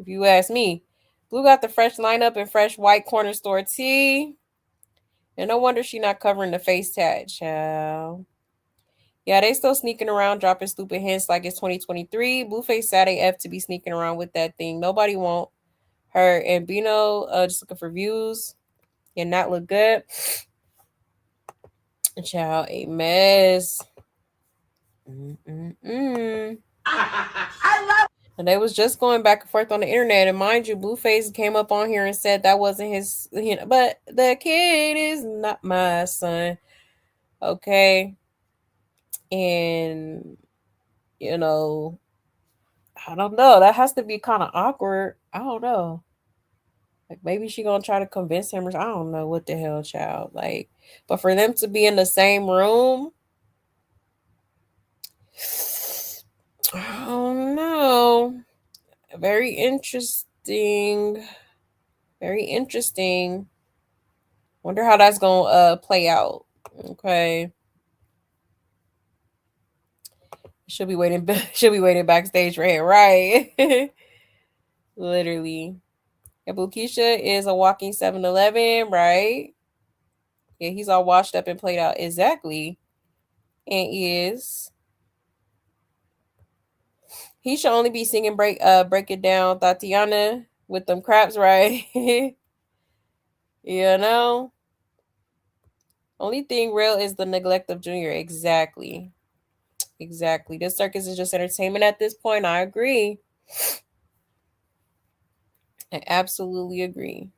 If you ask me. Blue got the fresh lineup and fresh white corner store tee. And no wonder she not covering the face tag, child. Yeah, they still sneaking around, dropping stupid hints like it's 2023. Blueface sad AF to be sneaking around with that thing. Nobody want her and Bino just looking for views and not look good. Child, a mess. I love. And they was just going back and forth on the internet. And mind you, Blueface came up on here and said that wasn't his, but the kid is not my son. Okay. And, I don't know. That has to be kind of awkward. I don't know. Like maybe she gonna try to convince him or I don't know what the hell, child. Like, but for them to be in the same room, I don't know. Very interesting. Very interesting. Wonder how that's gonna play out. Okay. She'll be waiting. She'll be waiting backstage right here, right? Literally. Yeah, Keisha is a walking 7-Eleven, right? Yeah, he's all washed up and played out. Exactly. And is. He should only be singing break it down Tatiana with them craps, right? Only thing real is the neglect of Junior. Exactly. This circus is just entertainment at this point. I agree. I absolutely agree.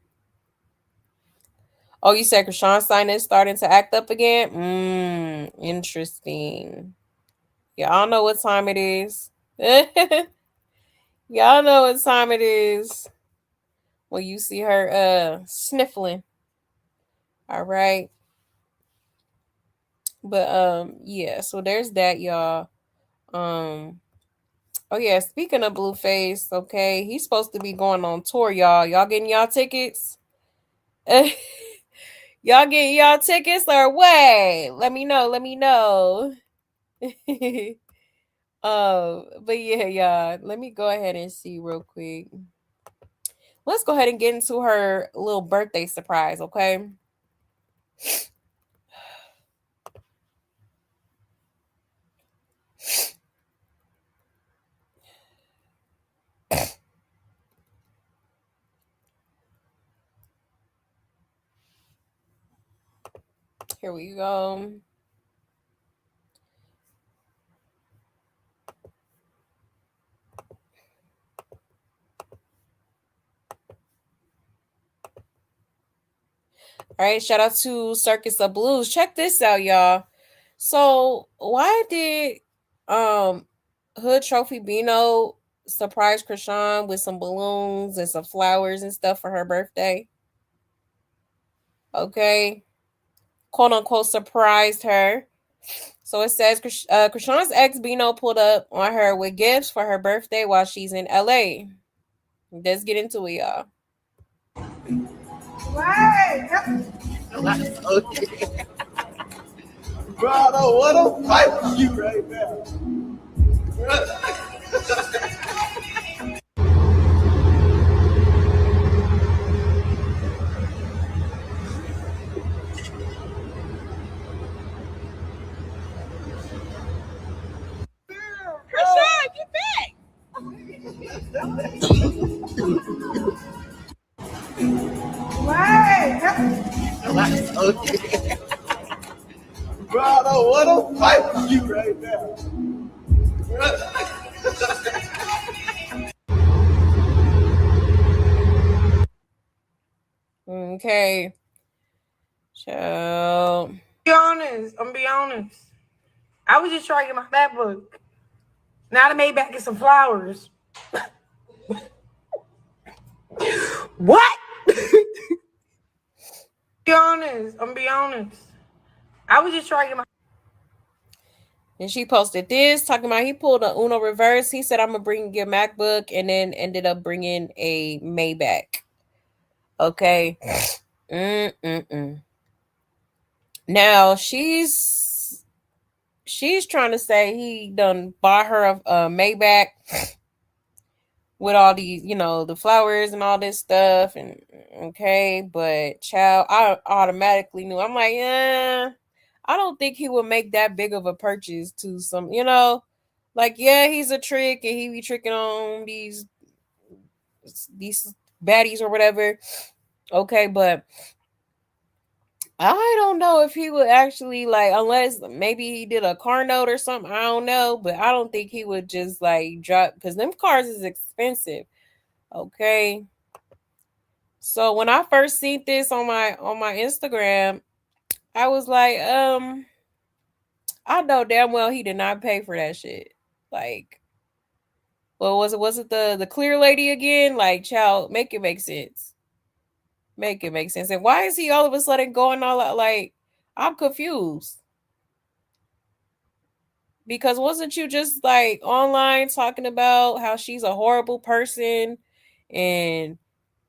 Oh, you said Chrisean Stein is starting to act up again? Interesting. Y'all know what time it is. Y'all know what time it is when you see her sniffling. All right. But yeah, so there's that, y'all. Oh yeah, speaking of Blueface, okay, he's supposed to be going on tour, y'all. Y'all getting y'all tickets? Y'all getting y'all tickets or what? Let me know. But yeah, y'all. Let me go ahead and see real quick. Let's go ahead and get into her little birthday surprise, okay? Here we go. All right, shout out to Circus of Blues. Check this out, y'all. So why did Hood Trophy Bino surprise Chrisean with some balloons and some flowers and stuff for her birthday? Okay. Quote unquote surprised her. So it says Chrisean's ex Bino pulled up on her with gifts for her birthday while she's in LA. Let's get into it, y'all. Right. Bro, I don't want to fight with you right now. Chrisean, get back. Right. Bro, I don't want to fight with you right now. Okay. So Be honest. I'm gonna be honest. I was just trying to get my MacBook. Now I made back get some flowers. What? Be honest. I'm gonna be honest. I was just trying to get my. and she posted this talking about he pulled a Uno reverse. He said, I'm gonna bring your MacBook, and then ended up bringing a Maybach. Okay. Now she's trying to say he done bought her a Maybach with all these, the flowers and all this stuff, and okay, but child, I automatically knew. I'm like, I don't think he would make that big of a purchase to some, like, yeah, he's a trick and he be tricking on these baddies or whatever. Okay, but I don't know if he would actually, like, unless maybe he did a car note or something. I don't know, but I don't think he would just like drop, because them cars is expensive. Okay. So when I first seen this on my Instagram, I was like, I know damn well he did not pay for that shit. Like, well, was it the clear lady again? Like, child, make it make sense. Make it make sense. And why is he all of a sudden going all out? Like, I'm confused. Because wasn't you just like online talking about how she's a horrible person, and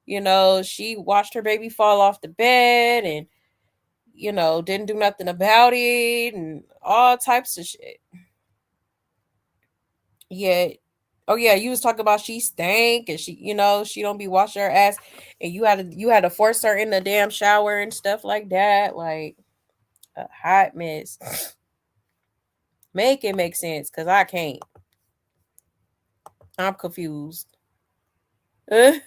she watched her baby fall off the bed and didn't do nothing about it and all types of shit. Yeah. Oh yeah, you was talking about she stank and she don't be washing her ass, and you had to force her in the damn shower and stuff like that. Like, a hot mess. Make it make sense, because I can't. I'm confused. Hold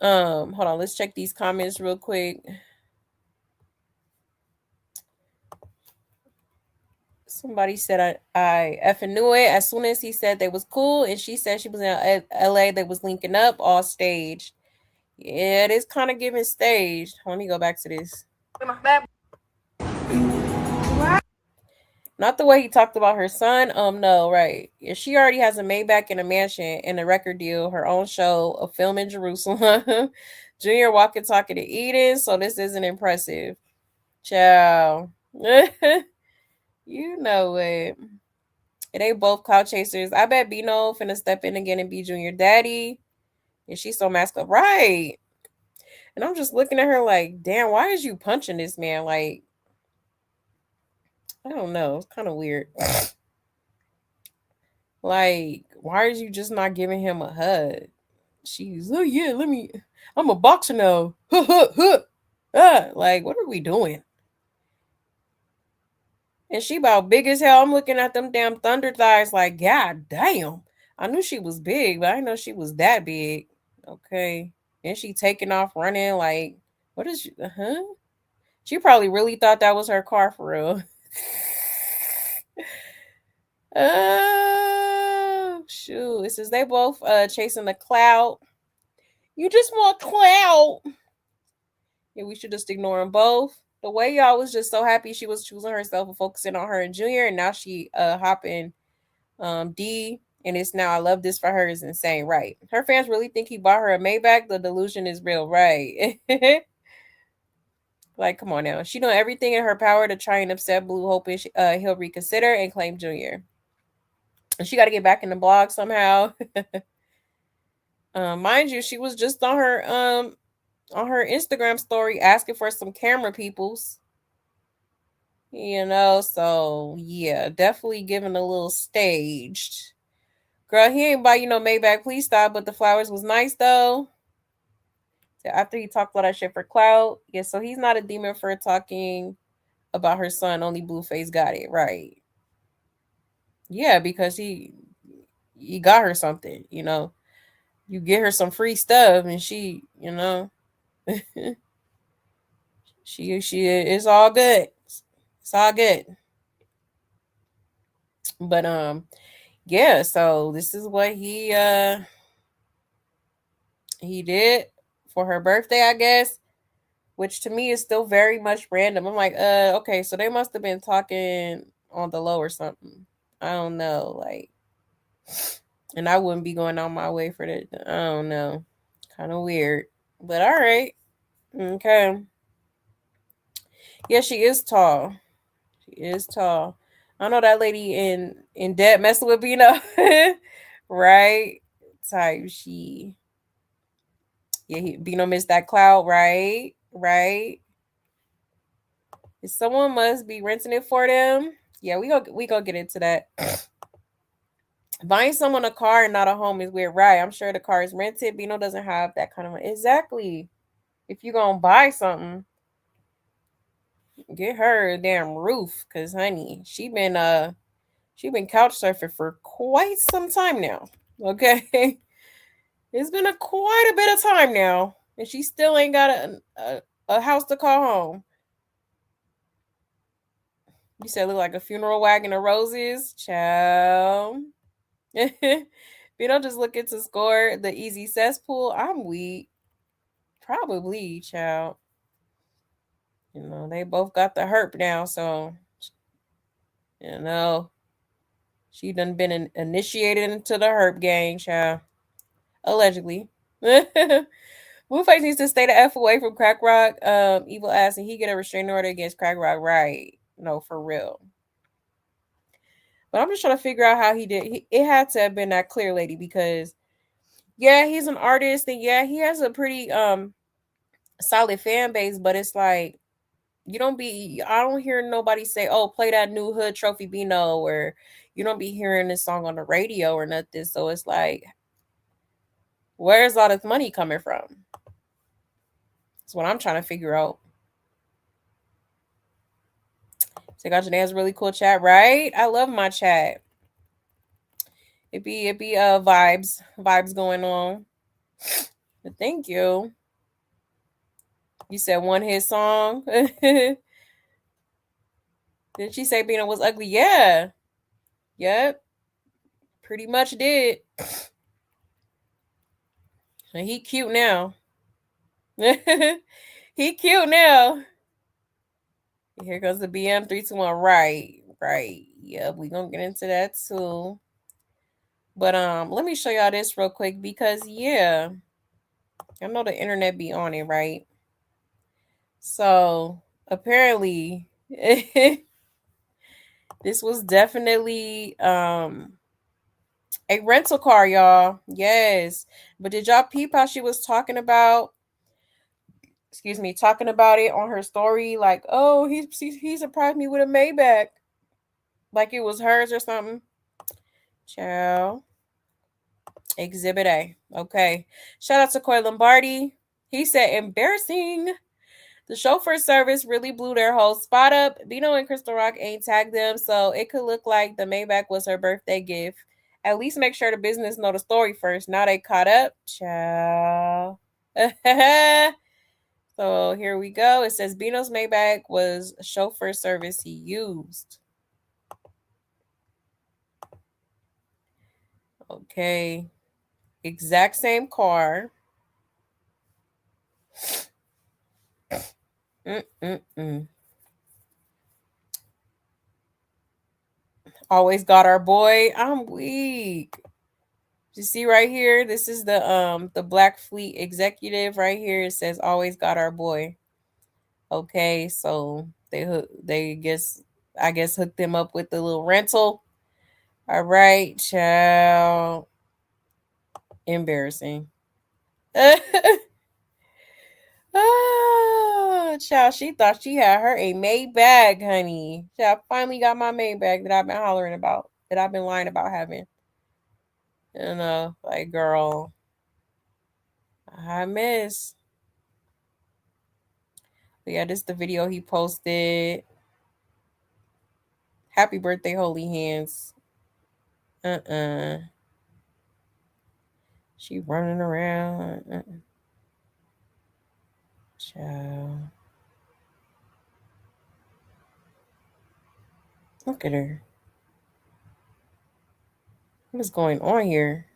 on, let's check these comments real quick. Somebody said I effing knew it. As soon as he said they was cool, and she said she was in LA, they was linking up, all staged. Yeah, it is kind of giving staged. Let me go back to this. Not the way he talked about her son. No, right. Yeah, she already has a Maybach and a mansion and a record deal, her own show, a film in Jerusalem, Junior walking, talking to Eden. So this isn't impressive. Ciao. You know it. They both cloud chasers. I bet Bino finna step in again and be Junior daddy. And she's so masculine. Right. And I'm just looking at her like, damn, why is you punching this man? Like, I don't know. It's kind of weird. Like, why are you just not giving him a hug? She's, oh yeah, I'm a boxer now. Like, what are we doing? And she about big as hell. I'm looking at them damn thunder thighs like, god damn. I knew she was big, but I didn't know she was that big. Okay. And she taking off running like, what is she? She probably really thought that was her car for real. Oh, shoot. It says they both chasing the clout. You just want clout. Yeah, we should just ignore them both. The way y'all was just so happy she was choosing herself and focusing on her and Junior, and now she hopping D, and it's now I love this for her is insane, right? Her fans really think he bought her a Maybach. The delusion is real, right? Like, come on now. She doing everything in her power to try and upset Blue, hoping he'll reconsider and claim Junior. And she got to get back in the blog somehow. Mind you, she was just on her Instagram story asking for some camera peoples. So yeah, definitely giving a little staged. Girl, he ain't buy you no Maybach, please stop. But the flowers was nice though. So after he talked all that shit for clout, yeah. So he's not a demon for talking about her son. Only Blueface got it right. Yeah, because he got her something. You get her some free stuff, and she, she it's all good. It's all good. But yeah. So this is what he did for her birthday, I guess, which to me is still very much random. I'm like, okay, so they must have been talking on the low or something. I don't know, like, and I wouldn't be going on my way for that. I don't know, kind of weird, but all right, okay. Yeah, she is tall. She is tall. I know that lady in debt messing with Bino, right? Type she. Yeah, Bino missed that cloud, right? Right. Someone must be renting it for them. Yeah, we go get into that. Buying someone a car and not a home is weird, right? I'm sure the car is rented. Bino doesn't have that kind of money. Exactly. If you're gonna buy something, get her a damn roof, cause honey, she been couch surfing for quite some time now. Okay, it's been quite a bit of time now, and she still ain't got a house to call home. You said look like a funeral wagon of roses, child. We don't just look to score the easy cesspool. I'm weak. Probably, child. They both got the herp now, so she done been initiated into the herp gang, child. Allegedly. Blueface needs to stay the F away from Crack Rock. Evil ass, and he get a restraining order against Crack Rock, right? No, for real. But I'm just trying to figure out how he did. It had to have been that Clear Lady because, yeah, he's an artist and yeah, he has a pretty solid fan base. But it's like I don't hear nobody say, "Oh, play that new Hood Trophy Bino," or you don't be hearing this song on the radio or nothing. So it's like, where's all this money coming from? That's what I'm trying to figure out. So got Janae's really cool chat, right? I love my chat. It be vibes going on. But thank you. You said one hit song. Did she say Bino was ugly? Yeah. Yep. Pretty much did. And he cute now. He cute now. Here goes the BM 321. Right. Yep, we gonna get into that too. But let me show y'all this real quick because yeah, I know the internet be on it, right? So apparently this was definitely a rental car, y'all. Yes. But did y'all peep how she was talking about it on her story? Like, oh, he surprised me with a Maybach. Like it was hers or something. Ciao. Exhibit A. Okay. Shout out to Coy Lombardi. He said, embarrassing. The chauffeur service really blew their whole spot up. Bino and Chrisean Rock ain't tagged them, so it could look like the Maybach was her birthday gift. At least make sure the business know the story first. Now they caught up. Ciao. So here we go. It says Bino's Maybach was a chauffeur service he used. Okay. Exact same car. Always got our boy. I'm weak. You see right here, this is the Black Fleet executive right here. It says always got our boy. Okay, so I guess hooked them up with the little rental. All right, child. Embarrassing. Oh, child, she thought she had her a Maybach, honey. Child, finally got my Maybach that I've been hollering about, that I've been lying about having. You know, like, girl, I miss. But yeah, this is the video he posted. Happy birthday, holy hands. She running around. Child. Look at her. What is going on here?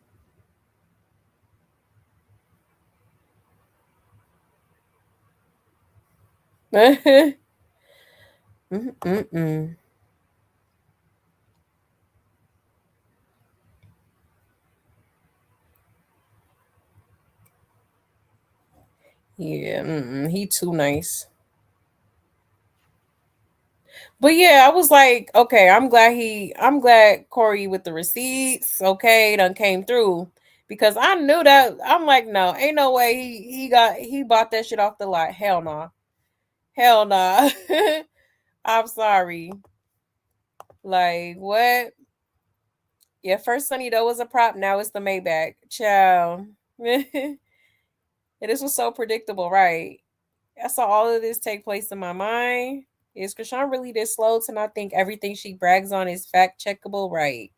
Yeah, he too nice. But yeah, I was like, okay, I'm glad Corey with the receipts, okay, done came through. Because I knew that. I'm like, no, ain't no way he bought that shit off the lot. Hell no. Nah. Hell no. Nah. I'm sorry. Like, what? Yeah, first Sunny though was a prop, now it's the Maybach. Ciao. And this was so predictable, right? I saw all of this take place in my mind. Is Chrisean really this slow to not think everything she brags on is fact checkable? Right.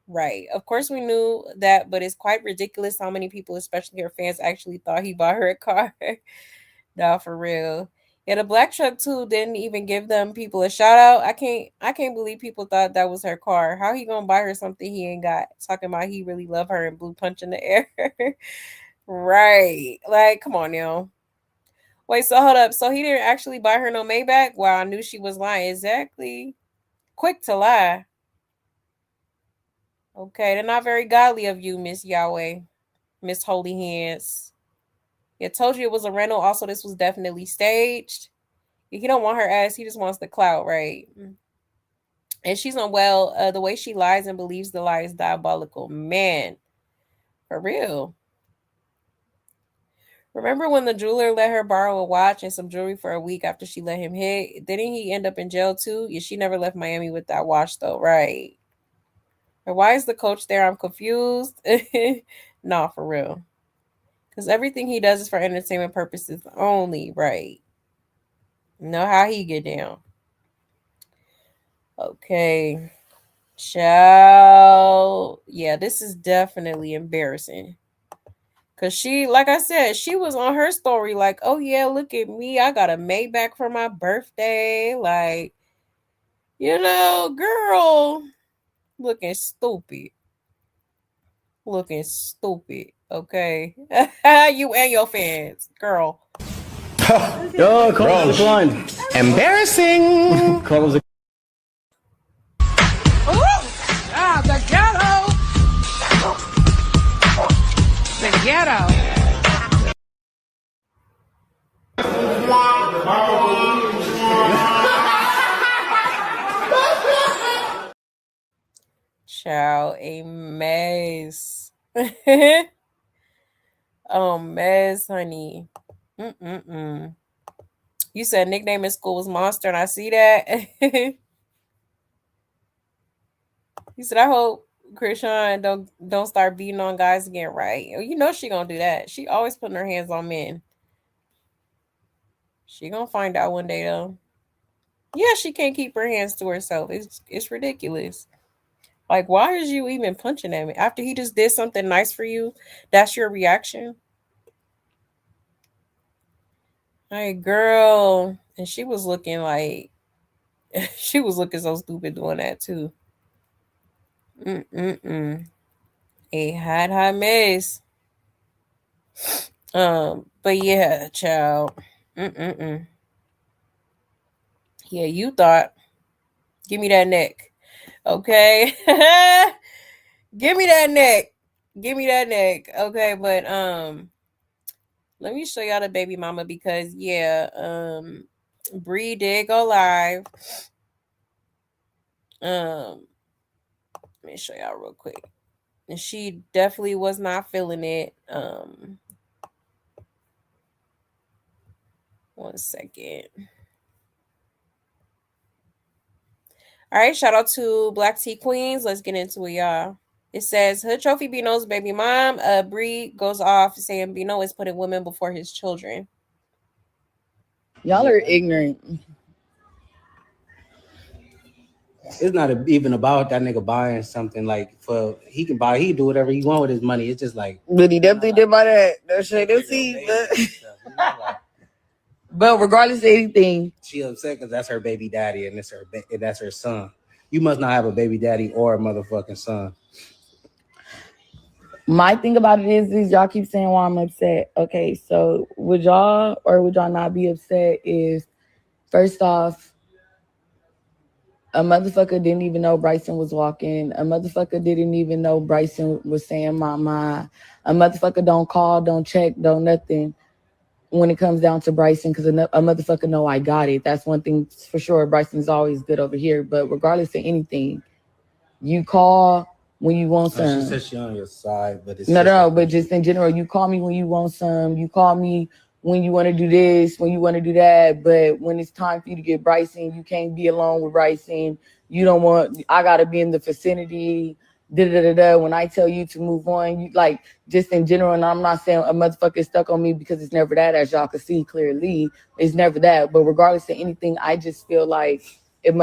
Right. Of course we knew that, but it's quite ridiculous how many people, especially her fans, actually thought he bought her a car. No, for real. Yeah, the black truck too didn't even give them people a shout out. I can't believe people thought that was her car. How he gonna buy her something he ain't got? Talking about he really love her and blue punch in the air. Right. Like, come on now. Wait, so hold up. So he didn't actually buy her no Maybach? Wow, I knew she was lying. Exactly. Quick to lie. Okay, they're not very godly of you, Miss Yahweh. Miss Holy Hands. Yeah, told you it was a rental. Also, this was definitely staged. He don't want her ass. He just wants the clout, right? And she's unwell. The way she lies and believes the lie is diabolical. Man, for real. Remember when the jeweler let her borrow a watch and some jewelry for a week after she let him hit? Didn't he end up in jail too? Yeah, she never left Miami with that watch though, right? Or why is the coach there? I'm confused. Nah, for real. Because everything he does is for entertainment purposes only, right? Know how he get down. Okay. Child. Yeah, this is definitely embarrassing. Cause she, like I said, she was on her story like, oh yeah, look at me. I got a Maybach for my birthday. Like, girl, looking stupid. Looking stupid. Okay. You and your fans, girl. Yo, Carlos declined. Embarrassing. Carlos. The ghetto. The ghetto. Child, a mess. Oh, mess, honey. You said nickname in school was Monster, and I see that. You said, I hope Chrisean don't start beating on guys again, right? You know she gonna do that. She always putting her hands on men. She gonna find out one day though. Yeah, she can't keep her hands to herself. It's ridiculous. Like, why is you even punching at me after he just did something nice for you? That's your reaction. Hey, girl, and she was looking like she was looking so stupid doing that too. A hot mess. But yeah, child. Yeah, you thought. Give me that neck. Okay. Give me that neck. Give me that neck. Okay, but let me show y'all the baby mama because Bree did go live. Let me show y'all real quick. And she definitely was not feeling it. 1 second. All right, shout out to Black Tea Queens. Let's get into it, y'all. It says, Hood Trophy Bino's baby mom, Bree goes off saying Bino is putting women before his children. Y'all are ignorant. It's not even about that nigga buying something. Like, he can do whatever he want with his money. It's just like, But he definitely did buy that. That shit, but regardless of anything, she upset because that's her baby daddy and that's her son. You must not have a baby daddy or a motherfucking son. my thing about it is y'all keep saying why I'm upset. Okay, so would y'all or would y'all not be upset if, first off, a motherfucker didn't even know Bryson was walking. A motherfucker didn't even know Bryson was saying mama. A motherfucker don't call, don't check, don't nothing when it comes down to Bryson, because a motherfucker know I got it. That's one thing for sure. Bryson's always good over here. But regardless of anything, you call when you want some. She said she on your side, but it's no, but just in general, you call me when you want some. You call me when you want to do this, when you want to do that. But when it's time for you to get Bryson, you can't be alone with Bryson. You don't want, I got to be in the vicinity. When I tell you to move on, you like, just in general, and I'm not saying a motherfucker is stuck on me, because it's never that, as y'all can see clearly. It's never that. But regardless of anything, I just feel like if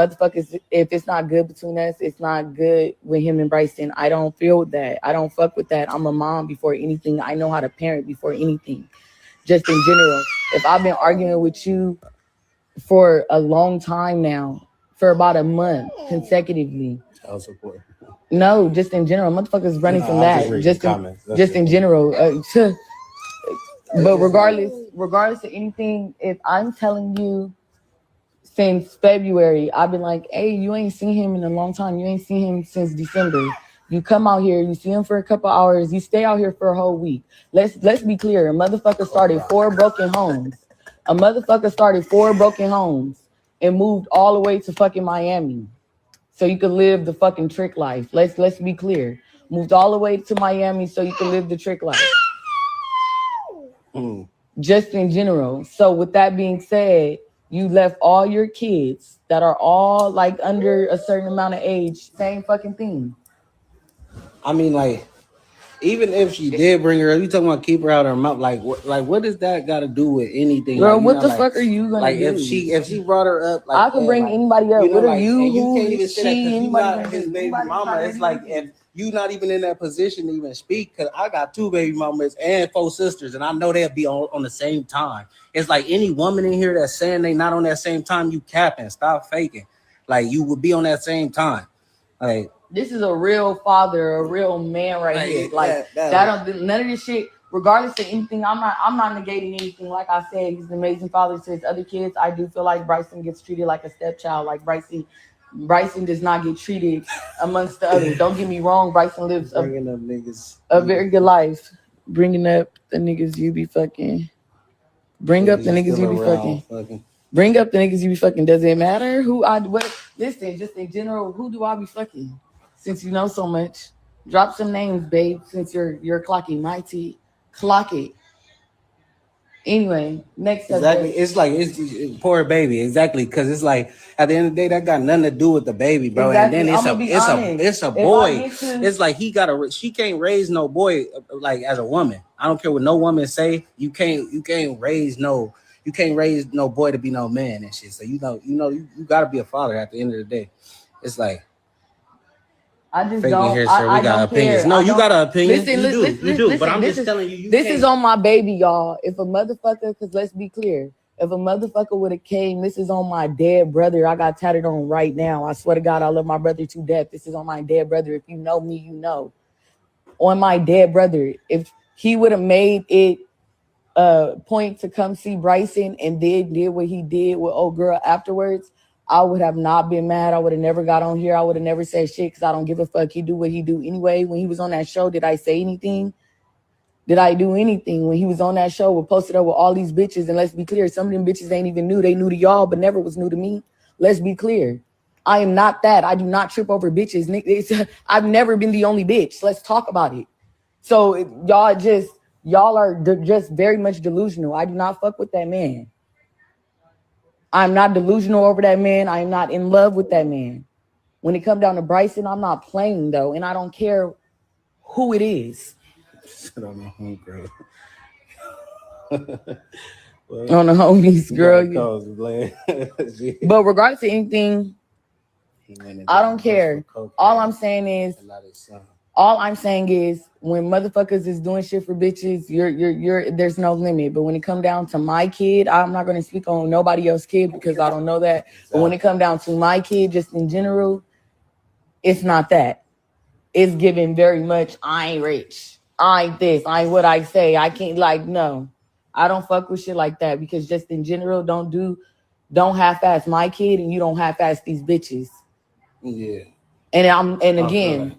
it's not good between us, it's not good with him and Bryson. I don't feel that. I don't fuck with that. I'm a mom before anything. I know how to parent before anything. Just in general, if I've been arguing with you for a long time now, for about a month consecutively. Child support. No, just in general, motherfuckers running from that. Just in general. But regardless of anything, if I'm telling you since February, I've been like, hey, you ain't seen him in a long time. You ain't seen him since December. You come out here, you see him for a couple hours, you stay out here for a whole week. Let's be clear. A motherfucker started 4 broken homes. A motherfucker started 4 broken homes and moved all the way to fucking Miami so you could live the fucking trick life. Let's be clear. Moved all the way to Miami so you could live the trick life. Just in general. So with that being said, you left all your kids that are all like under a certain amount of age, same fucking thing. I mean, like, even if she did bring her up, you talking about keep her out of her mouth? Like, what does that got to do with anything? Girl, like, what the fuck are you gonna do? If she brought her up, like, I can bring anybody up. What are you? You Who? can't even say that because you're not his baby Anybody mama. It's like if you not even in that position to even speak. Because I got 2 baby mamas and 4 sisters, and I know they'll be on the same time. It's like any woman in here that's saying they not on that same time, you capping. Stop faking. Like, you would be on that same time. Like, this is a real father, a real man right here. Like that don't none of this shit. Regardless of anything, I'm not negating anything. Like I said, he's an amazing father to his other kids. I do feel like Bryson gets treated like a stepchild. Like Bryson does not get treated amongst the others. Don't get me wrong. Bryson lives a very good life. Bringing up the niggas you be fucking. Bring up the niggas you be fucking. Bring up the niggas you be fucking. Does it matter who listen, just in general, who do I be fucking? Since you know so much, drop some names, babe. Since you're clocking my tea, clock it. Anyway, next exactly. It's like it's poor baby. Exactly, because it's like at the end of the day, that got nothing to do with the baby, bro. Exactly. And then it's a boy. It's like she can't raise no boy like as a woman. I don't care what no woman say. You can't raise no boy to be no man and shit. So you got to be a father at the end of the day. It's like. I just don't. Here, sir. We got opinions. No, you got an opinion. Listen, you do. But I'm just telling you. This is on my baby, y'all. If a motherfucker, because let's be clear, if a motherfucker would have came, this is on my dead brother. I got tatted on right now. I swear to God, I love my brother to death. This is on my dead brother. If you know me, you know. On my dead brother, if he would have made it a point to come see Bryson and did what he did with old girl afterwards, I would have not been mad. I would have never got on here. I would have never said shit because I don't give a fuck. He do what he do anyway. When he was on that show, did I say anything? Did I do anything? When he was on that show, we posted up with all these bitches. And let's be clear, some of them bitches ain't even new. They new to y'all, but never was new to me. Let's be clear. I am not that. I do not trip over bitches. I've never been the only bitch. Let's talk about it. So y'all are just very much delusional. I do not fuck with that man. I'm not delusional over that man. I am not in love with that man. When it comes down to Bryson, I'm not playing though, and I don't care who it is. On the homegirl. On the homies, girl. But regardless of anything, I don't care. All I'm saying is when motherfuckers is doing shit for bitches, you're there's no limit. But when it come down to my kid, I'm not gonna speak on nobody else's kid because I don't know that. But when it come down to my kid, just in general, it's not that. It's given very much, I ain't rich. I ain't this. I ain't what I say. I can't no. I don't fuck with shit like that because just in general, don't half-ass my kid and you don't half-ass these bitches. Yeah. And again,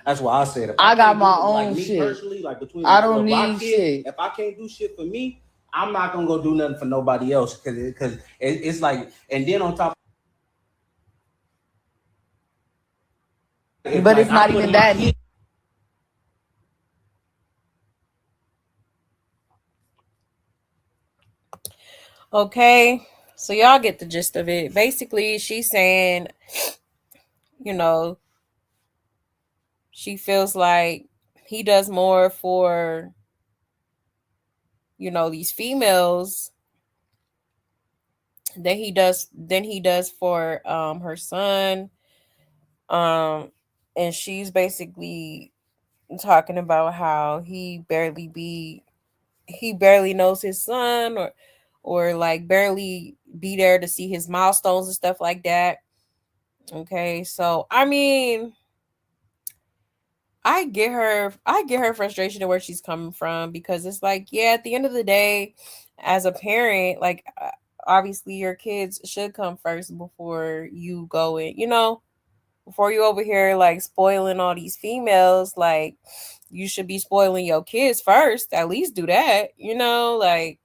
that's why I said I got my own shit. Personally, between I don't need shit. If I can't do shit for me, I'm not gonna go do nothing for nobody else because it's like, and then on top. But it's not even that. Okay, so y'all get the gist of it. Basically, she's saying, she feels like he does more for, these females than he does for her son. And she's basically talking about how he barely knows his son or like barely be there to see his milestones and stuff like that. Okay, so I mean, I get her frustration and where she's coming from because it's like, yeah, at the end of the day, as a parent, like obviously your kids should come first before you go in, before you over here like spoiling all these females, like you should be spoiling your kids first. At least do that, like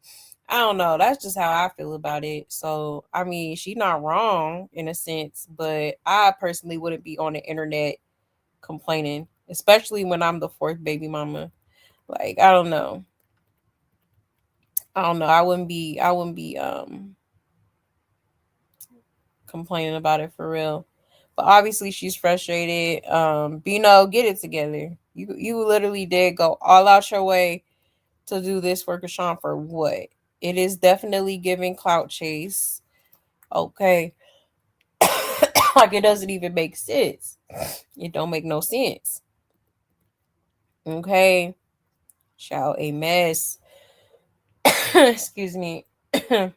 I don't know. That's just how I feel about it. So, I mean, she's not wrong in a sense, but I personally wouldn't be on the internet complaining, especially when I'm the fourth baby mama. Like, I don't know. I wouldn't be complaining about it for real. But obviously she's frustrated. Bino, get it together. You literally did go all out your way to do this for Chrisean for what? It is definitely giving clout chase. Okay. Like it doesn't even make sense. It don't make no sense. Okay. Child, a mess. Excuse me. It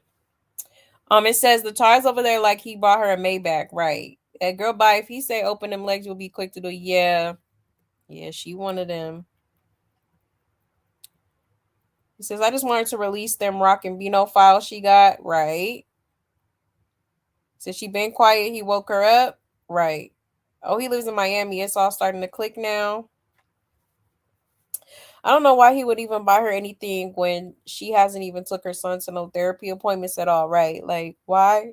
says the toys over there like he bought her a Maybach, right? That girl bye. If he say open them legs, you'll be quick to do. Yeah. Yeah, she one of them. He says, I just wanted to release them Rock and Bino files she got. Right. Since she been quiet, he woke her up. Right. Oh, he lives in Miami. It's all starting to click now. I don't know why he would even buy her anything when she hasn't even took her son to no therapy appointments at all. Right. Like, why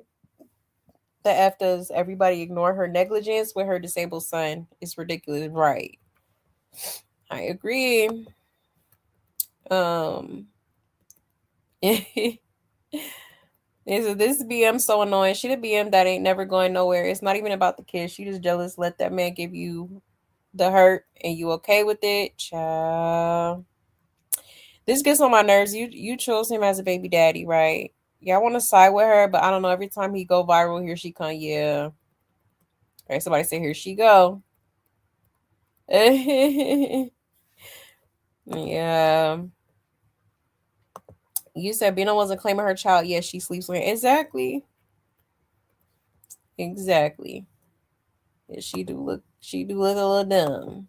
the F does everybody ignore her negligence with her disabled son? It's ridiculous. Right. I agree. This BM so annoying. She the BM that ain't never going nowhere. It's not even about the kids. She just jealous. Let that man give you the hurt and you okay with it. Child. This gets on my nerves. You chose him as a baby daddy, right? Yeah, I want to side with her, but I don't know. Every time he go viral, here she come. Yeah. Right, somebody say here she go. Yeah. You said Bino wasn't claiming her child. Yes, she sleeps with him. Exactly. Yeah, she do look a little dumb.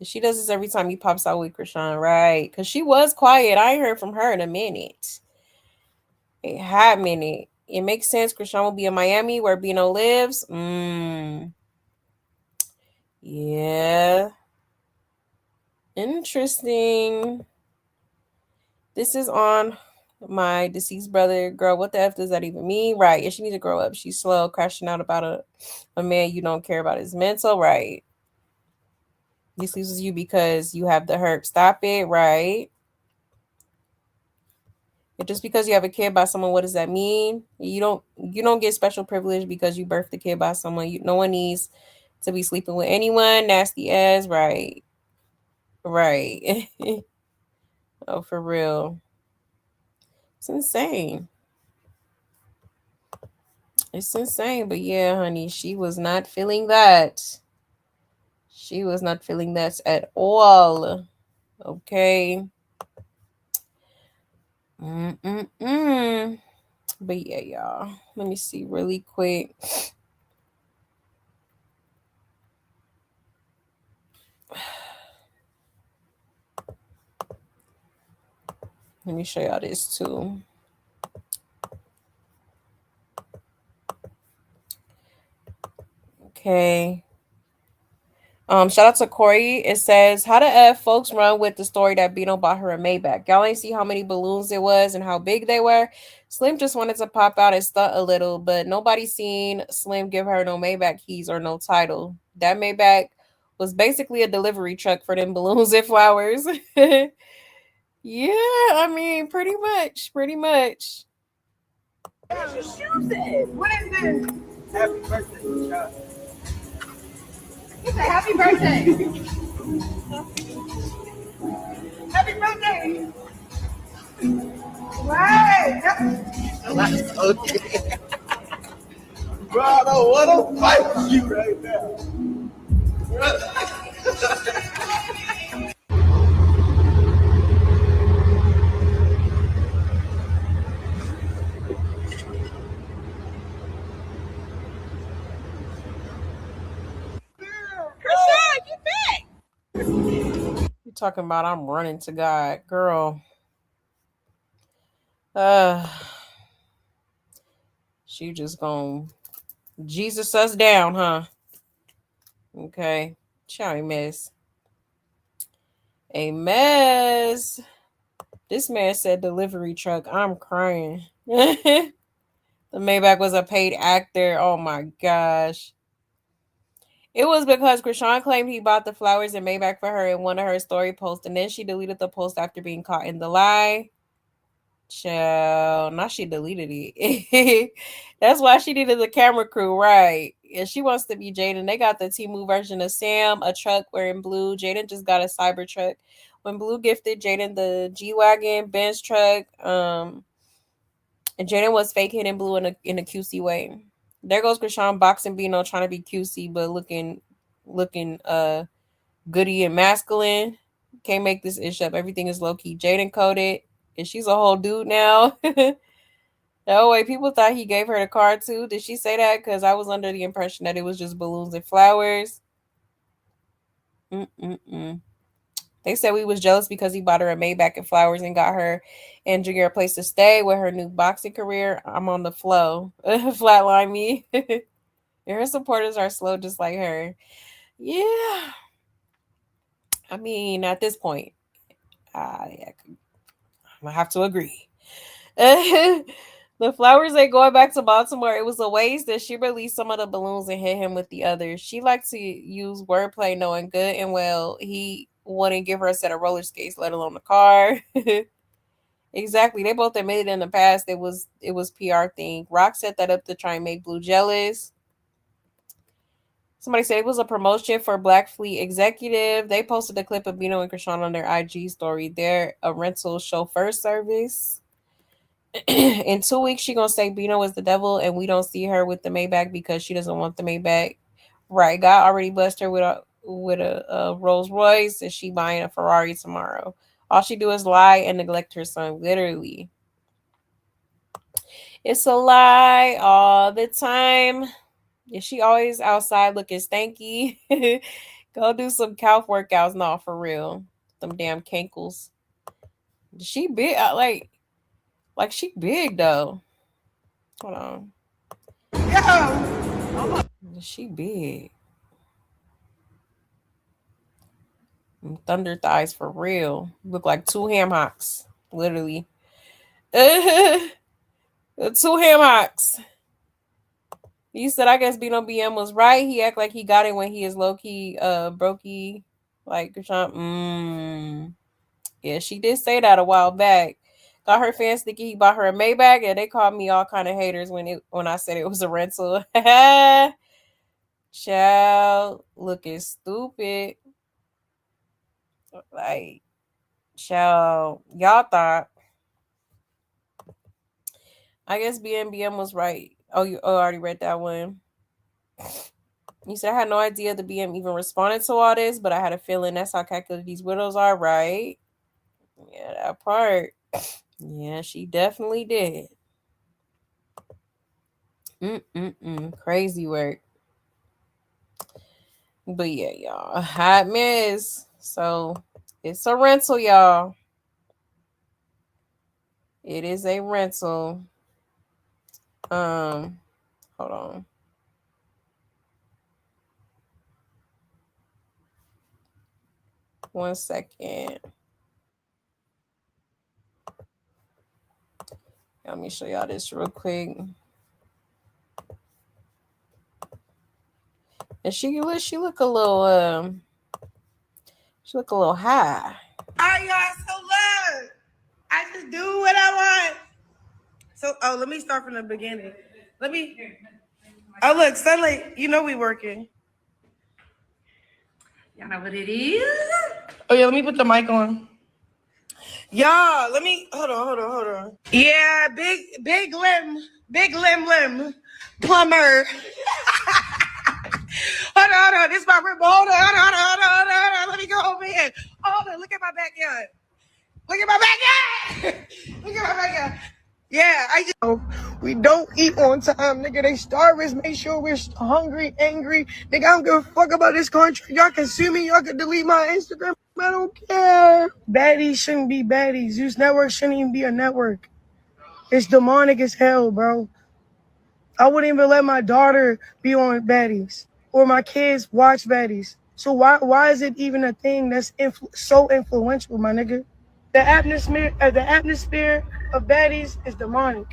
She does this every time he pops out with Chrisean, right? Because she was quiet. I ain't heard from her in a minute. A hot minute. It makes sense. Chrisean will be in Miami where Bino lives. Yeah. Interesting. This is on my deceased brother. Girl, what the F does that even mean? Right. Yeah, she needs to grow up. She's slow, crashing out about a man you don't care about his mental. Right. This loses you because you have the herb. Stop it. Right. And just because you have a kid by someone, what does that mean? You don't get special privilege because you birthed a kid by someone. No one needs to be sleeping with anyone. Nasty ass, right? Right. Oh, for real. It's insane. It's insane. But yeah, honey, she was not feeling that. She was not feeling that at all. Okay. But yeah, y'all. Let me see really quick. Let me show y'all this too. Okay. Shout out to Corey. It says, how the F folks run with the story that Bino bought her a Maybach? Y'all ain't see how many balloons it was and how big they were. Slim just wanted to pop out and stunt a little, but nobody seen Slim give her no Maybach keys or no title. That Maybach was basically a delivery truck for them balloons and flowers. Yeah, I mean, pretty much. What is this? Happy birthday, child. He said, happy birthday. Happy birthday. Right. Okay. Bro, I don't want to fight with you right now. Chrisean, get back. You talking about I'm running to God, girl. She just gonna Jesus us down, huh? Okay. Shall mess. A mess. This man said delivery truck. I'm crying. The Maybach was a paid actor. Oh my gosh. It was because Chrisean claimed he bought the flowers and Maybach for her in one of her story posts, and then she deleted the post after being caught in the lie. Child, now she deleted it. That's why she needed the camera crew, right? And she wants to be Jaidyn. They got the Temu version of Sam, a truck wearing blue. Jaidyn just got a cyber truck. When Blue gifted Jaidyn the G-Wagon Benz truck, and Jaidyn was fake hitting Blue in a QC way. There goes Chrisean boxing Bino trying to be QC, but looking goody and masculine. Can't make this ish up. Everything is low key Jaidyn coded. And she's a whole dude now. Oh, wait, people thought he gave her the car too. Did she say that? Because I was under the impression that it was just balloons and flowers. They said we was jealous because he bought her a Maybach and flowers and got her and Junior a place to stay with her new boxing career. I'm on the flow. Flatline me. And her supporters are slow just like her. Yeah. I mean, at this point, I have to agree. The flowers ain't going back to Baltimore. It was a waste that she released some of the balloons and hit him with the others. She liked to use wordplay, knowing good and well he wouldn't give her a set of roller skates, let alone a car. Exactly. They both admitted in the past it was PR thing. Rock set that up to try and make Blue jealous. Somebody said it was a promotion for Black Fleet Executive. They posted a clip of Bino and Chrisean on their IG story. They're a rental chauffeur service. In 2 weeks, she gonna say Bino is the devil, and we don't see her with the Maybach because she doesn't want the Maybach. Right? God already blessed her with a Rolls Royce, and she buying a Ferrari tomorrow. All she do is lie and neglect her son. Literally, it's a lie all the time. Is she always outside looking stanky? Go do some calf workouts. No, for real. Them damn cankles. She big, like she big though. Hold on. She big. Thunder thighs for real. Look like two ham hocks. Literally. 2 ham hocks. He said, I guess Bino BM was right. He act like he got it when he is low-key brokey. Like Chrisean. Yeah, she did say that a while back. Thought her fans think he bought her a Maybach, and they called me all kind of haters when I said it was a rental. Child, looking stupid. Like, child, y'all thought. I guess BM was right. Oh, you already read that one. You said I had no idea the BM even responded to all this, but I had a feeling that's how calculated these widows are, right? Yeah, that part. Yeah, she definitely did. Crazy work. But yeah, y'all, a hot mess. So it's a rental, y'all. It is a rental. Hold on. One second. Let me show y'all this real quick. And she look a little she look a little high. All right, y'all. So look, I just do what I want. So, let me start from the beginning. Look, suddenly, you know we working. Y'all know what it is? Oh yeah, let me put the mic on. Y'all, hold on. Yeah, big limb, plumber. Hold on. This is my rip. Hold on. Let me go over here. Hold on, look at my backyard. Yeah, we don't eat on time, nigga. They starve us, make sure we're hungry, angry. Nigga, I don't give a fuck about this country. Y'all can sue me, y'all can delete my Instagram. I don't care. Baddies shouldn't be baddies. Zeus Network shouldn't even be a network. It's demonic as hell, bro. I wouldn't even let my daughter be on baddies or my kids watch baddies. So why is it even a thing that's so influential, my nigga? The atmosphere of baddies is demonic.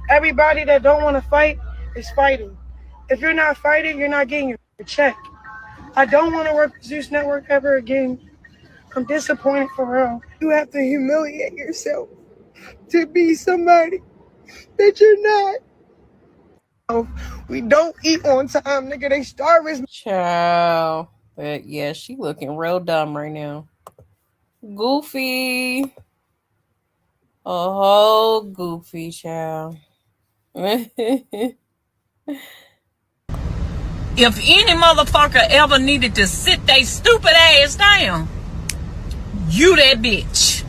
Everybody that don't want to fight is fighting. If you're not fighting, you're not getting your check. I don't want to work with Zeus Network ever again. I'm disappointed for real. You have to humiliate yourself to be somebody that you're not. We don't eat on time, nigga. They starve us. Child. But yeah, she looking real dumb right now. Goofy. A whole goofy child. If any motherfucker ever needed to sit they stupid ass down, you that bitch.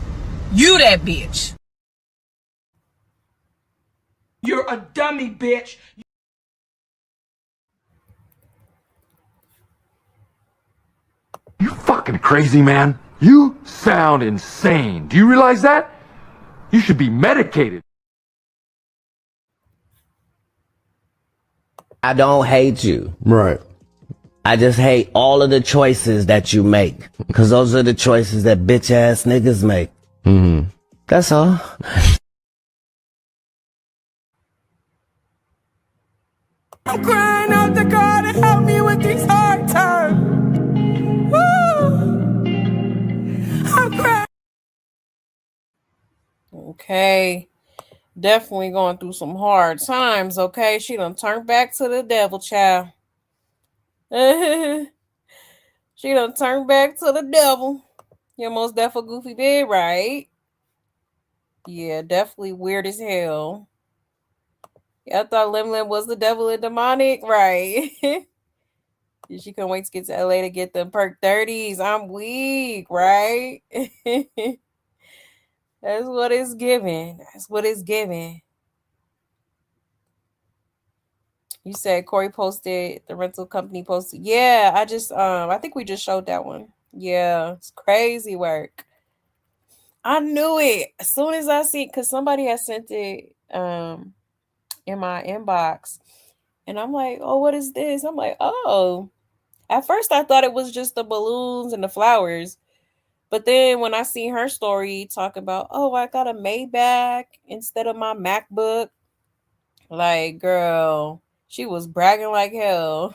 You that bitch. You're a dummy, bitch. You fucking crazy, man. You sound insane. Do you realize that? You should be medicated. I don't hate you. Right. I just hate all of the choices that you make. Because those are the choices that bitch ass niggas make. Mm-hmm. That's all. I'm crying out to God to help me with these hard times. Woo. I'm crying. Okay. Definitely going through some hard times, okay? She done turned back to the devil, child. She done turned back to the devil. Your most definitely goofy bed, right? Yeah, definitely weird as hell. Yeah, I thought Lim was the devil and demonic, right? She couldn't wait to get to LA to get them perk 30s. I'm weak, right? That's what it's giving. That's what it's giving. You said Corey posted, the rental company posted. Yeah, I think we just showed that one. Yeah, it's crazy work. I knew it as soon as I see, because somebody had sent it in my inbox, and I'm like, oh, what is this? I'm like, oh. At first I thought it was just the balloons and the flowers, but then when I see her story talk about, oh, I got a Maybach instead of my MacBook, like, girl, she was bragging like hell.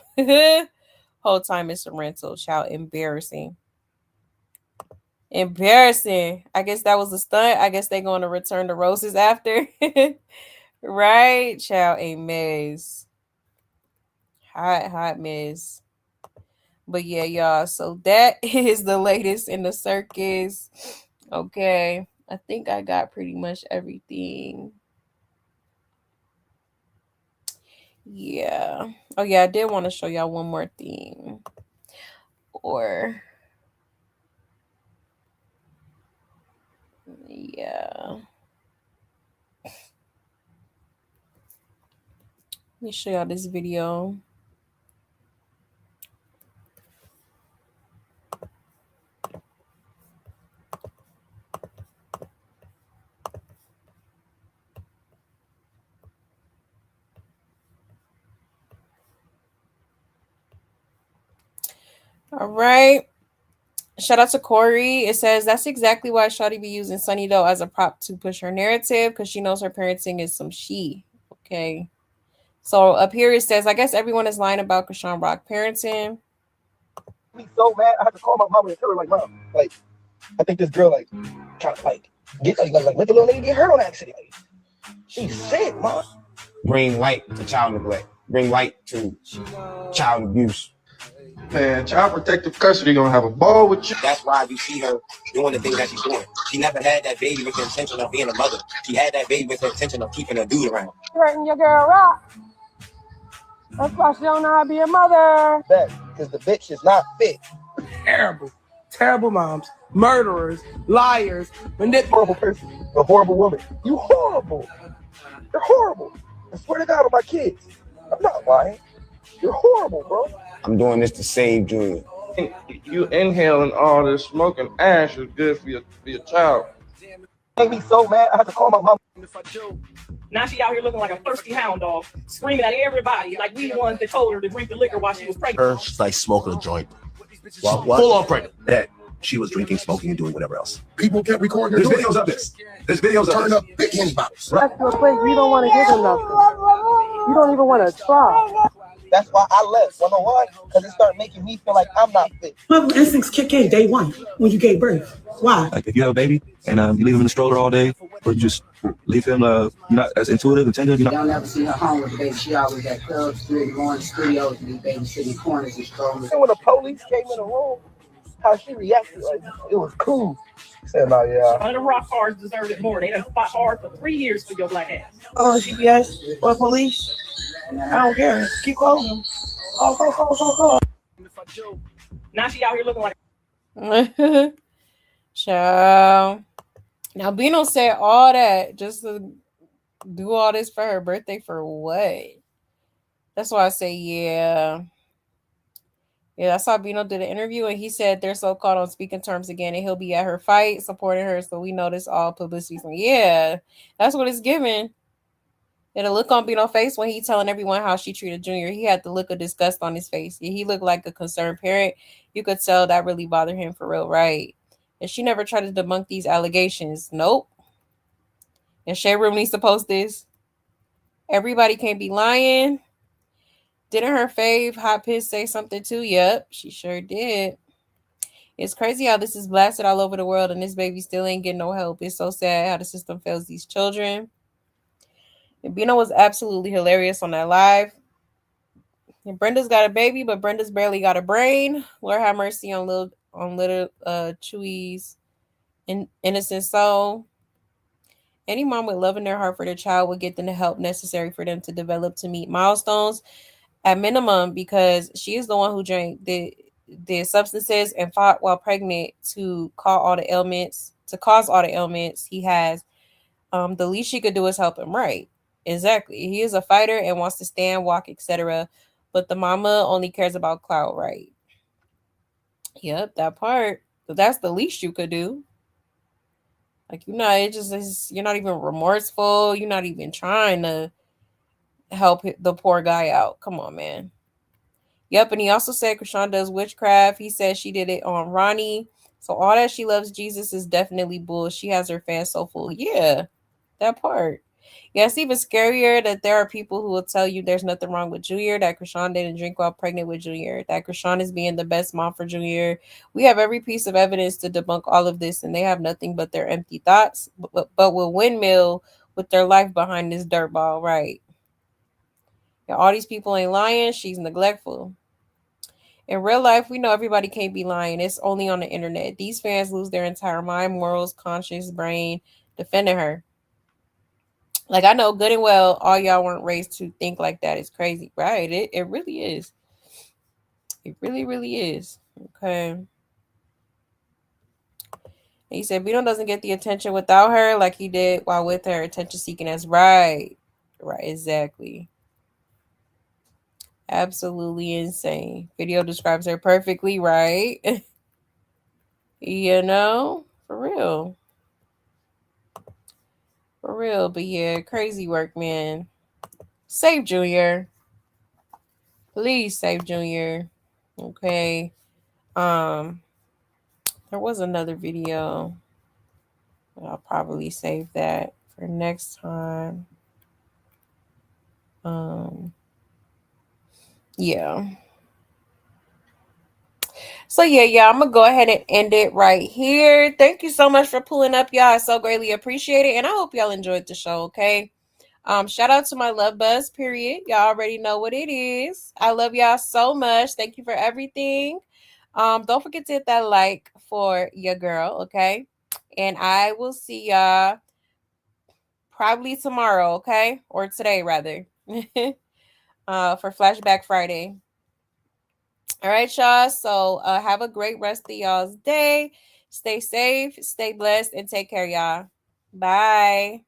Whole time it's a rental, child, embarrassing. Embarrassing. I guess that was a stunt. I guess they're going to return the roses after. Right? Child, a mess. Hot mess. But yeah, y'all. So that is the latest in the circus. Okay. I think I got pretty much everything. Yeah. Oh yeah, I did want to show y'all one more thing. Or yeah. Let me show y'all this video. All right. Shout out to Corey. It says that's exactly why Shawty be using Sunny Doe as a prop to push her narrative because she knows her parenting is some she. Okay. So up here it says, I guess everyone is lying about Chrisean Rock parenting. Me so mad, I had to call my mama and tell her, like, Mom, like, I think this girl, like, trying to, like, get, like, let the little lady get hurt on accident. Like, she's sick, Mom. Green light to child neglect. Green light to child abuse. Man, child protective custody gonna have a ball with you. That's why you see her doing the things that she's doing. She never had that baby with the intention of being a mother. She had that baby with the intention of keeping a dude around. Hurting your girl Rock. That's why she don't know how to be a mother. Because the bitch is not fit. Terrible moms, murderers, liars, horrible person, a horrible woman. You horrible. You're horrible. I swear to God on my kids. I'm not lying. You're horrible, bro. I'm doing this to save Junior. You inhaling all this smoke and ash is good for your child. Made me so mad, I had to call my mom. Now she out here looking like a thirsty hound dog, screaming at everybody like we the ones that told her to drink the liquor while she was pregnant. She's like smoking a joint. What? Full on pregnant. That she was drinking, smoking, and doing whatever else. People kept recording. There's videos of this. There's videos of Turn this. up big candy bottles. That's the place you don't want to give them nothing. You don't even want to try. That's why I left. You know why? Because it started making me feel like I'm not fit. Mother instincts kick in day one when you gave birth. Why? Like if you have a baby and you leave him in the stroller all day, or you just leave him not as intuitive and tender, Y'all never seen her home with the baby. She always at clubs, going to studios, and these babysitting corners and strollers. And when the police came in the room, how she reacted, like, it was cool. Said, no, yeah. One of the rock stars deserved it more. They done fought hard for 3 years for your black ass. Oh, CPS or police? I don't care. Keep calling them. Call. Now she out here looking like Child. Now Bino said all that just to do all this for her birthday for what? That's why I say yeah. Yeah, I saw Bino did an interview and he said they're so caught on speaking terms again and he'll be at her fight supporting her. So we know this all publicity. So yeah, that's what it's giving. And the look on Bino's face when he telling everyone how she treated Junior, he had the look of disgust on his face. Yeah, he looked like a concerned parent. You could tell that really bothered him for real, right? And she never tried to debunk these allegations. Nope. And Shade Room needs to post this. Everybody can't be lying. Didn't her fave Hot Piss say something too? Yep, she sure did. It's crazy how this is blasted all over the world and this baby still ain't getting no help. It's so sad how the system fails these children. And Bino was absolutely hilarious on that live. And Brenda's got a baby, but Brenda's barely got a brain. Lord have mercy on little Chewy's innocent soul. Any mom with love in their heart for their child would get them the help necessary for them to develop to meet milestones at minimum, because she is the one who drank the substances and fought while pregnant to cause all the ailments he has. The least she could do is help him, right? Exactly. He is a fighter and wants to stand, walk, etc. But the mama only cares about clout, right? Yep, that part. But that's the least you could do. Like, you're not even remorseful. You're not even trying to help the poor guy out. Come on, man. Yep, and he also said Chrisean does witchcraft. He said she did it on Ronnie. So all that she loves Jesus is definitely bull. She has her fans so full. Yeah, that part. Yeah, it's even scarier that there are people who will tell you there's nothing wrong with Junior, that Chrisean didn't drink while pregnant with Junior, that Chrisean is being the best mom for Junior. We have every piece of evidence to debunk all of this, and they have nothing but their empty thoughts, but will windmill with their life behind this dirtball, right? Yeah, all these people ain't lying. She's neglectful. In real life, we know everybody can't be lying. It's only on the internet. These fans lose their entire mind, morals, conscience, brain defending her. Like, I know good and well all y'all weren't raised to think like that. It's crazy, right? It really is. It really, really is. Okay. He said Bino doesn't get the attention without her like he did while with her. Attention seeking as right. Right, exactly. Absolutely insane. Video describes her perfectly, right? You know? For real. For real. But yeah, crazy work, man. Save Junior. Please save Junior. Okay. There was another video. I'll probably save that for next time. Yeah. So yeah, I'm gonna go ahead and end it right here. Thank you so much for pulling up, y'all. I so greatly appreciate it, and I hope y'all enjoyed the show. Okay. Shout out to my love buzz. Period. Y'all already know what it is. I love y'all so much. Thank you for everything. Don't forget to hit that like for your girl. Okay, and I will see y'all probably tomorrow. Okay, or today rather. For Flashback Friday. All right, y'all. So have a great rest of y'all's day. Stay safe, stay blessed, and take care, y'all. Bye.